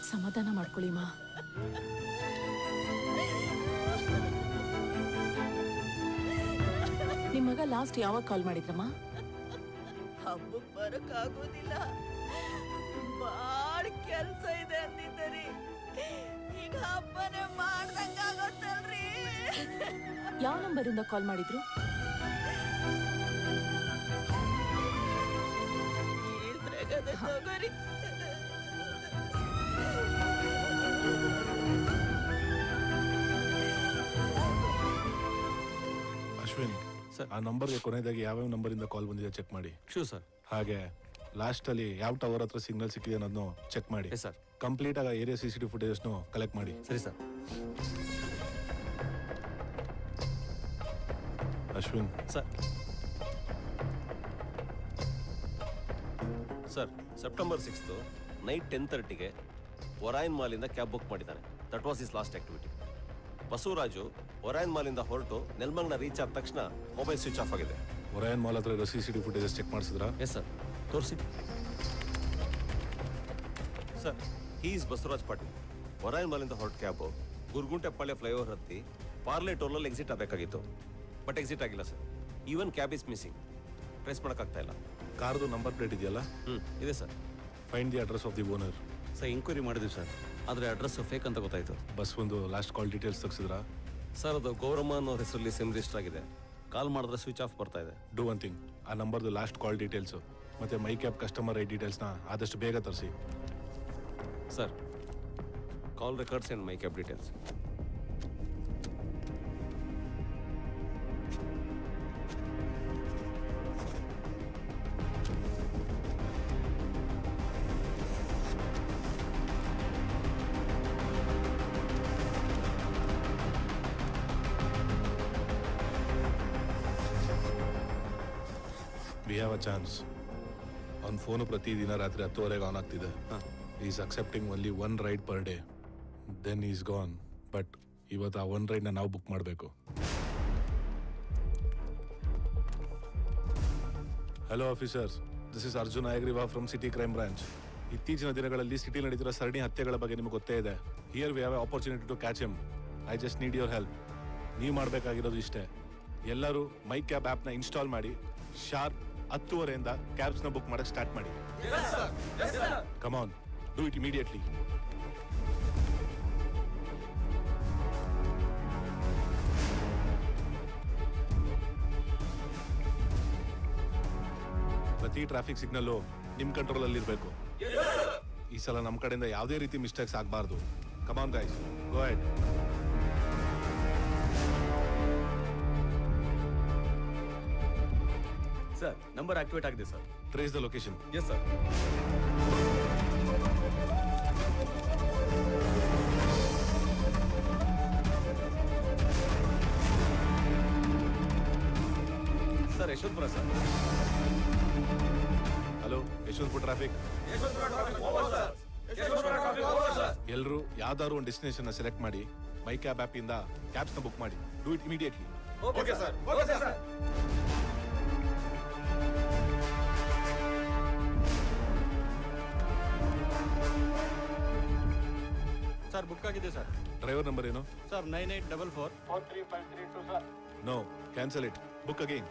ಸಮಾಧಾನ ಮಾಡ್ಕೊಳ್ಳಿ ಮಾ. ನಿಮ್ ಮಗ ಲಾಸ್ಟ್ ಯಾವಾಗ ಕಾಲ್ ಮಾಡಿದ್ರಮ್ಮ? ಹಬ್ಬಕ್ ಬರಕ್ ಆಗೋದಿಲ್ಲ, ಬಾಳ ಕೆಲ್ಸ ಇದೆ ಅಂದಿದ್ದರಿ. ಈಗ ಹಬ್ಬನೇ ಮಾಡ್ದಂಗ ಆಗೋತ್ತಲ್ರಿ. ಯಾವ ನಂಬರಿಂದ ಕಾಲ್ ಮಾಡಿದ್ರು? ತಗೋರಿ. ಅಶ್ವಿನ್ ಸರ್, ಆ ನಂಬರ್ಗೆ ಕೊನೆಯದಾಗಿ ಯಾವ್ಯಾವ ನಂಬರಿಂದ ಕಾಲ್ ಬಂದಿದೆ ಚೆಕ್ ಮಾಡಿ. Sure sir. ಹಾಗೆ ಲಾಸ್ಟ್ ಅಲ್ಲಿ ಯಾವ ಟವರ್ ಹತ್ರ ಸಿಗ್ನಲ್ ಸಿಕ್ಕಿದೆ ಅನ್ನೋದನ್ನು ಚೆಕ್ ಮಾಡಿ. ಸರ್. ಕಂಪ್ಲೀಟ್ ಆಗಿ ಏರಿಯಾ CCTV ಫುಟೇಜಸ್ನು ಕಲೆಕ್ಟ್ ಮಾಡಿ. ಸರಿ sir. Ashwin sir. Sir, September 6 night 10:30ಗೆ ಒರಾಯನ್ ಮಾಲಿಂದ ಕ್ಯಾಬ್ ಬುಕ್ ಮಾಡಿದ್ದಾನೆ. That was is last activity. Basavaraju Orion ಮಾಲಿಂದ ಹೊರಟು ನೆಲ್ಮಂಗ್ನ ರೀಚ್ ಆದ ತಕ್ಷಣ ಮೊಬೈಲ್ ಸ್ವಿಚ್ ಆಫ್ ಆಗಿದೆ. ಒರಾಯನ್ ಮಾಲ್ ಹತ್ರ ಇರೋ CCTV ಫುಟೇಜಸ್ ಚೆಕ್ ಮಾಡಿಸಿದ್ರಾ? ಎಸ್ ಸರ್, ತೋರಿಸಿ. Sir, is Basavaraj Patil. Orion ಮಾಲಿಂದ ಹೊರಟ ಕ್ಯಾಬು ಗುರುಗುಂಟೆಪಾಳ್ಯ ಫ್ಲೈಓವರ್ ಹತ್ತಿ ಪಾರ್ಲೆ ಟೋಲಲ್ಲಿ ಎಕ್ಸಿಟ್ ಆಗಬೇಕಾಗಿತ್ತು. ಬಟ್ ಎಕ್ಸಿಟ್ ಆಗಿಲ್ಲ sir. Even cab is missing. Trace ಮಾಡೋಕ್ಕಾಗ್ತಾ ಇಲ್ಲ. ಕಾರ್ದು ನಂಬರ್ ಪ್ಲೇಟ್ ಇದೆಯಲ್ಲ? ಇದೆ sir. Find the address of the owner. Sir, enquiry ಮಾಡಿದ್ವಿ ಸರ್, ಆದರೆ ಅಡ್ರೆಸ್ ಫೇಕ್ ಅಂತ ಗೊತ್ತಾಯಿತು. ಬಸ್ ಒಂದು ಲಾಸ್ಟ್ ಕಾಲ್ ಡೀಟೇಲ್ಸ್ ತೆಗೆಸಿದ್ರಾ? ಸರ್, ಅದು ಗೌರಮ್ಮ ಅನ್ನೋ ಹೆಸರಲ್ಲಿ ಸಿಮ್ ರಿಜಿಸ್ಟರ್ ಆಗಿದೆ. ಕಾಲ್ ಮಾಡಿದ್ರೆ ಸ್ವಿಚ್ ಆಫ್ ಬರ್ತಾ ಇದೆ. ಡೂ ಒನ್ ಥಿಂಗ್, ಆ ನಂಬರ್ದು ಲಾಸ್ಟ್ ಕಾಲ್ ಡೀಟೇಲ್ಸು ಮತ್ತು ಮೈ ಕ್ಯಾಬ್ ಕಸ್ಟಮರ್ ಐ ಡೀಟೇಲ್ಸ್ನ ಆದಷ್ಟು ಬೇಗ ತರಿಸಿ. Sir, call records and my cab details. Have a chance. ಅವ್ನ ಫೋನು ಪ್ರತಿದಿನ ರಾತ್ರಿ 10:30 ಆನ್ ಆಗ್ತಿದೆ. Is accepting only 1 ride per day. Then is gone. But ಇವತ್ತು ಆ 1 ರೈಡ್ನ ನಾವು ಬುಕ್ ಮಾಡಬೇಕು. Hello officers, this is Arjun Hayagriva from city crime branch. ಇತ್ತೀಚಿನ ದಿನಗಳಲ್ಲಿ ಸಿಟಿ ನಡೀತಿರೋ ಸರಣಿ ಹತ್ಯೆಗಳ ಬಗ್ಗೆ ನಿಮಗೆ ಗೊತ್ತೇ ಇದೆ. Here we have opportunity to catch him. I just need your help. ನೀವು ಮಾಡಬೇಕಾಗಿರೋದು ಇಷ್ಟೇ, ಎಲ್ಲರೂ ಮೈ ಕ್ಯಾಬ್ ಆ್ಯಪ್ನ ಇನ್ಸ್ಟಾಲ್ ಮಾಡಿ ಶಾರ್ಪ್ 10:30 ಕ್ಯಾಬ್ಸ್ನ ಬುಕ್ ಮಾಡಕ್ಕೆ ಸ್ಟಾರ್ಟ್ ಮಾಡಿ. Come on, do it immediately. ಪ್ರತಿ ಟ್ರಾಫಿಕ್ ಸಿಗ್ನಲ್ಲು ನಿಮ್ಮ ಕಂಟ್ರೋಲಲ್ಲಿ ಇರಬೇಕು. ಈ ಸಲ ನಮ್ಮ ಕಡೆಯಿಂದ ಯಾವುದೇ ರೀತಿ ಮಿಸ್ಟೇಕ್ಸ್ ಆಗಬಾರ್ದು. Come on guys, go ahead. Sir, number activate ಆಗಿದೆ sir. Trace the location. Yes sir. Sir, Yeshwanthpur sir. Hello, Yeshwanthpur traffic. ಎಲ್ಲರೂ ಯಾವ್ದಾದ್ರು ಒಂದು ಡೆಸ್ಟಿನೇಷನ್ ಸೆಲೆಕ್ಟ್ ಮಾಡಿ ಮೈ ಕ್ಯಾಬ್ ಆಪ್ ಇಂದ ಕ್ಯಾಬ್ಸ್ನ ಬುಕ್ ಮಾಡಿ. Do it immediately. Okay sir. Okay sir. Sir, book ಆಗಿದೆ sir. Driver number ಏನು sir? 9844435332 sir. No, cancel it. Book again.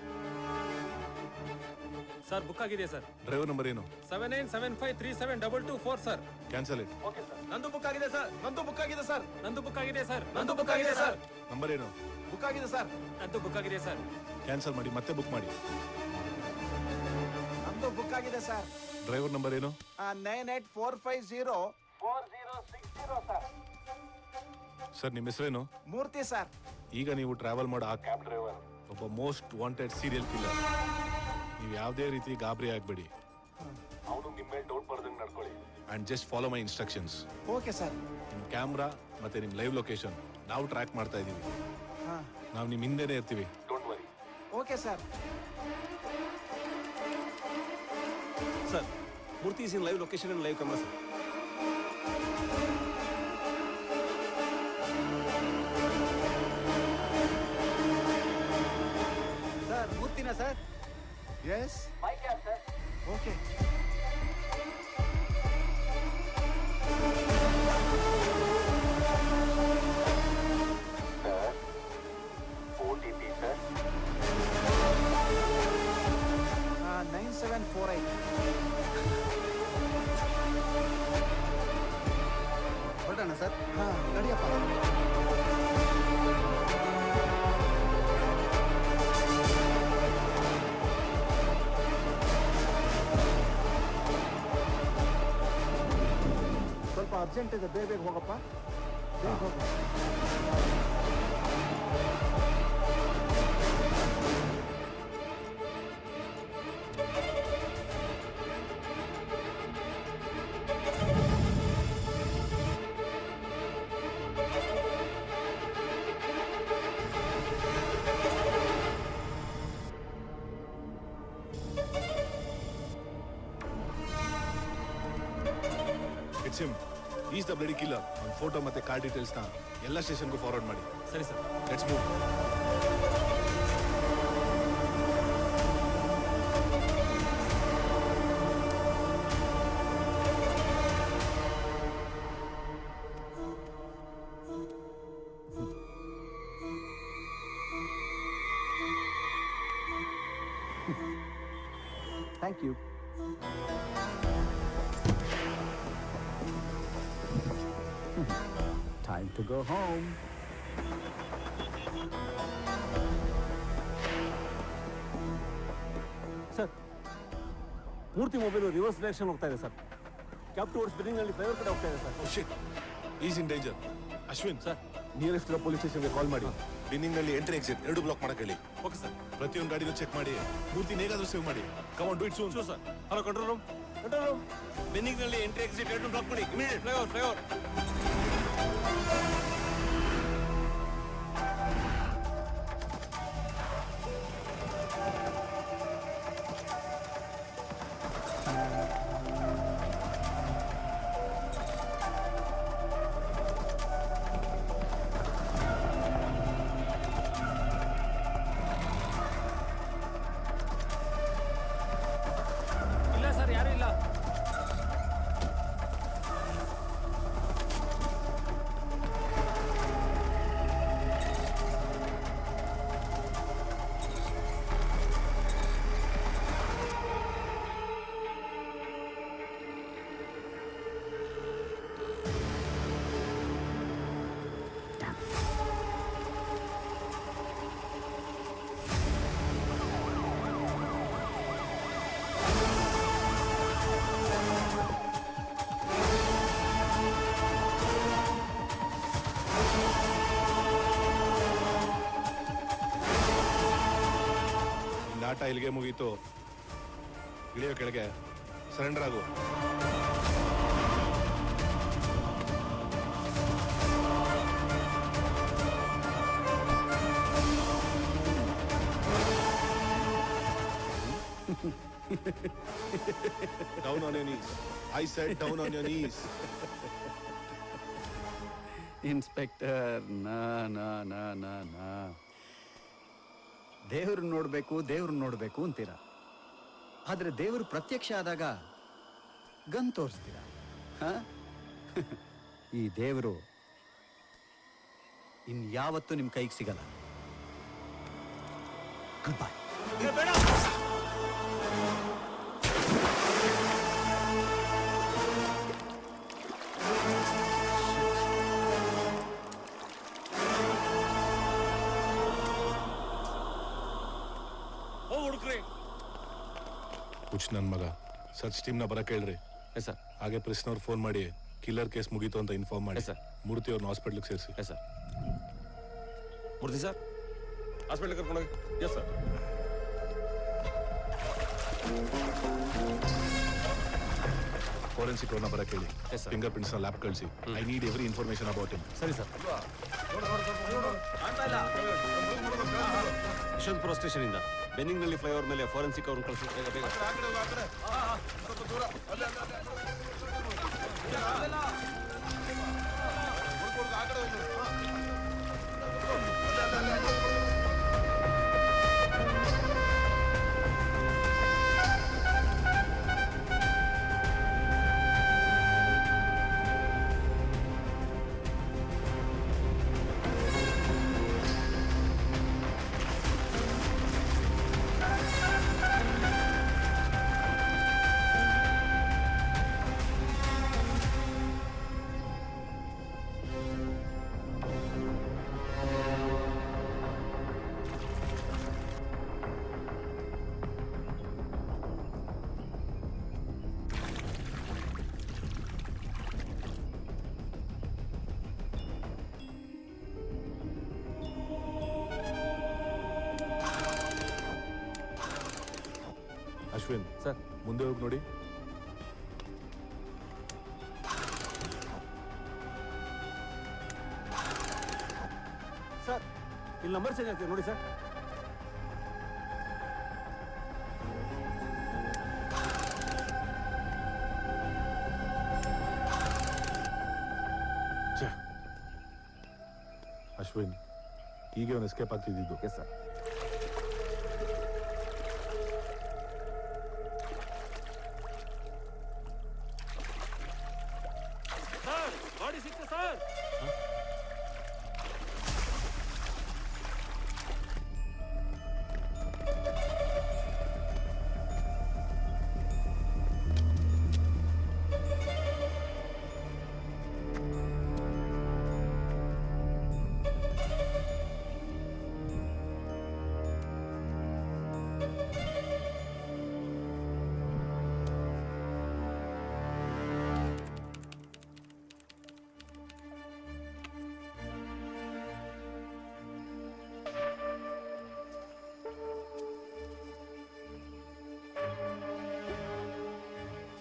Sir, book ಆಗಿದೆ ಸರ್. ಡ್ರೈವರ್ ನಂಬರ್ ಏನು? 7975372224 sir. Cancel it. Okay sir. ನಂದು book ಆಗಿದೆ sir. ನಂದು book ಆಗಿದೆ sir. ನಂದು book ಆಗಿದೆ ಸರ್. ನಂದು ಬುಕ್ ಆಗಿದೆ ಸರ್. ನಂಬರ್ ಏನು? ಬುಕ್ ಆಗಿದೆ ಸರ್. ನಂದು ಬುಕ್ ಆಗಿದೆ ಸರ್. ಕ್ಯಾನ್ಸಲ್ ಮಾಡಿ, ಮತ್ತೆ ಬುಕ್ ಮಾಡಿ. ನಂದು ಬುಕ್ ಆಗಿದೆ ಸರ್. ಡ್ರೈವರ್ ನಂಬರ್ ಏನು? 98450406 ಸರ್. ಸರ್, ನಿಮ್ಮ ಹೆಸರೇನು? ಮೂರ್ತಿ ಸರ್. ಈಗ ನೀವು ಟ್ರಾವೆಲ್ ಮಾಡೋ ಆ ಕ್ಯಾಬ್ ಡ್ರೈವರ್ ಒಬ್ಬ ಮೋಸ್ಟ್ ವಾಂಟೆಡ್ ಸೀರಿಯಲ್ ಕಿಲ್ಲರ್. ನೀವು ಯಾವುದೇ ರೀತಿ ಗಾಬರಿ ಆಗಬೇಡಿ. ಅವನು ನಿಮ್ಮ ಮೇಲೆ ಡೌಟ್ ಬರ್ದಂಗೆ ನಡ್ಕೊಳ್ಳಿ and just follow my instructions. Okay sir. ನಿಮ್ಮ ಕ್ಯಾಮ್ರಾ ಮತ್ತೆ ನಿಮ್ಮ ಲೈವ್ ಲೊಕೇಶನ್ ನಾವು ಟ್ರ್ಯಾಕ್ ಮಾಡ್ತಾ ಇದ್ದೀವಿ. ನಾವು ನಿಮ್ಮ ಹಿಂದೆನೇ ಇರ್ತೀವಿ. Don't worry. Okay sir. Sir, Murthy is in live location and live camera sir. Sir, ಮೂರ್ತಿನಾ sir? Yes. My cab sir. Okay. Sir, OTP sir. 9748. ಹೊರಡೋಣ ಸರ್? ಹಾಂ, ನಡಿಯಪ್ಪ. ಸ್ವಲ್ಪ ಅರ್ಜೆಂಟ್ ಇದೆ, ಬೇಗ ಬೇಗ ಹೋಗಪ್ಪ. ಬೇಗ ಹೋಗು. It's him. Is the bloody killer. ಒಂದು ಫೋಟೋ ಮತ್ತೆ ಕಾರ್ ಡೀಟೇಲ್ಸ್ನ ಎಲ್ಲ ಸ್ಟೇಷನ್ಗೂ ಫಾರ್ವರ್ಡ್ ಮಾಡಿ. ಸರಿ sir. Let's move. Thank you. Time to go home. Sir, Murthy mobile reverse direction ಹೋಗ್ತಾ ಇದೆ ಸರ್. ಕ್ಯಾಬ್ ಟುವರ್ಡ್ಸ್ ಬಿಲ್ಡಿಂಗ್ ನಲ್ಲಿ ಫ್ಲೈಓವರ್ ಕಡೆ ಹೋಗ್ತಾ ಇದೆ sir. Oh shit, is in danger. Ashwin sir, nearest ಇರೋ ಪೊಲೀಸ್ ಸ್ಟೇಷನ್ಗೆ ಕಾಲ್ ಮಾಡಿ ಬಿನ್ನಿಂಗ್ ನಲ್ಲಿ ಎಂಟ್ರಿ ಎಕ್ಸಿಟ್ ಎರಡು ಬ್ಲಾಕ್ ಮಾಡಕ್ಕೆ ಹೇಳಿ. Okay sir. ಪ್ರತಿಯೊಂದು ಗಾಡಿನೂ ಚೆಕ್ ಮಾಡಿ ಮೂರ್ತಿನ ಹೇಗಾದ್ರೂ ಸೇವ್ ಮಾಡಿ. Come on, do it soon. Sure sir. Hello, control room. Control room. ಬೆನ್ನಿಂಗ್ ನಲ್ಲಿ ಎಂಟ್ರಿ ಎಕ್ಸಿಟ್ ಎರಡು ಬ್ಲಾಕ್ ಮಾಡಿ. Immediate flyover. ಫ್ಲೈಓವರ್. ಆಟ ಇಲ್ಲಿಗೆ ಮುಗೀತು. ಇಳಿಯೋ ಕೆಳಗೆ, ಸರೆಂಡರ್ ಆಗು. Down on your knees. I said down on your knees. Inspector, ನಾ ದೇವ್ರು ನೋಡ್ಬೇಕು ಅಂತೀರಾ, ಆದ್ರೆ ದೇವರು ಪ್ರತ್ಯಕ್ಷ ಆದಾಗ ಗನ್ ತೋರಿಸ್ತೀರಾ. ಈ ದೇವರು ಇನ್ಯಾವತ್ತೂ ನಿಮ್ ಕೈಗೆ ಸಿಗಲ್ಲ. Good bye. ಹುಚ್ಚ ನನ್ನ ಮಗ, ಸರ್ಚ್ ಟೀಮ್ ನ ಬರಕ್ ಹೇಳ್ರಿ. ಸರ್. ಹಾಗೆ ಪ್ರೆಸ್ನವ್ರು ಫೋನ್ ಮಾಡಿ ಕಿಲ್ಲರ್ ಕೇಸ್ ಮುಗೀತು ಅಂತ ಇನ್ಫಾರ್ಮ್ ಮಾಡಿ ಸರ್. ಮೂರ್ತಿ ಅವ್ರನ್ನ ಹಾಸ್ಪಿಟ್ಲಿಗೆ ಸೇರಿಸಿ. ಸರ್. ಮೂರ್ತಿ ಸರ್, ಹಾಸ್ಪಿಟ್ಲಿಗೆ ಕರ್ಕೊಂಡೋಗಿ. Yes sir. ಫೋರೆನ್ಸಿಕ್ ಅವ್ರನ್ನ ಬರಕ್ ಹೇಳಿ. ಫಿಂಗರ್ ಪ್ರಿಂಟ್ಸ್ ನ ಲ್ಯಾಬ್ ಕಳಿಸಿ. I need every information about him. ಸರಿ ಸರ್. ಯಶವಂತಪುರ ಸ್ಟೇಷನ್ ಇಂದ ಬೆನ್ನಿಂಗ್ನಲ್ಲಿ ಫ್ಲೈಓವರ್ ಮೇಲೆ ಫೋರೆನ್ಸಿಕ್ ಅವ್ರನ್ನ ಕಳಿಸಿ. ಬೇಗ ಅಶ್ವಿನ್ ಸರ್, ಮುಂದೆ ಹೋಗಿ ನೋಡಿ. ಸರ್, ಇಲ್ಲಿ ನಂಬರ್ ಚೇಂಜ್ ಆಗ್ತೀವಿ ನೋಡಿ ಸರ್. ಅಶ್ವಿನ್, ಹೀಗೆ ಒಂದು ಎಸ್ಕೇಪ್ ಆಗ್ತಿದ್ದು. Yes sir. ಬಾಡಿ ಸಿಕ್ತು ಸರ್.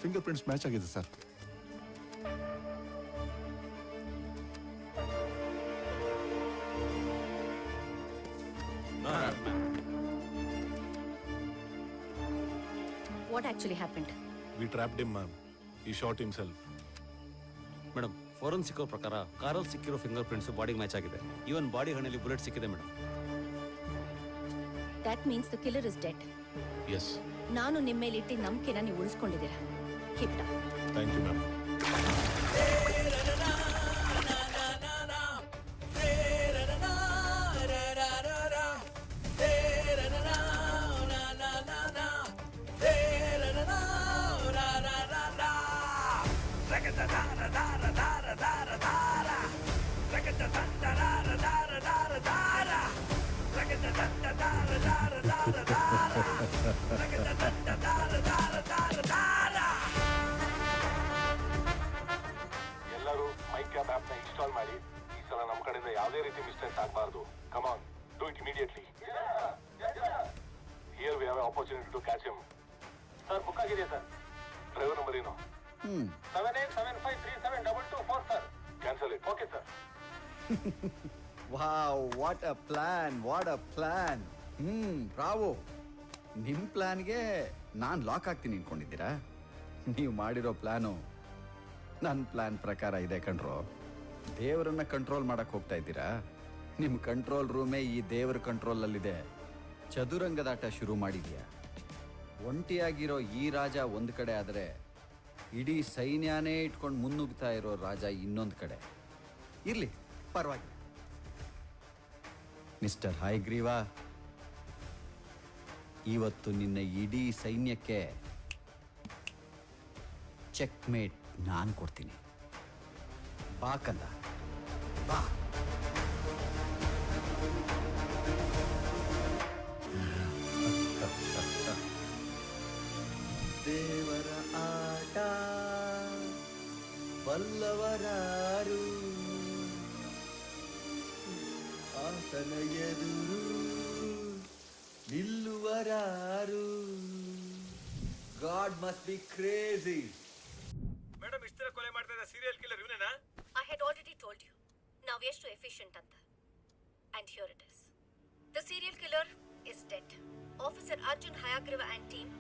ಫಿಂಗರ್ ಪ್ರಿಂಟ್ಸ್ ಮ್ಯಾಚ್ ಆಗಿದೆ sir. What actually happened? We trapped him, ma'am. He shot himself. Madam, forensic ಅವ್ರ ಪ್ರಕಾರ ಕಾರಲ್ಲಿ ಸಿಕ್ಕಿರೋ ಫಿಂಗರ್ ಪ್ರಿಂಟ್ಸ್ ಬಾಡಿಗೆ ಮ್ಯಾಚ್ ಆಗಿದೆ. ಈವನ್ ಬಾಡಿ ಹಣ್ಣಲ್ಲಿ ಬುಲೆಟ್ ಸಿಕ್ಕಿದೆ madam. That means the killer is dead. Yes. ನಾನು ನಿಮ್ಮ ಮೇಲೆ ಇಟ್ಟಿದ್ದ ನಂಬಿಕೆನ ನೀವು ಉಳಿಸ್ಕೊಂಡಿದ್ದೀರಾ. Keep it up. Thank you, ma'am. ಎಲ್ಲರೂ ಮೈಕ್ಯಾಪ್ ಆಪ್ ನ ಇನ್ಸ್ಟಾಲ್ ಮಾಡಿ. ಈ ಸಲ ನಮ್ಮ ಕಡೆಯಿಂದ ಯಾವುದೇ ರೀತಿ ಮಿಸ್ಟೇಕ್ಸ್ ಆಗಬಾರ್ದು. Come on, do it immediately. Here we have opportunity to catch him. Sir book ಆಗಿದೆ ಸರ್. ಡ್ರೈವರ್ ನಂಬರ್ ಏನು? 7875372224 sir. Cancel it. Okay sir. Wow, what a plan, what a plan. Bravo. ನಿಮ್ಮ ಪ್ಲಾನ್ಗೆ ನಾನು lock ಆಗ್ತೀನಿ ಅನ್ಕೊಂಡಿದ್ದೀರಾ? ನೀವು ಮಾಡಿರೋ plan ನನ್ನ plan ಪ್ರಕಾರ ಇದೆ ಕಣ್ರೋ. ದೇವರನ್ನ ಕಂಟ್ರೋಲ್ ಮಾಡಕ್ ಹೋಗ್ತಾ ಇದ್ದೀರಾ? ನಿಮ್ಮ ಕಂಟ್ರೋಲ್ ರೂಮೇ ಈ ದೇವರ ಕಂಟ್ರೋಲಲ್ಲಿದೆ. ಚದುರಂಗದಾಟ ಶುರು ಮಾಡಿದ್ಯಾ? ಒಂಟಿಯಾಗಿರೋ ಈ ರಾಜ ಒಂದು ಕಡೆ ಆದರೆ ಇಡೀ ಸೈನ್ಯನೇ ಇಟ್ಕೊಂಡು ಮುನ್ನುಗ್ತಾ ಇರೋ ರಾಜ ಇನ್ನೊಂದು ಕಡೆ. ಇರ್ಲಿ, ಪರವಾಗಿಲ್ಲ. ಮಿಸ್ಟರ್ ಹಯಗ್ರೀವಾ, ಇವತ್ತು ನಿನ್ನ ಇಡೀ ಸೈನ್ಯಕ್ಕೆ ಚೆಕ್ಮೇಟ್ ನಾನು ಕೊಡ್ತೀನಿ. ಬಾ ಕಂದ, ಬಾ. ದೇವರ ಆಟ ಬಲ್ಲವರಾರು, ಆತನ ಎದುರು ನಿಲ್ಲುವರಾರು. God must be crazy. Madam, ಇಷ್ಟರ ಕೊಲೆ ಮಾಡ್ತಾ ಇದ್ದ ಸೀರಿಯಲ್ ಕಿಲ್ಲರ್ ಇವನೇನಾ? I had already told you. Now ಎಷ್ಟು efficient ಅಂತ. And here it is. The serial killer is dead. Officer Arjun Hayagriva and team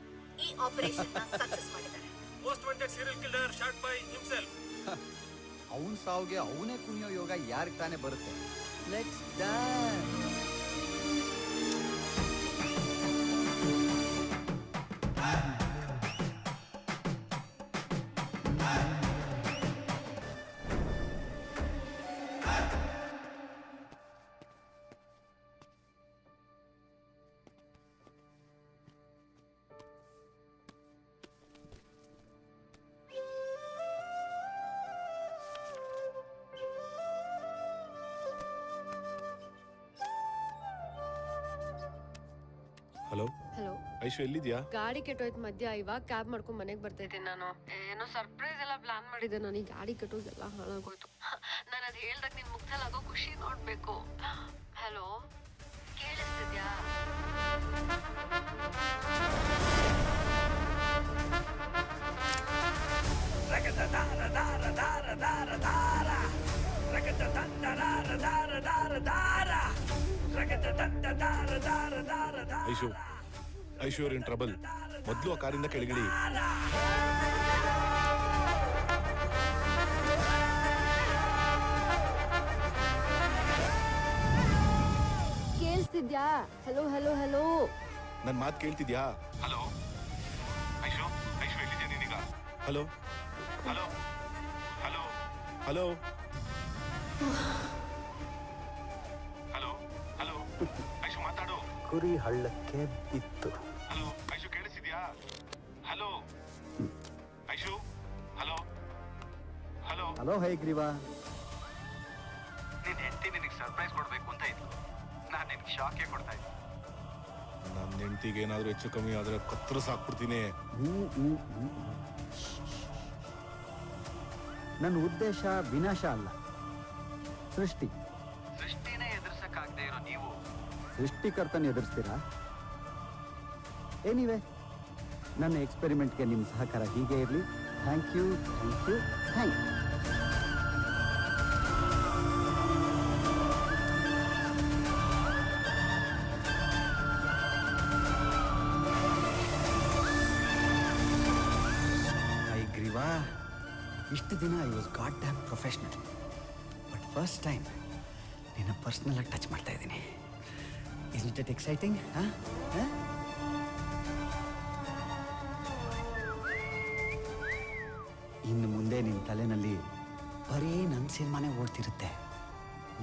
ಈ ಆಪರೇಷನ್ ನ ಸಕ್ಸಸ್ ಮಾಡಿದ್ದಾರೆ. Most wanted serial killer shot by himself. ಅವನ್ ಸಾವ್ಗೆ ಅವನೇ ಕುಣಿಯೋ ಯೋಗ ಯಾರಿಗೆ ತಾನೇ ಬರುತ್ತೆ? Let's dance. Hello hello Aishu, ಎಲ್ಲಿದ್ಯಾ? ಗಾಡಿ ಕೆಟ್ಟೋಯ್ತು ಮಧ್ಯ. ಇವಾಗ ಕ್ಯಾಬ್ ಮಾಡ್ಕೊಂಡು ಮನೆಗೆ ಬರ್ತಾ ಇದ್ದೀನಿ ನಾನು. ಏನೋ ಸರ್ಪ್ರೈಸ್ ಎಲ್ಲ ಪ್ಲಾನ್ ಮಾಡಿದ್ದೆ ನಾನು. ಈ ಗಾಡಿ ಕೆಟ್ಟೋಗಿ ಎಲ್ಲ ಹಾಳಾಗೋಯ್ತು. ನಾನು ಅದು ಹೇಳ್ದಾಗ ನಿನ್ ಮುಗ್ದಲ್ಲಿ ಆಗೋ ಖುಷಿ ನೋಡ್ಬೇಕು. ಹಲೋ, ಕೇಳಿಸ್ತಿದ್ಯಾ? ಐಶು, ಐಶು ಅವ್ರ ಇನ್ ಟ್ರಬಲ್. ಮೊದಲು ಆ ಕಾರಿಂದ ಕೆಳಗಿಳಿ. ಕೇಳಿಸ್ತಿದ್ಯಾ? ಹಲೋ ಹಲೋ ಹಲೋ, ನನ್ ಮಾತು ಕೇಳ್ತಿದ್ಯಾ? ಹಲೋ ಐಶು, ಐಶು ಎಲ್ಲಿದ್ಯಾ ನೀನೀಗ? Hello hello hello hello hello hello Aishu ಮಾತಾಡು. ಕುರಿ ಹಳ್ಳಕ್ಕೆ ಬಿತ್ತು. ಹಲೋ ಐಶು, ಕೇಳಿಸಿದ್ಯಾ? Hello Aishu, hello hello hello Hayagriva. ನಿನ್ ಹೆಂಡತಿ ನಿನಗೆ ಸರ್ಪ್ರೈಸ್ ಕೊಡ್ಬೇಕು ಅಂತ ಇದ್ಲು. ನಾನು ನಿನ್ಗೆ ಶಾಕೇ ಕೊಡ್ತಾ ಇದ್ದೆ. ನನ್ನ ಹೆಂಡತಿಗೆ ಏನಾದ್ರೂ ಹೆಚ್ಚು ಕಮ್ಮಿ ಆದ್ರೆ ಕತ್ತರಿಸಿ ಹಾಕ್ಬಿಡ್ತೀನಿ. ನನ್ನ ಉದ್ದೇಶ ವಿನಾಶ ಅಲ್ಲ, ಸೃಷ್ಟಿ. ಸೃಷ್ಟಿನೇ ಎದುರ್ಸಕ್ಕಾಗದೆ ಇರೋ ನೀವು ಸೃಷ್ಟಿಕರ್ತನ ಎದುರಿಸ್ತೀರಾ? ಏನಿವೆ, ನನ್ನ ಎಕ್ಸ್ಪೆರಿಮೆಂಟ್ಗೆ ನಿಮ್ಮ ಸಹಕಾರ ಹೀಗೆ ಇರಲಿ. Thank you, thank you, thank you. Hayagriva, ಇಷ್ಟು ದಿನ I was god damn professional. But first time ನಿನ್ನ ಪರ್ಸ್ನಲ್ ಆಗಿ ಟಚ್ ಮಾಡ್ತಾ ಇದ್ದೀನಿ. Isn't it exciting? Huh? Huh? ಇನ್ನು ಮುಂದೆ ನಿನ್ನ ತಲೆನಲ್ಲಿ ಬರೀ ನನ್ನ ಸಿನಿಮಾನೇ ಓಡ್ತಿರುತ್ತೆ,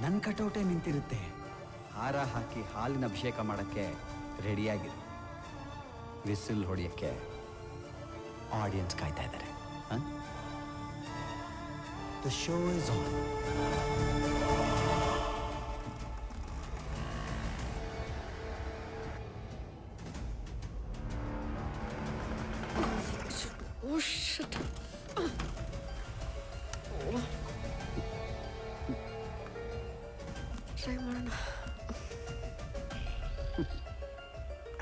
ನನ್ನ ಕಟೌಟೇ ನಿಂತಿರುತ್ತೆ. ಹಾರ ಹಾಕಿ ಹಾಲಿನ ಅಭಿಷೇಕ ಮಾಡೋಕ್ಕೆ ರೆಡಿಯಾಗಿರು. ವಿಸಿಲ್ ಹೊಡೆಯೋಕ್ಕೆ ಆಡಿಯನ್ಸ್ ಕಾಯ್ತಾ ಇದ್ದಾರೆ. The show is on. Oh shit. Try ಮಾಡೋಣ.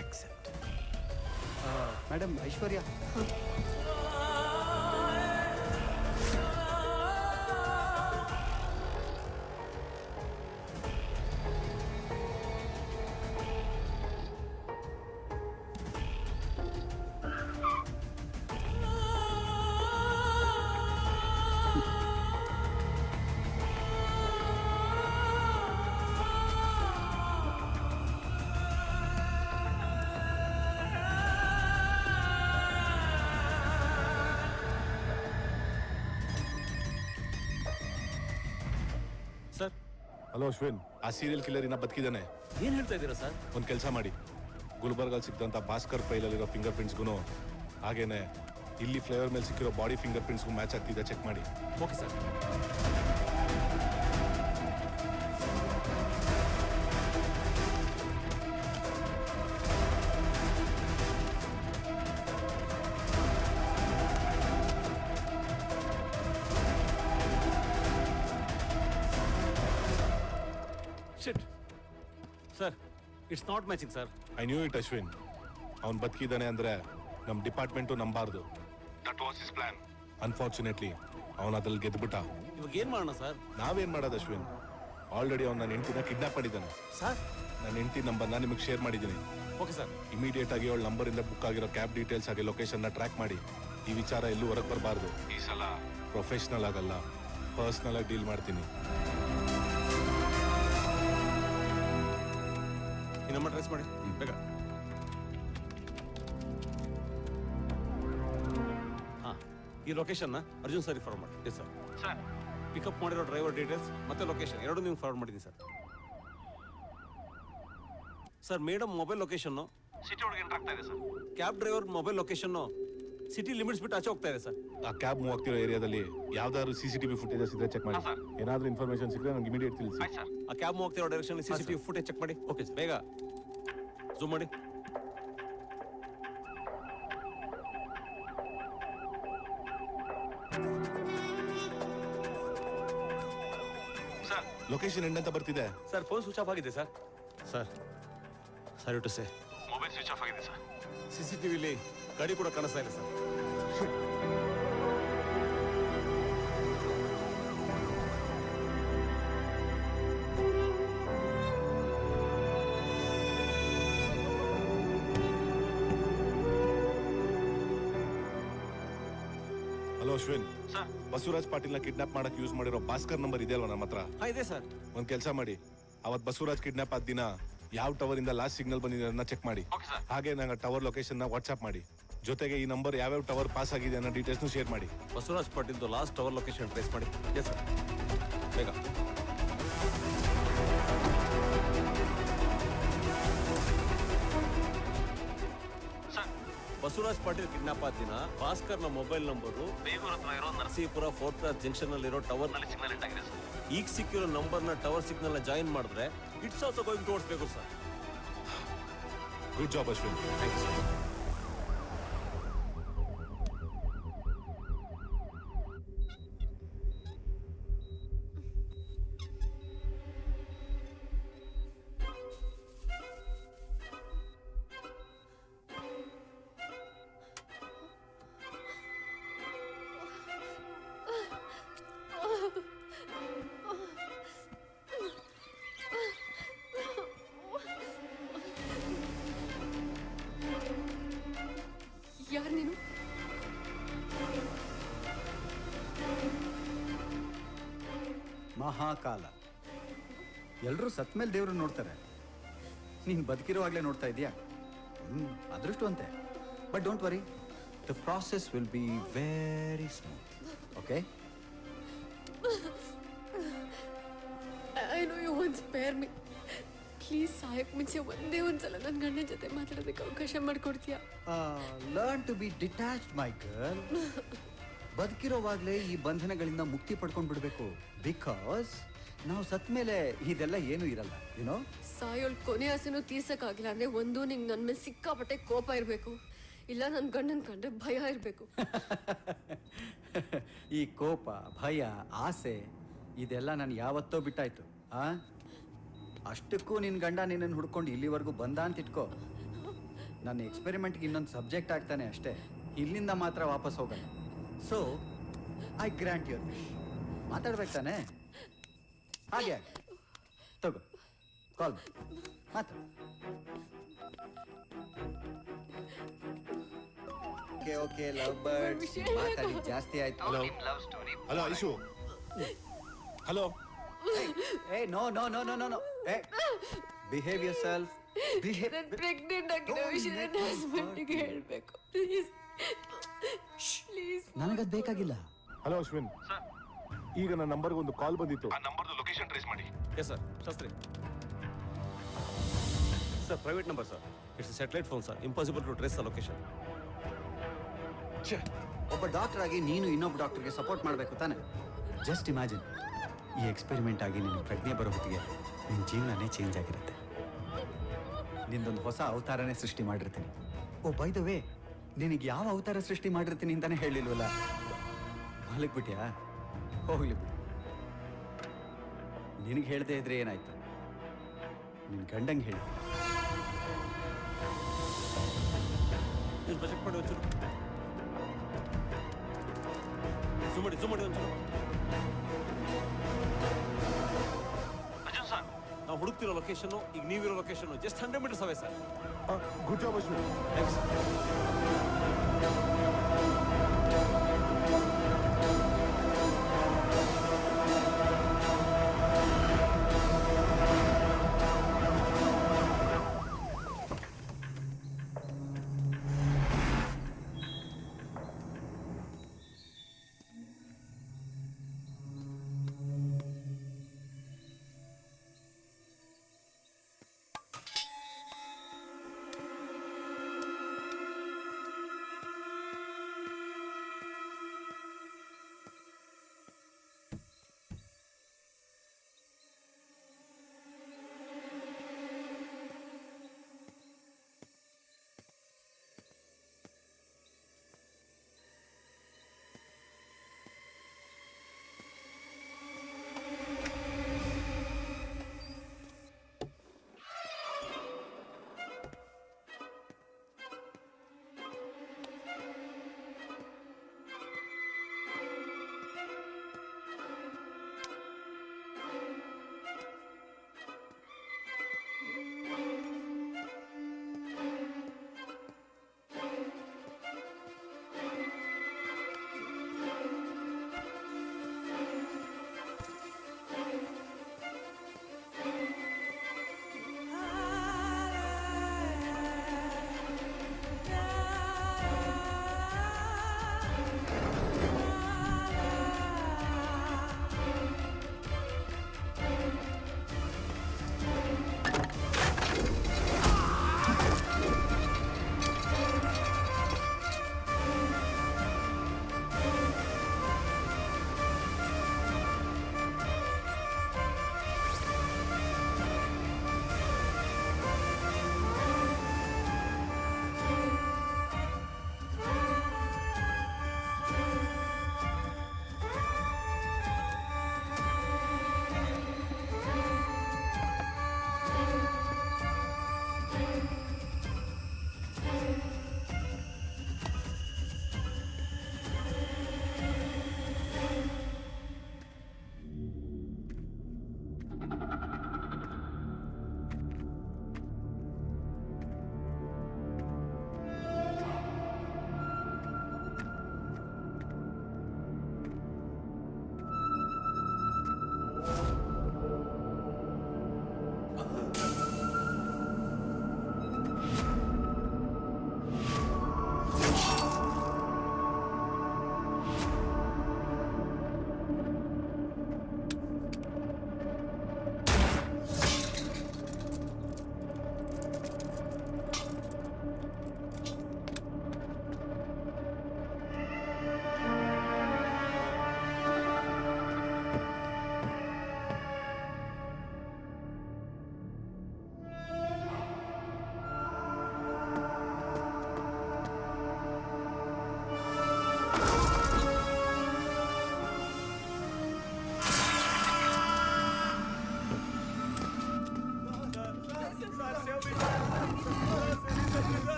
Accept. ಐಶ್ವರ್ಯ. ಸರ್ ಹಲೋ ಅಶ್ವಿನ್, ಆ ಸೀರಿಯಲ್ ಕಿಲ್ಲರ್ ಇನ್ನ ಬದುಕಿದ್ದಾನೆ. ಏನ್ ಹೇಳ್ತಾ ಇದ್ದೀರಾ ಸರ್? ಒಂದ್ ಕೆಲಸ ಮಾಡಿ, ಗುಲ್ಬರ್ಗಲ್ಲಿ ಸಿಕ್ಕಿದಂತ ಭಾಸ್ಕರ್ ಫೈಲಲ್ಲಿರೋ ಫಿಂಗರ್ ಪ್ರಿಂಟ್ಸ್ಗೂ ಹಾಗೇನೆ ಇಲ್ಲಿ ಫ್ಲೇವರ್ ಮೇಲೆ ಸಿಕ್ಕಿರೋ ಬಾಡಿ ಫಿಂಗರ್ ಪ್ರಿಂಟ್ಸ್ಗೂ ಮ್ಯಾಚ್ ಆಗ್ತಿದೆ, ಚೆಕ್ ಮಾಡಿ. Okay sir. Shit sir, it's not matching sir. I knew it Ashwin. ಅವ್ನು ಬದುಕಿದ್ದಾನೆ ಅಂದ್ರೆ ನಮ್ಮ ಡಿಪಾರ್ಟ್ಮೆಂಟು ನಂಬಾರ್ದು. That was his plan. Unfortunately ಅವನು ಅದ್ರಲ್ಲಿ ಗೆದ್ಬಿಟ್ಟ. ಇವಾಗ ಏನ್ ಮಾಡೋಣ ಸರ್? ನಾವೇನ್ ಮಾಡೋದು ಅಶ್ವಿನ್? ಆಲ್ರೆಡಿ ಅವ್ನು ನನ್ನ ಹೆಂಡತಿನ ಕಿಡ್ನಾಪ್ ಮಾಡಿದ್ದಾನೆ ಸರ್. ನನ್ನ ಹೆಂಡತಿ ನಂಬರ್ನ ನಿಮಗೆ ಶೇರ್ ಮಾಡಿದ್ದೀನಿ. Okay sir. ಇಮಿಡಿಯೇಟ್ ಆಗಿ ಅವಳ ನಂಬರಿಂದ ಬುಕ್ ಆಗಿರೋ ಕ್ಯಾಬ್ ಡೀಟೇಲ್ಸ್ ಆಗಿ ಲೊಕೇಶನ್ನ ಟ್ರ್ಯಾಕ್ ಮಾಡಿ. ಈ ವಿಚಾರ ಎಲ್ಲೂ ಹೊರಗೆ ಬರಬಾರ್ದು. ಈ ಸಲ ಪ್ರೊಫೆಷನಲ್ ಆಗಲ್ಲ, ಪರ್ಸ್ನಲ್ ಆಗಿ ಡೀಲ್ ಮಾಡ್ತೀನಿ. ಈ ನಂಬರ್ ಟ್ರೇಸ್ ಮಾಡಿ ಬೇಗ. ಹಾಂ, ಈ ಲೊಕೇಶನ್ನ ಅರ್ಜುನ್ ಸರ್ ಫಾರ್ವರ್ಡ್ ಮಾಡಿ. Yes sir. ಸರ್, ಪಿಕಪ್ ಮಾಡಿರೋ ಡ್ರೈವರ್ ಡೀಟೇಲ್ಸ್ ಮತ್ತೆ ಲೊಕೇಶನ್ ಎರಡು ನೀವು ಫಾರ್ವರ್ಡ್ ಮಾಡಿದ್ದೀನಿ sir. Sir, madam mobile location city ಒಳಗೆ ಎಂಟರ್ ಆಗ್ತಾ ಇದೆ sir. Cab driver mobile location city limits ಬಿಟ್ಟು ಆಚೆ ಹೋಗ್ತಾ ಇದೆ ಸರ್. ಆ ಕ್ಯಾಬ್ ಮೂವ್ ಆಗ್ತಿರೋ ಏರಿಯಾದಲ್ಲಿ ಯಾವ್ದಾದ್ರು CCTV ಫುಟೇಜಸ್ ಇದ್ರೆ ಚೆಕ್ ಮಾಡಿ. ಏನಾದ್ರೂ ಇನ್ಫಾರ್ಮೇಶನ್ ಸಿಕ್ಕರೆ ನಂಗೆ ಇಮಿಡಿಯೇಟ್ ತಿಳಿಸಿ. ಆ ಕ್ಯಾಬ್ ಮೂವ್ ಆಗ್ತಿರೋ ಡೈರೆಕ್ಷನ್ CCTV ಫುಟೇಜ್ ಚೆಕ್ ಮಾಡಿ. ಓಕೆ ಸರ್, ಬೇಗ ಝೂಮ್ ಮಾಡಿ. ಸರ್, ಲೊಕೇಶನ್ ಎಂಡ್ ಅಂತ ಬರ್ತಿದೆ. ಸರ್, ಫೋನ್ ಸ್ವಿಚ್ ಆಫ್ ಆಗಿದೆ sir. Sir, sorry to say, mobile switch off ಆಗಿದೆ ಸರ್. CCTVಲಿ ಗಾಡಿ ಕೂಡ ಕಾಣಿಸ್ತಾ ಇಲ್ಲ ಸರ್. ಹಲೋ ಅಶ್ವಿನ್, ಬಸವರಾಜ್ ಪಾಟೀಲ್ನ ಕಿಡ್ನಾಪ್ ಮಾಡಕ್ ಯೂಸ್ ಮಾಡಿರೋ ಭಾಸ್ಕರ್ ನಂಬರ್ ಇದೆ ಅಲ್ವಾ ನಮ್ಮ ಹತ್ರ? ಇದೆ ಸರ್. ಒಂದ್ ಕೆಲಸ ಮಾಡಿ, ಅವತ್ ಬಸವರಾಜ್ ಕಿಡ್ನಾಪ್ ಆದ ದಿನ ಯಾವ ಟವರ್ ಇಂದ ಲಾಸ್ಟ್ ಸಿಗ್ನಲ್ ಬಂದಿದೆ ಅದನ್ನ ಚೆಕ್ ಮಾಡಿ. ಹಾಗೆ ನಂಗೆ ಟವರ್ ಲೊಕೇಶನ್ ವಾಟ್ಸ್ಆಪ್ ಮಾಡಿ. ಜೊತೆಗೆ ಈ ನಂಬರ್ ಯಾವ್ಯಾವ ಟವರ್ ಪಾಸ್ ಆಗಿದೆ ಅನ್ನೋ ಡೀಟೇಲ್ಸ್ ಶೇರ್ ಮಾಡಿ. ಬಸವರಾಜ್ ಪಾಟೀಲ್ದು ಲಾಸ್ಟ್ ಟವರ್ ಲೊಕೇಶನ್ ಟ್ರೇಸ್ ಮಾಡಿ. ಎಸ್ ಸರ್, ಬೇಗ. ಬಸವರಾಜ್ ಪಾಟೀಲ್ ಕಿಡ್ನಾಪ್ ಆದ ದಿನ ಭಾಸ್ಕರ್ನ ಮೊಬೈಲ್ ನಂಬರು ಬೇಗೂರ್ ಹತ್ರ ಇರೋ ನರಸೀಪುರ ಫೋರ್ತ್ ಕ್ಲಾಸ್ ಜಂಕ್ಷನ್ ಅಲ್ಲಿರೋ ಟವರ್ ನಲ್ಲಿ ಸಿಗ್ನಲ್ ಎಂಟ್ ಆಗಿದೆ ಸರ್. ಈಗ ಸಿಕ್ಕಿರೋ ನಂಬರ್ನ ಟವರ್ ಸಿಗ್ನಲ್ ನ ಜಾಯಿನ್ ಮಾಡಿದ್ರೆ it's also going towards Begur sir. Good job Ashwin. Thank you sir. ಯಾರು ನೀನು? ಮಹಾಕಾಲ. ಎಲ್ಲರೂ ಸತ್ ಮೇಲೆ ದೇವ್ರು ನೋಡ್ತಾರೆ, ನೀನು ಬದುಕಿರುವಾಗಲೇ ನೋಡ್ತಾ ಇದೀಯಾ? ಅದೃಷ್ಟವಂತೆ. But don't worry, the process will be very smooth. Okay? I know you want spare me. Please ಸಾಯಕ್ ಮುಂಚೆ ಒಂದೇ ಒಂದ್ಸಲ ನನ್ನ ಗಂಡನ ಜೊತೆ ಮಾತಾಡೋದಕ್ಕೆ ಅವಕಾಶ ಮಾಡಿಕೊಡ್ತೀಯಾ? Learn to be detached my girl. ಬದುಕಿರೋವಾಗಲೇ ಈ ಬಂಧನಗಳಿಂದ ಮುಕ್ತಿ ಪಡ್ಕೊಂಡು ಬಿಡಬೇಕು. ಬಿಕಾಸ್ ನಾವು ಸತ್ ಮೇಲೆ ಇದೆಲ್ಲ ಏನೂ ಇರಲ್ಲ, ಯುನೋ. ಸಾಯೋಳ್ ಕೊನೆ ಆಸೆನೂ ತೀರ್ಸಕ್ಕಾಗಿಲ್ಲ ಅಂದ್ರೆ ಒಂದು ನಿಂಗೆ ನನ್ನ ಮೇಲೆ ಸಿಕ್ಕಾಪಟ್ಟೆ ಕೋಪ ಇರಬೇಕು, ಇಲ್ಲ ನನ್ನ ಗಂಡನ ಕಂಡ್ರೆ ಭಯ ಇರಬೇಕು. ಈ ಕೋಪ, ಭಯ, ಆಸೆ ಇದೆಲ್ಲ ನಾನು ಯಾವತ್ತೋ ಬಿಟ್ಟಾಯ್ತು. ಅಷ್ಟಕ್ಕೂ ನಿನ್ನ ಗಂಡ ನಿನ್ನನ್ನು ಹುಡ್ಕೊಂಡು ಇಲ್ಲಿವರೆಗೂ ಬಂದ ಅಂತ ಇಟ್ಕೋ. ನನ್ನ ಎಕ್ಸ್ಪೆರಿಮೆಂಟ್ಗೆ ಇನ್ನೊಂದು ಸಬ್ಜೆಕ್ಟ್ ಆಗ್ತಾನೆ ಅಷ್ಟೇ, ಇಲ್ಲಿಂದ ಮಾತ್ರ ವಾಪಸ್ ಹೋಗಲ್ಲ. So I grant your wish. ಮಾತಾಡ್ಬೇಕು ತಾನೆ? ಹಾಗೆ ತಗೋ ಕಾಲ್ ಮಾತಾಡು. ಓಕೆ ಓಕೆ ಲವ್ ಬರ್ಡ್ಸ್, ಮಾತಾಡಿ ಜಾಸ್ತಿ ಆಯ್ತು. Hello hello Aishu, hello. ಏ no no no no no no, ಏ ಬಿಹೇವ್ ಯುವರ್ ಸೆಲ್ಫ್. ನಾನು ಪ್ರೆಗ್ನೆಂಟ್ ಆಗಿರೋ ವಿಷಯ ನನ್ನ ಹಸ್ಬೆಂಡಿಗೆ ಹೇಳ್ಬೇಕು ಪ್ಲೀಸ್ ಪ್ಲೀಸ್. ನನಗದು ಬೇಕಾಗಿಲ್ಲ. ಹಲೋ ಅಶ್ವಿನ್, ಈಗ ನನ್ನ ನಂಬರ್ಗೆ ಒಂದು ಕಾಲ್ ಬಂದಿತ್ತು. ಆ ನಂಬರ್ದು ಲೊಕೇಶನ್ ಟ್ರೇಸ್ ಮಾಡಿ. Yes sir. Shastri sir, private number sir. It's satellite phone sir. Impossible to trace the location. ಒಬ್ಬ ಡಾಕ್ಟರ್ ಆಗಿ ನೀನು ಇನ್ನೊಬ್ಬ ಡಾಕ್ಟರ್ಗೆ ಸಪೋರ್ಟ್ ಮಾಡಬೇಕು ತಾನೆ? ಜಸ್ಟ್ ಇಮ್ಯಾಜಿನ್, ಈ ಎಕ್ಸ್ಪೆರಿಮೆಂಟ್ ಆಗಿ ನಿನಗೆ ಪ್ರಜ್ಞೆ ಬರೋ ಹೊತ್ತಿಗೆ ನಿನ್ನ ಜೀವನನೇ ಚೇಂಜ್ ಆಗಿರುತ್ತೆ. ನಿಂದೊಂದು ಹೊಸ ಅವತಾರನೇ ಸೃಷ್ಟಿ ಮಾಡಿರ್ತೀನಿ. ಓ ಬೈ ದ ವೇ, ನಿನಗೆ ಯಾವ ಅವತಾರ ಸೃಷ್ಟಿ ಮಾಡಿರ್ತೀನಿ ಅಂತಾನೆ ಹೇಳಿಲ್ವಲ್ಲ. ಮಲಗ್ಬಿಟ್ಯಾ? ಹೋಗ್ಲಿ ಬಿಡು. ನಿನಗೆ ಹೇಳದೆ ಇದ್ರೆ ಏನಾಯ್ತು, ನಿನ್ನ ಗಂಡಂಗೆ ಹೇಳಿ. ಪ್ರೊಜೆಕ್ಟ್ ಮಾಡಿ ಒಂಚೂರು ಝೂಮ್ ಮಾಡಿ ಒಂಚೂರು. ಅರ್ಜುನ್ ಸರ್, ನಾವು ಹುಡುಕ್ತಿರೋ ಲೊಕೇಶನ್, ಈಗ ನೀವಿರೋ location just 100 meters away sir. Good job Ashwin. Thanks.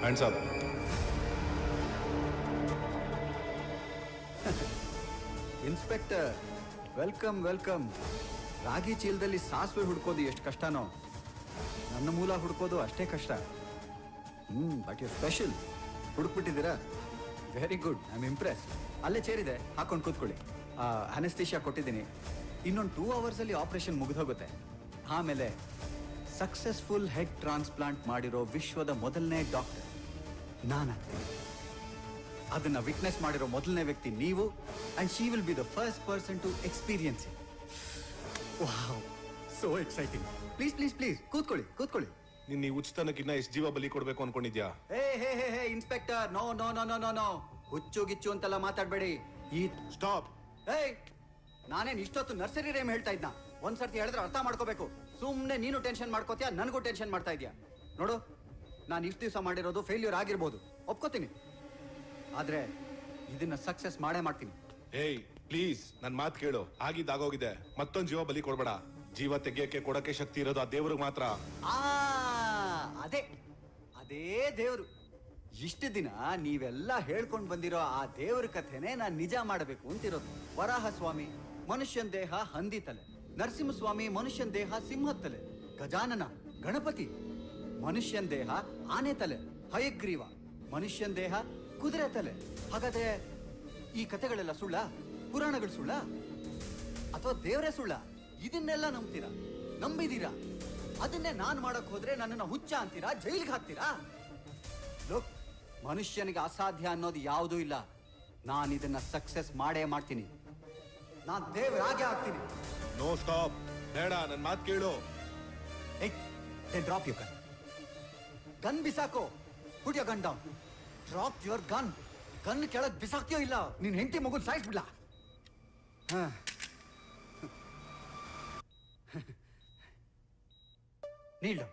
Hands up. Inspector, welcome welcome. ರಾಗಿ ಚೀಲದಲ್ಲಿ ಸಾಸಿವೆ ಹುಡ್ಕೋದು ಎಷ್ಟು ಕಷ್ಟನೋ, ನನ್ನ ಮೂಲ ಹುಡ್ಕೋದು ಅಷ್ಟೇ ಕಷ್ಟ. ಬಟ್ ಯು ಸ್ಪೆಷಲ್ ಹುಡುಕ್ಬಿಟ್ಟಿದ್ದೀರಾ? Very good, I am impress. ಅಲ್ಲೇ ಚೇರಿದೆ, ಹಾಕೊಂಡು ಕೂತ್ಕೊಳ್ಳಿ. ಅನೆಸ್ಥಿಷಿಯಾ ಕೊಟ್ಟಿದ್ದೀನಿ. ಇನ್ನೊಂದು 2 ಅವರ್ಸಲ್ಲಿ ಆಪರೇಷನ್ ಮುಗಿದೋಗುತ್ತೆ. ಆಮೇಲೆ ಸಕ್ಸಸ್ಫುಲ್ ಹೆಡ್ ಟ್ರಾನ್ಸ್ಪ್ಲಾಂಟ್ ಮಾಡಿರೋ ವಿಶ್ವದ ಮೊದಲನೇ ಡಾಕ್ಟರ್ ನಾನಾಗ್ತೀನಿ. ಅದನ್ನ ವಿಟ್ನೆಸ್ ಮಾಡಿರೋ ಮೊದಲನೇ ವ್ಯಕ್ತಿ ನೀವು. And she will be the first person to experience it. Wow, so exciting. Please please please ಕೂತ್ಕೊಳ್ಳಿ ಕೂತ್ಕೊಳ್ಳಿ. ನಿನ್ನ ಈ ಉಚಿತನಕ್ಕಿನ್ನ ಎಷ್ಟು ಜೀವ ಬಲಿ ಕೊಡ್ಬೇಕು ಅನ್ಕೊಂಡಿದ್ಯಾ? Hey hey hey hey inspector, no no no no no no. ಹುಚ್ಚು ಗಿಚ್ಚು ಅಂತೆಲ್ಲ ಮಾತಾಡ್ಬೇಡಿ. ಈ ಸ್ಟಾಪ್. ಏಯ್, ನಾನೇನ್ ಇಷ್ಟೊತ್ತು ನರ್ಸರಿ ರೇಮ್ ಹೇಳ್ತಾ ಇದ್ನ? ಒಂದ್ಸರ್ತಿ ಹೇಳಿದ್ರೆ ಅರ್ಥ ಮಾಡ್ಕೋಬೇಕು. ಸುಮ್ನೆ ನೀನು ಟೆನ್ಷನ್ ಮಾಡ್ಕೋತೀಯ, ನನಗೂ ಟೆನ್ಷನ್ ಮಾಡ್ತಾ ಇದೀಯ. ನೋಡು, ನಾನು ಇಷ್ಟು ದಿವಸ ಮಾಡಿರೋದು ಫೇಲ್ಯೂರ್ ಆಗಿರ್ಬೋದು, ಒಪ್ಕೋತೀನಿ. ಆದ್ರೆ ಇದನ್ನ ಸಕ್ಸಸ್ ಮಾಡೇ ಮಾಡ್ತೀನಿ. ಏಯ್ ಪ್ಲೀಸ್, ನನ್ ಮಾತು ಕೇಳು. ಆಗಿದ್ದಾಗೋಗಿದೆ. ಮತ್ತೊಂದು ಜೀವ ಬಲಿ ಕೊಡ್ಬೇಡ. ಜೀವ ತೆಗಿಯಕ್ಕೆ ಕೊಡಕ್ಕೆ ಶಕ್ತಿ ಇರೋದು ಆ ದೇವ್ರಿಗೆ ಮಾತ್ರ. ಅದೇ ಅದೇ ದೇವ್ರು. ಇಷ್ಟು ದಿನ ನೀವೆಲ್ಲ ಹೇಳ್ಕೊಂಡು ಬಂದಿರೋ ಆ ದೇವ್ರ ಕಥೆನೇ ನಾನು ನಿಜ ಮಾಡಬೇಕು ಅಂತಿರೋದು. ವರಾಹ ಸ್ವಾಮಿ ಮನುಷ್ಯನ್ ದೇಹ ಹಂದಿ ತಲೆ, ನರಸಿಂಹಸ್ವಾಮಿ ಮನುಷ್ಯನ್ ದೇಹ ಸಿಂಹದ ತಲೆ, ಗಜಾನನ ಗಣಪತಿ ಮನುಷ್ಯನ್ ದೇಹ ಆನೆ ತಲೆ, ಹಯಗ್ರೀವ ಮನುಷ್ಯನ್ ದೇಹ ಕುದುರೆ ತಲೆ. ಹಾಗಾದ್ರೆ ಈ ಕಥೆಗಳೆಲ್ಲ ಸುಳ್ಳ? ಪುರಾಣಗಳು ಸುಳ್ಳ? ಅಥವಾ ದೇವರೇ ಸುಳ್ಳ? ಇದನ್ನೆಲ್ಲ ನಂಬ್ತೀರಾ? ನಂಬಿದೀರಾ? ಅದನ್ನೇ ನಾನ್ ಮಾಡಕ್ ಹೋದ್ರೆ ನನ್ನನ್ನ ಹುಚ್ಚ ಅಂತೀರಾ? ಜೈಲಿಗೆ ಹಾಕ್ತೀರಾ? ಲೋಕ್, ಮನುಷ್ಯನಿಗೆ ಅಸಾಧ್ಯ ಅನ್ನೋದು ಯಾವುದೂ ಇಲ್ಲ. ನಾನು ಇದನ್ನ ಸಕ್ಸಸ್ ಮಾಡೇ ಮಾಡ್ತೀನಿ. ನಾನ್ ದೇವರಾಗೆ ಆಗ್ತೀನಿ. No stop. ಬೇಡ, ನನ್ ಮಾತು ಕೇಳು. Drop your gun. ಗನ್ ಬಿಸಾಕೋ. Put your gun down. Drop your gun. Gun ಕೆಳಗ್ ಬಿಸಾಕ್ಯೋ ಇಲ್ಲ ನಿನ್ ಹೆಂಡತಿ ಮಗುನ್ ಸಾಯಿಸ್ಬಿಡ್ಲಾ? Kneel down.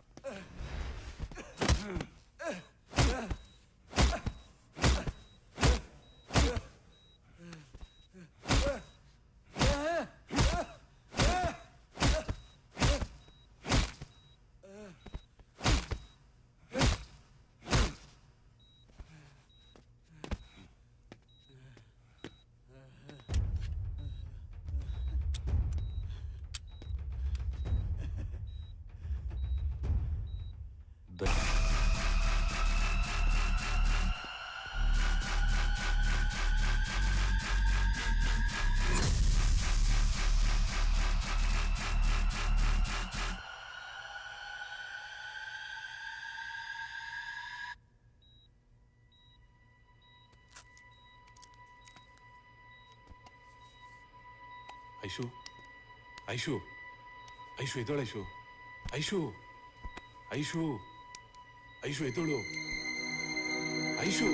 ಐಶು, ಐಶು, ಐಶು ಎದ್ದೋಳು. ಐಶು, ಐಶು, ಐಶು, ಐಶು ಎದ್ದೋಳು. Aishu,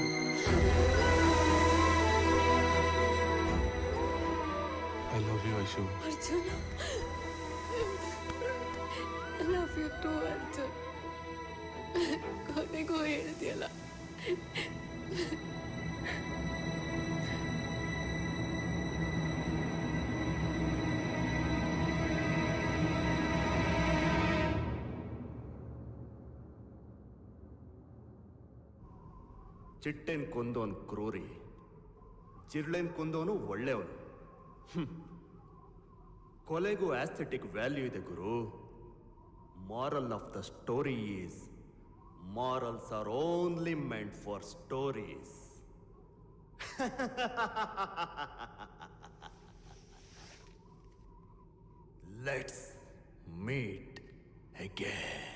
I love you Aishu. Arjun, I love you too Arjun. ಕೊನೆಗೂ ಹೇಳ್ತೀಯಲ್ಲ. ಚಿಟ್ಟೆನ್ ಕೊಂದವನು ಕ್ರೂರಿ, ಜಿರ್ಳೆನ್ ಕೊಂದವನು ಒಳ್ಳೆಯವನು. ಕೊಲೆಗೂ ಆಸ್ಥೆಟಿಕ್ ವ್ಯಾಲ್ಯೂ ಇದೆ ಗುರು. Moral of the story is morals are only meant for stories. Let's meet again.